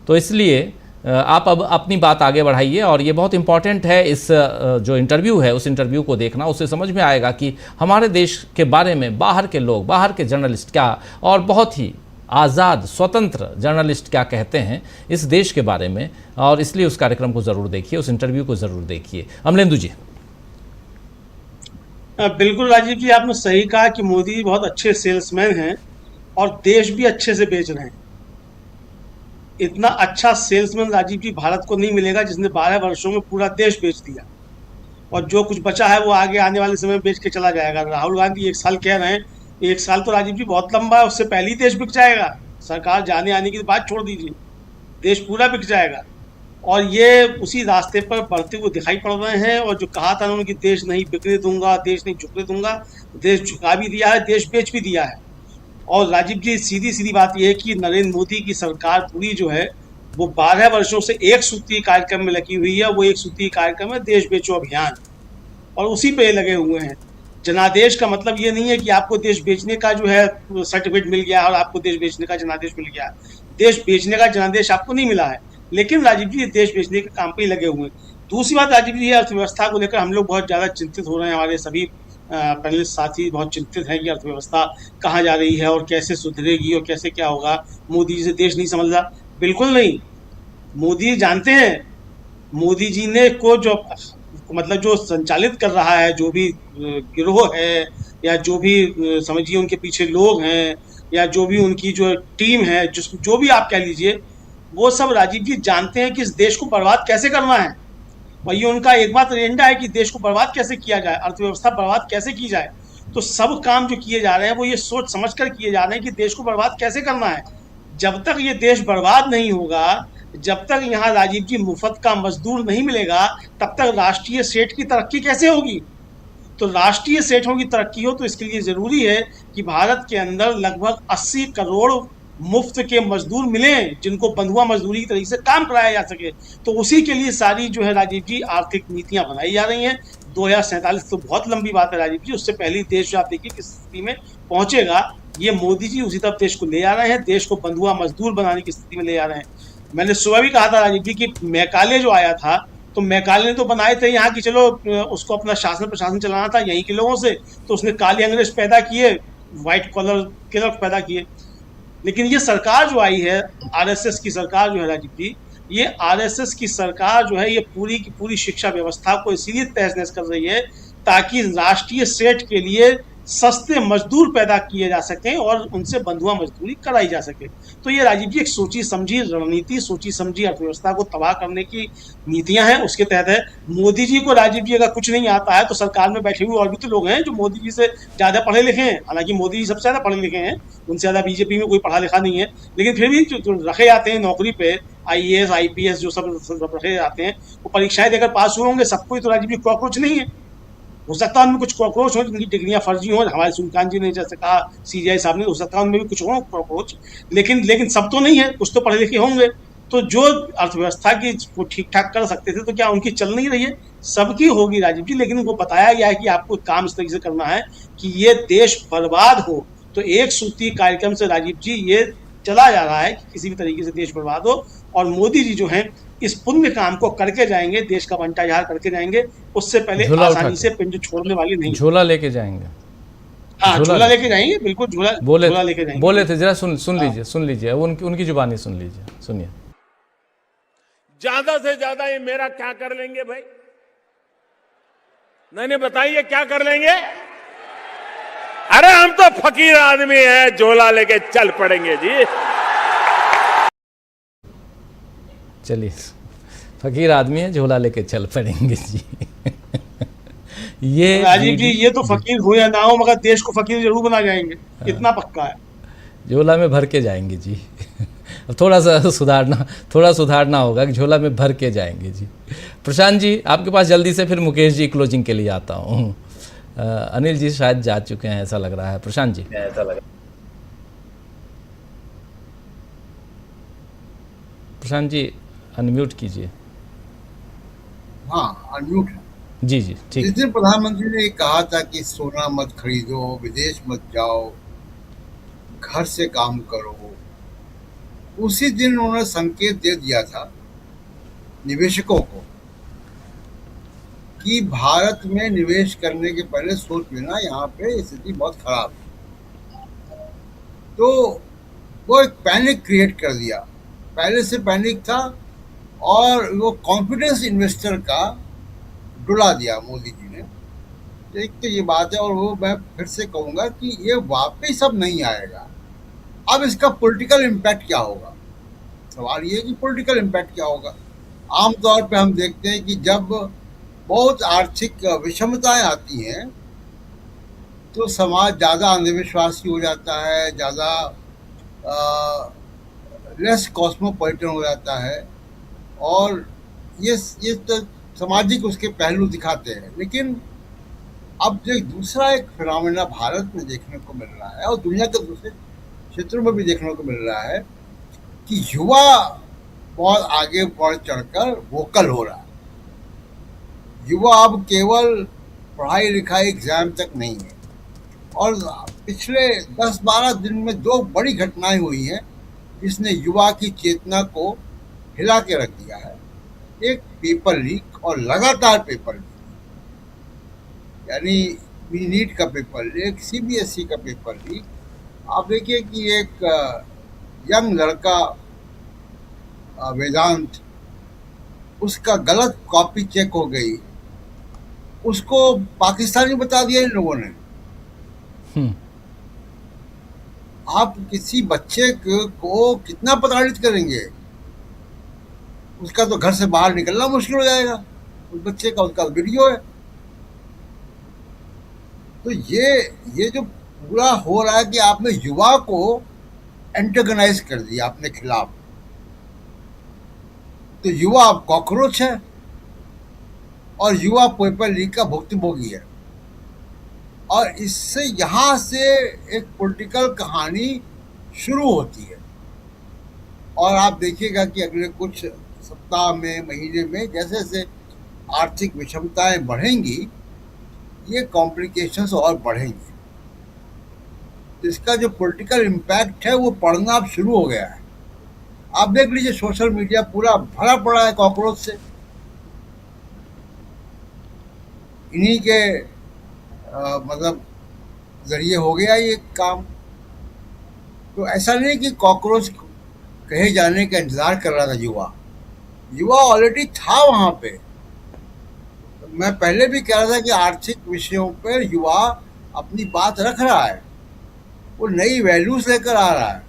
S1: तो इसलिए आप अब अपनी बात आगे बढ़ाइए। और ये बहुत इम्पॉर्टेंट है, इस जो इंटरव्यू है उस इंटरव्यू को देखना, उससे समझ में आएगा कि हमारे देश के बारे में बाहर के लोग, बाहर के जर्नलिस्ट क्या, और बहुत ही आज़ाद स्वतंत्र जर्नलिस्ट क्या कहते हैं इस देश के बारे में। और इसलिए उस कार्यक्रम को ज़रूर देखिए, उस इंटरव्यू को ज़रूर देखिए। अमलेंदु जी।
S10: बिल्कुल राजीव जी, आपने सही कहा कि मोदी जी बहुत अच्छे सेल्समैन हैं और देश भी अच्छे से बेच रहे हैं। इतना अच्छा सेल्समैन राजीव जी भारत को नहीं मिलेगा जिसने 12 वर्षों में पूरा देश बेच दिया, और जो कुछ बचा है वो आगे आने वाले समय में बेच के चला जाएगा। राहुल गांधी 1 साल कह रहे हैं, 1 साल तो राजीव जी बहुत लंबा है, उससे पहले ही देश बिक जाएगा। सरकार जाने आने की बात छोड़ दीजिए, देश पूरा बिक जाएगा। और ये उसी रास्ते पर बढ़ते हुए दिखाई पड़ रहे हैं। और जो कहा था उन्होंने कि देश नहीं बिकने दूंगा, देश नहीं झुकने दूंगा, देश झुका भी दिया है, देश बेच भी दिया है। और राजीव जी, सीधी सीधी बात यह है कि नरेंद्र मोदी की सरकार पूरी जो है वो 12 वर्षों से एक सूत्री कार्यक्रम में लगी हुई है। वो एक सूत्री कार्यक्रम है देश बेचो अभियान, और उसी पे लगे हुए हैं। जनादेश का मतलब ये नहीं है कि आपको देश बेचने का जो है सर्टिफिकेट मिल गया और आपको देश बेचने का जनादेश मिल गया। देश बेचने का जनादेश आपको नहीं मिला है, लेकिन राजीव जी देश बेचने के काम पे ही लगे हुए हैं। दूसरी बात राजीव जी, अर्थव्यवस्था को लेकर हम लोग बहुत ज़्यादा चिंतित हो रहे हैं। हमारे सभी पैनलिस्ट साथी बहुत चिंतित हैं कि अर्थव्यवस्था कहाँ जा रही है और कैसे सुधरेगी और कैसे क्या होगा। मोदी जी से देश नहीं समझ रहा, बिल्कुल नहीं। मोदी जी जानते हैं, मोदी जी ने को जो मतलब जो संचालित कर रहा है, जो भी गिरोह है या जो भी समझिए उनके पीछे लोग हैं या जो भी उनकी जो टीम है, जो भी आप कह लीजिए, वो सब राजीव जी जानते हैं कि इस देश को बर्बाद कैसे करना है। और ये उनका एक बात एजेंडा है कि देश को बर्बाद कैसे किया जाए, अर्थव्यवस्था बर्बाद कैसे की जाए। तो सब काम जो किए जा रहे हैं वो ये सोच समझ कर किए जा रहे हैं कि देश को बर्बाद कैसे करना है। जब तक ये देश बर्बाद नहीं होगा, जब तक यहाँ राजीव जी मुफ्त का मजदूर नहीं मिलेगा, तब तक राष्ट्रीय सेठ की तरक्की कैसे होगी। तो राष्ट्रीय सेठों की तरक्की हो तो इसके लिए जरूरी है कि भारत के अंदर लगभग 80 करोड़ मुफ्त के मजदूर मिलें, जिनको बंधुआ मजदूरी की तरीके से काम कराया जा सके। तो उसी के लिए सारी जो है राजीव जी आर्थिक नीतियां बनाई जा रही हैं। 2047 तो बहुत लंबी बात है राजीव जी, उससे पहले देश आप देखिए किस स्थिति में पहुंचेगा। ये मोदी जी उसी तरफ देश को ले आ रहे हैं, देश को बंधुआ मजदूर बनाने की स्थिति में ले आ रहे हैं। मैंने सुबह भी कहा था राजीव जी कि मैकाले जो आया था, तो मैकाले ने तो बनाए थे यहाँ की, चलो उसको अपना शासन प्रशासन चलाना था यहीं के लोगों से, तो उसने काले अंग्रेज पैदा किए, व्हाइट कॉलर क्लर्क पैदा किए। लेकिन ये सरकार जो आई है, आरएसएस की सरकार जो है राजीव जी, ये आरएसएस की सरकार जो है ये पूरी की पूरी शिक्षा व्यवस्था को इसीलिए तहस नहस कर रही है ताकि राष्ट्रीय सेठ के लिए सस्ते मजदूर पैदा किए जा सकें और उनसे बंधुआ मजदूरी कराई जा सके। तो ये राजीव जी एक सोची समझी रणनीति, सोची समझी अर्थव्यवस्था को तबाह करने की नीतियां हैं, उसके तहत है। मोदी जी को राजीव जी अगर कुछ नहीं आता है तो सरकार में बैठे हुए और भी तो लोग हैं जो मोदी जी से ज़्यादा पढ़े लिखे हैं। हालांकि मोदी जी सबसे ज़्यादा पढ़े लिखे हैं, उनसे ज़्यादा बीजेपी में कोई पढ़ा लिखा नहीं है, लेकिन फिर भी जो रखे जाते हैं नौकरी पे, IAS IPS जो सब रखे जाते हैं, वो परीक्षाएं देकर पास हुए होंगे। सबको तो राजीव जी कॉकरोच नहीं है, हो सकता है उनमें कुछ कॉकरोच हो जिनकी डिग्रियां फर्जी हों, हमारे सूर्यकांत जी ने जैसे कहा, CGI साहब ने, हो सकता है उनमें भी कुछ हो कॉकरोच, लेकिन सब तो नहीं है, कुछ तो पढ़े लिखे होंगे। तो जो अर्थव्यवस्था की वो ठीक ठाक कर सकते थे तो क्या उनकी चल नहीं रही है? सबकी होगी राजीव जी, लेकिन उनको बताया गया है कि आपको काम इस तरीके से करना है कि ये देश बर्बाद हो। तो एक सूत्री कार्यक्रम से राजीव जी ये चला जा रहा है कि किसी भी तरीके से देश बर्बाद हो, और मोदी जी जो हैं इस पुण्य काम को करके जाएंगे, देश का बंटाझार करके जाएंगे, उससे पहले आसानी से पिंड छोड़ने वाले नहीं,
S1: झोला लेके जाएंगे।
S10: हाँ, झोला लेके जाएंगे, बिल्कुल झोला झोला लेके जाएंगे।
S1: बोले थे, जरा सुन लीजिए उनकी जुबानी सुन लीजिए, सुनिए।
S12: ज्यादा से ज्यादा ये मेरा क्या कर लेंगे भाई? नहीं बताइए क्या कर लेंगे? अरे हम तो फकीर आदमी हैं, झोला लेके चल पड़ेंगे जी।
S1: चलिए, फकीर आदमी है, झोला लेके चल पड़ेंगे जी। ये
S10: राजीव जी, ये तो फकीर हो या ना हो, मगर देश को फकीर जरूर बना जाएंगे, इतना पक्का है।
S1: झोला में भर के जाएंगे जी। अब थोड़ा सुधारना होगा कि झोला में भर के जाएंगे जी। प्रशांत जी, आपके पास जल्दी से, फिर मुकेश जी क्लोजिंग के लिए आता हूँ। अनिल जी शायद जा चुके हैं, ऐसा लग रहा है। प्रशांत जी, प्रशांत जी अनम्यूट कीजिए।
S7: हाँ, अनम्यूट है
S1: जी, ठीक।
S7: जिस दिन प्रधानमंत्री ने कहा था कि सोना मत खरीदो, विदेश मत जाओ, घर से काम करो, उसी दिन उन्होंने संकेत दे दिया था निवेशकों को कि भारत में निवेश करने के पहले सोच लेना, यहाँ पे स्थिति बहुत खराब है। तो वो एक पैनिक क्रिएट कर दिया, पहले से पैनिक था, और वो कॉन्फिडेंस इन्वेस्टर का डुला दिया मोदी जी ने। एक तो ये बात है, और वो मैं फिर से कहूँगा कि ये वापस अब नहीं आएगा। अब इसका पॉलिटिकल इम्पैक्ट क्या होगा? सवाल ये है कि पॉलिटिकल इम्पैक्ट क्या होगा। आमतौर पे हम देखते हैं कि जब बहुत आर्थिक विषमताएं आती हैं तो समाज ज़्यादा अंधविश्वासी हो जाता है, ज़्यादा लेस कॉस्मोपॉलिटन हो जाता है, और ये तो सामाजिक उसके पहलू दिखाते हैं। लेकिन अब जो दूसरा एक फिनोमेना भारत में देखने को मिल रहा है, और दुनिया के दूसरे क्षेत्रों में भी देखने को मिल रहा है, कि युवा बहुत आगे बढ़ चढ़कर वोकल हो रहा है। युवा अब केवल पढ़ाई लिखाई एग्जाम तक नहीं है। और पिछले 10-12 दिन में 2 बड़ी घटनाएं हुई हैं जिसने युवा की चेतना को हिला के रख दिया है। एक पेपर लीक, और लगातार पेपर लीक, यानी नीट का पेपर लीक, CBSE का पेपर लीक। आप देखिए कि एक यंग लड़का वेदांत, उसका गलत कॉपी चेक हो गई, उसको पाकिस्तानी बता दिया इन लोगों ने। आप किसी बच्चे को कितना प्रताड़ित करेंगे? उसका तो घर से बाहर निकलना मुश्किल हो जाएगा उस बच्चे का, उसका वीडियो है। तो ये जो पूरा हो रहा है कि आपने युवा को एंटेगनाइज कर दिया अपने खिलाफ, तो युवा अब कॉकरोच है, और युवा पेपर लीक का भुक्तभोगी है। और इससे यहाँ से एक पॉलिटिकल कहानी शुरू होती है, और आप देखिएगा कि अगले कुछ सप्ताह में, महीने में, जैसे जैसे आर्थिक विषमताएं बढ़ेंगी, ये कॉम्प्लिकेशंस और बढ़ेंगे। तो इसका जो पॉलिटिकल इम्पैक्ट है वो पड़ना अब शुरू हो गया है। आप देख लीजिए, सोशल मीडिया पूरा भरा पड़ा है कॉकरोच से। इन्हीं के मतलब जरिए हो गया ये काम। तो ऐसा नहीं कि कॉकरोच कहे जाने का इंतजार कर रहा था युवा ऑलरेडी था वहां पे। मैं पहले भी कह रहा था कि आर्थिक विषयों पर युवा अपनी बात रख रहा है, वो नई वैल्यूज लेकर आ रहा है।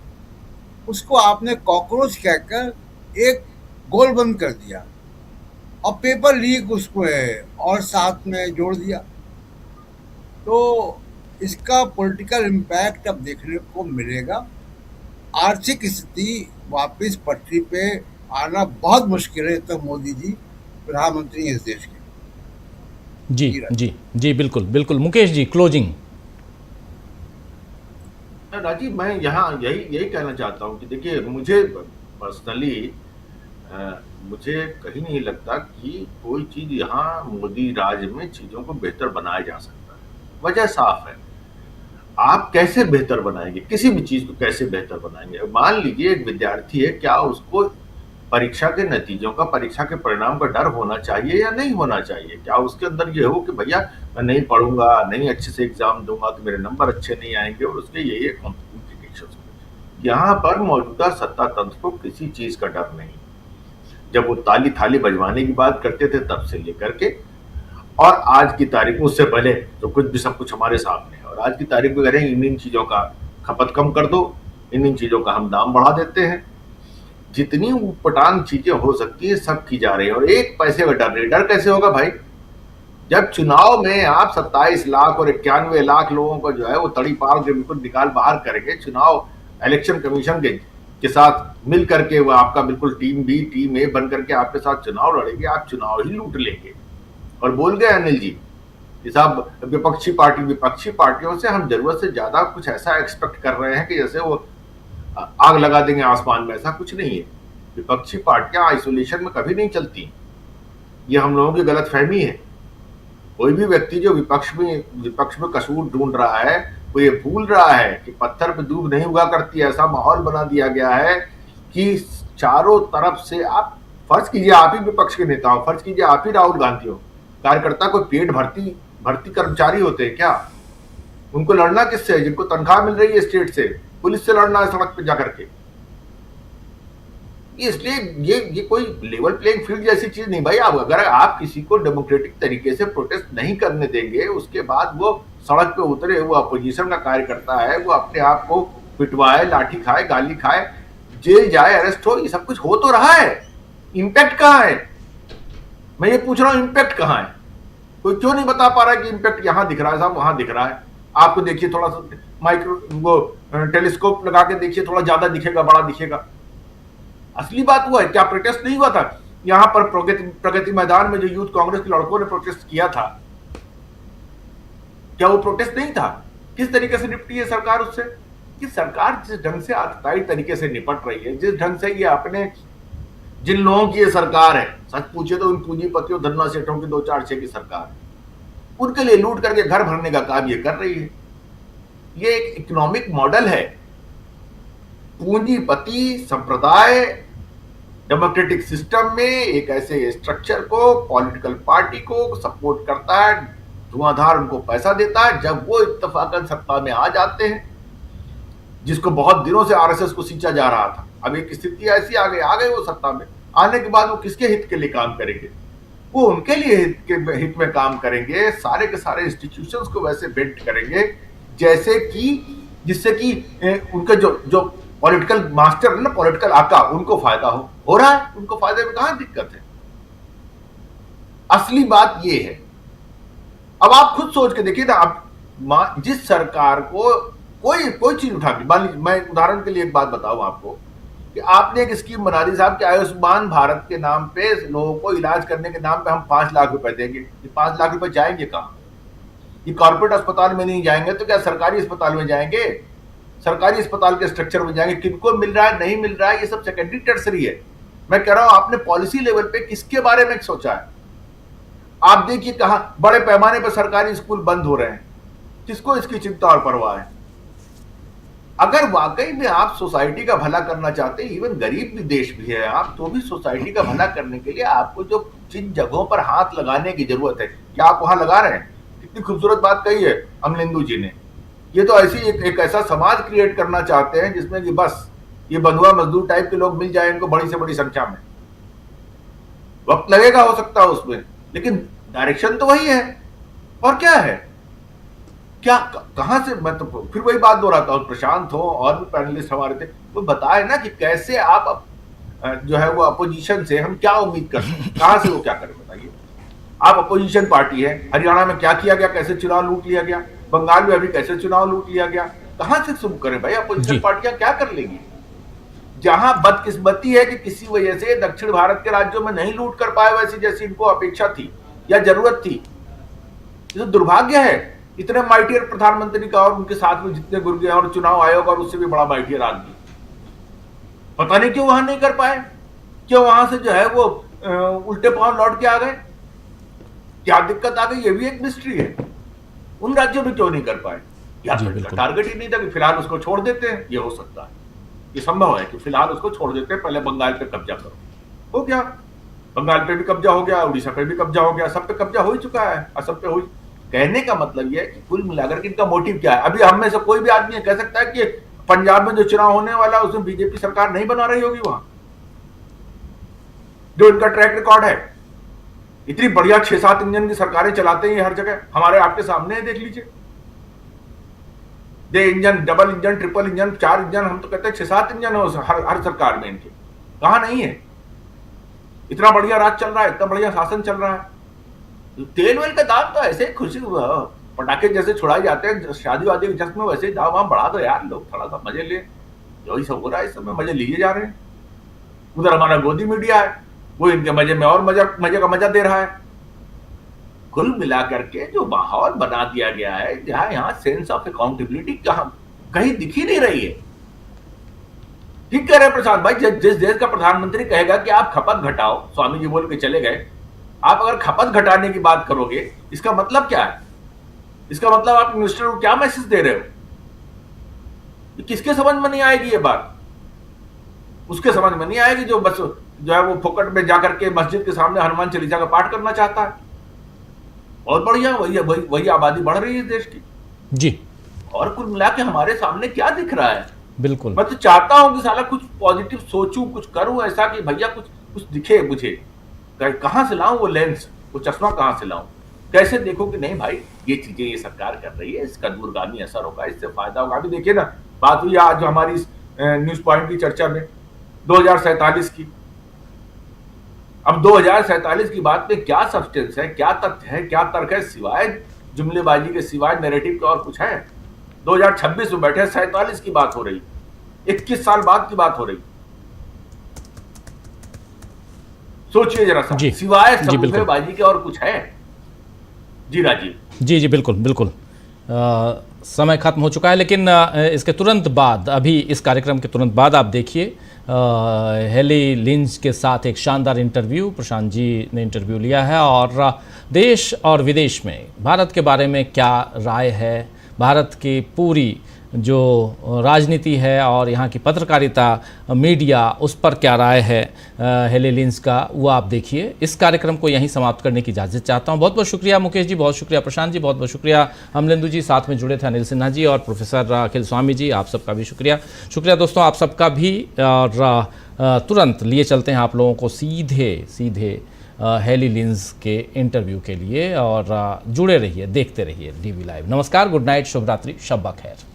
S7: उसको आपने कॉकरोच कहकर एक गोल बंद कर दिया, और पेपर लीक उसको है और साथ में जोड़ दिया। तो इसका पॉलिटिकल इम्पैक्ट अब देखने को मिलेगा। आर्थिक स्थिति वापस पटरी पे आना बहुत मुश्किल है, तो मोदी जी प्रधानमंत्री इस देश के।
S1: जी, बिल्कुल। मुकेश जी, क्लोजिंग।
S8: राजीव, मैं यहाँ यही कहना चाहता हूँ कि देखिए, मुझे पर्सनली मुझे कहीं नहीं लगता कि कोई चीज यहाँ मोदी राज में चीजों को बेहतर बनाया जा सकता है। वजह साफ है, आप कैसे बेहतर बनाएंगे, किसी भी चीज को कैसे बेहतर बनाएंगे। मान लीजिए एक विद्यार्थी है, क्या उसको परीक्षा के नतीजों का, परीक्षा के परिणाम का डर होना चाहिए या नहीं होना चाहिए? क्या उसके अंदर ये हो कि भैया मैं नहीं पढ़ूंगा, नहीं अच्छे से एग्जाम दूंगा तो मेरे नंबर अच्छे नहीं आएंगे और उसके ये कॉम्प्लिकेशंस। यहाँ पर मौजूदा सत्ता तंत्र को किसी चीज का डर नहीं। जब वो ताली थाली बजवाने की बात करते थे तब से लेकर के और आज की तारीख, उससे पहले तो कुछ भी सब कुछ हमारे सामने है, और आज की तारीख में कह रहे हैं इन चीजों का खपत कम कर दो, इन चीजों का हम दाम बढ़ा देते हैं। जितनी ऊटपटांग चीजें हो सकती है सब की जा रही है, और एक पैसे का डर नहीं। डर कैसे होगा भाई, जब चुनाव में आप 27 लाख और 91 लाख लोगों को जो है वो तड़ी पार के बिल्कुल निकाल बाहर करके चुनाव इलेक्शन कमीशन के साथ मिल करके वो आपका बिल्कुल टीम बी टीम ए बन करके आपके साथ चुनाव लड़ेंगे, आप चुनाव ही लूट लेंगे। और बोल गए अनिल जी कि साहब विपक्षी पार्टियों से हम जरूरत से ज्यादा कुछ ऐसा एक्सपेक्ट कर रहे हैं कि जैसे वो आग लगा देंगे आसमान में। ऐसा कुछ नहीं है। विपक्षी पार्टियां आइसोलेशन में कभी नहीं चलती, ये हम लोगों की गलतफहमी है। कोई भी व्यक्ति जो विपक्ष में कसूर ढूंढ रहा है वो ये भूल रहा है कि पत्थर पे दूब नहीं उगा करती। ऐसा माहौल बना दिया गया है कि चारों तरफ से, आप फर्ज कीजिए आप ही विपक्ष के नेता हो, फर्ज कीजिए आप ही राहुल गांधी हो, कार्यकर्ता कोई पेट भर्ती कर्मचारी होते हैं क्या? उनको लड़ना किससे है? जिनको तनख्वाह मिल रही है स्टेट से, पुलिस से लड़ना है सड़क पे जाकर के। इसलिए ये कोई लेवल प्लेइंग फील्ड जैसी चीज नहीं भाई। अगर आप किसी को डेमोक्रेटिक तरीके से प्रोटेस्ट नहीं करने देंगे, उसके बाद वो सड़क पे उतरे, वो अपोजिशन का कार्यकर्ता है, वो अपने आप को पिटवाए, लाठी खाए, गाली खाए, जेल जाए, अरेस्ट हो, ये सब कुछ हो तो रहा है। इम्पैक्ट कहाँ है? मैं ये पूछ रहा हूँ, इम्पैक्ट कहाँ है? कोई क्यों नहीं बता पा रहा है कि इम्पैक्ट यहाँ दिख रहा है साहब, वहां दिख रहा है। आपको देखिए थोड़ा सा वो टेलीस्कोप लगा के देखिए, थोड़ा ज्यादा दिखेगा, बड़ा दिखेगा। असली बात हुआ है क्या? प्रोटेस्ट नहीं हुआ था यहाँ पर प्रगति मैदान में जो यूथ कांग्रेस के लड़कों ने प्रोटेस्ट किया था, क्या वो प्रोटेस्ट नहीं था? किस तरीके से निपटी है सरकार उससे? कि सरकार जिस ढंग से आतताई तरीके से निपट रही है, जिस ढंग से ये अपने जिन लोगों की ये सरकार है, सच पूछे तो उन पूंजीपतियों धन्ना सेठों की 2-4-6 की सरकार है, उनके लिए लूट करके घर भरने का काम ये कर रही है। ये एक इकोनॉमिक मॉडल है। पूंजीपति संप्रदाय डेमोक्रेटिक सिस्टम में एक ऐसे स्ट्रक्चर को, पॉलिटिकल पार्टी को सपोर्ट करता है, धुआंधार उनको पैसा देता है। जब वो इत्तेफाकन सत्ता में आ जाते हैं, जिसको बहुत दिनों से आरएसएस को सींचा जा रहा था, अब एक स्थिति ऐसी आ गए वो सत्ता में आने के बाद वो किसके हित के लिए काम करेंगे? वो उनके लिए हित में काम करेंगे। सारे के सारे इंस्टीट्यूशंस को वैसे बेंट करेंगे जैसे कि जिससे कि उनके जो पॉलिटिकल मास्टर है ना, पॉलिटिकल आका, उनको फायदा हो रहा है। उनको फायदे में कहां दिक्कत है? असली बात ये है। अब आप खुद सोच के देखिए ना, अब जिस सरकार को कोई चीज उठा के, मान लीजिए मैं उदाहरण के लिए एक बात बताऊं आपको कि आपने एक स्कीम बना दी साहब कि आयुष्मान भारत के नाम पे लोगों को इलाज करने के नाम पे हम 5 लाख रुपए देंगे। ये 5 लाख रुपए जाएंगे कहां? ये कॉर्पोरेट अस्पताल में नहीं जाएंगे तो क्या सरकारी अस्पताल में जाएंगे? सरकारी अस्पताल के स्ट्रक्चर में जाएंगे। किनको मिल रहा है, नहीं मिल रहा है, ये सब सेकेंडरी टर्सरी है। मैं कह रहा हूं आपने पॉलिसी लेवल पे किसके बारे में सोचा है? आप देखिए कहां बड़े पैमाने पर सरकारी स्कूल बंद हो रहे हैं, किसको इसकी चिंता और परवाह है? अगर वाकई में आप सोसाइटी का भला करना चाहते हैं, इवन गरीब भी देश भी है आप, तो भी सोसाइटी का भला करने के लिए आपको जो जिन जगहों पर हाथ लगाने की जरूरत है, क्या आप वहां लगा रहे हैं? कितनी खूबसूरत बात कही है अमलिंदु जी ने। ये तो ऐसी एक ऐसा समाज क्रिएट करना चाहते हैं जिसमें कि बस ये बंधुआ मजदूर टाइप के लोग मिल जाए इनको बड़ी से बड़ी संख्या में। वक्त लगेगा हो सकता है उसमें, लेकिन डायरेक्शन तो वही है। और क्या है, क्या कहां से, मैं तो फिर वही बात दोहराता हूं, प्रशांत हो और भी पैनलिस्ट हमारे थे, वो बताए ना कि कैसे आप जो है वो अपोजिशन से हम क्या उम्मीद कर सकते हैं, कहां से वो क्या करें बताइए। आप अपोजिशन पार्टी है, हरियाणा में क्या किया गया, कैसे चुनाव लूट लिया गया, बंगाल में अभी कैसे चुनाव लूट लिया गया, कहां से शुरू करें भाई? अपोजिशन पार्टियां क्या कर लेंगी? जहां बदकिस्मती है कि किसी वजह से दक्षिण भारत के राज्यों में नहीं लूट कर पाए वैसी जैसी इनको अपेक्षा थी या जरूरत थी। ये तो दुर्भाग्य है। इतने माइटियर प्रधानमंत्री का और उनके साथ में जितने गुर्गे हैं और चुनाव आयोग और उससे भी बड़ा माइटियर आदमी, पता नहीं क्यों वहां नहीं कर पाए, क्यों वहां से जो है वो उल्टे पांव लौट के आ गए, क्या दिक्कत आ गई? ये भी एक मिस्ट्री है। उन राज्यों में क्यों नहीं कर पाए? या टारगेट ही नहीं था कि फिलहाल उसको छोड़ देते हैं, ये हो सकता है, ये संभव है कि फिलहाल उसको छोड़ देते हैं, पहले बंगाल पे कब्जा करो। हो गया, बंगाल पे भी कब्जा हो गया, उड़ीसा पे भी कब्जा हो गया, सब पे कब्जा हो ही चुका है, असम पे हो। कहने का मतलब यह है कि कुल मिलाकर के इनका मोटिव क्या है। अभी हम में से कोई भी आदमी कह सकता है कि पंजाब में जो चुनाव होने वाला है उसमें बीजेपी सरकार नहीं बना रही होगी, वहां जो इनका ट्रैक रिकॉर्ड है, इतनी बढ़िया 6-7 इंजन की सरकारें चलाते हैं हर जगह, हमारे आपके सामने है, देख लीजिए। 2 engine, double engine, triple engine, 4 engine, हम तो कहते हैं 6-7 इंजन हो हर सरकार में इनके, कहां नहीं है। इतना बढ़िया राज चल रहा है, इतना बढ़िया शासन चल रहा है। तेल वेल का दाम तो ऐसे खुशी पटाखे जैसे छुड़ाए जाते हैं शादी वादी के जश्न में, वैसे ही दाम वाम बढ़ा दो यार, लोग थोड़ा सा मजे ले। यही सब हो रहा है इस समय, मजे लिए जा रहे हैं। उधर हमारा गोदी मीडिया है, वो इनके मजे में और मजे का मजा दे रहा है। कुल मिलाकर के जो माहौल बना दिया गया है, जहां यहाँ सेंस ऑफ अकाउंटेबिलिटी कहीं दिख ही नहीं रही है। ठीक कह रहे हैं प्रसाद भाई, जिस देश का प्रधानमंत्री कहेगा कि आप खपत घटाओ, स्वामी जी बोल के चले गए, आप अगर खपत घटाने की बात करोगे, इसका मतलब क्या है? इसका मतलब आप इन्वेस्टर को क्या मैसेज दे रहे हो? किसके समझ में नहीं आएगी ये बात? उसके समझ में नहीं आएगी जो बस जो है वो फोकट में जाकर के मस्जिद के सामने हनुमान चालीसा का पाठ करना चाहता है। बहुत बढ़िया, वही आबादी बढ़ रही है देश की
S1: जी।
S8: और कुल मिला के हमारे सामने क्या दिख रहा है?
S1: बिल्कुल,
S8: मैं तो चाहता हूं कि साला कुछ पॉजिटिव सोचूं, कुछ करूं ऐसा कि भैया कुछ दिखे मुझे। कहां से लाऊं वो लेंस, वो चश्मा कहां से लाऊं? कैसे देखो कि नहीं भाई ये चीजें ये सरकार कर रही है, इसका दूरगामी असर होगा, इससे फायदा होगा। अभी देखिए ना, बात हुई आज हमारी न्यूज पॉइंट की चर्चा में 2047 की। अब 2047 की बात में क्या सब्सटेंस है, क्या तथ्य है, क्या तर्क है, सिवाय जुमलेबाजी के, सिवाय नैरेटिव के और कुछ है? 2026 में बैठे 47 की बात हो रही, 21 साल बाद की बात हो रही। सोचिए जरा सा, सिवाय जुमलेबाजी के और कुछ है? जी राजीव।
S1: जी बिल्कुल बिल्कुल। समय खत्म हो चुका है, लेकिन इसके तुरंत बाद, अभी इस कार्यक्रम के तुरंत बाद आप देखिए हेली लिंच के साथ एक शानदार इंटरव्यू प्रशांत जी ने इंटरव्यू लिया है, और देश और विदेश में भारत के बारे में क्या राय है, भारत की पूरी जो राजनीति है और यहाँ की पत्रकारिता, मीडिया, उस पर क्या राय है हेली लिंच का, वो आप देखिए। इस कार्यक्रम को यहीं समाप्त करने की इजाज़त चाहता हूँ। बहुत बहुत शुक्रिया मुकेश जी, बहुत शुक्रिया प्रशांत जी, बहुत बहुत शुक्रिया अमलेंदु जी, साथ में जुड़े थे अनिल सिन्हा जी और प्रोफेसर अखिल स्वामी जी, आप सबका भी शुक्रिया। शुक्रिया दोस्तों आप सबका भी। और तुरंत लिए चलते हैं आप लोगों को सीधे हेली लिंच के इंटरव्यू के लिए, और जुड़े रहिए, देखते रहिए DV लाइव। नमस्कार, गुड नाइट, शुभ रात्रि, शब ब खैर।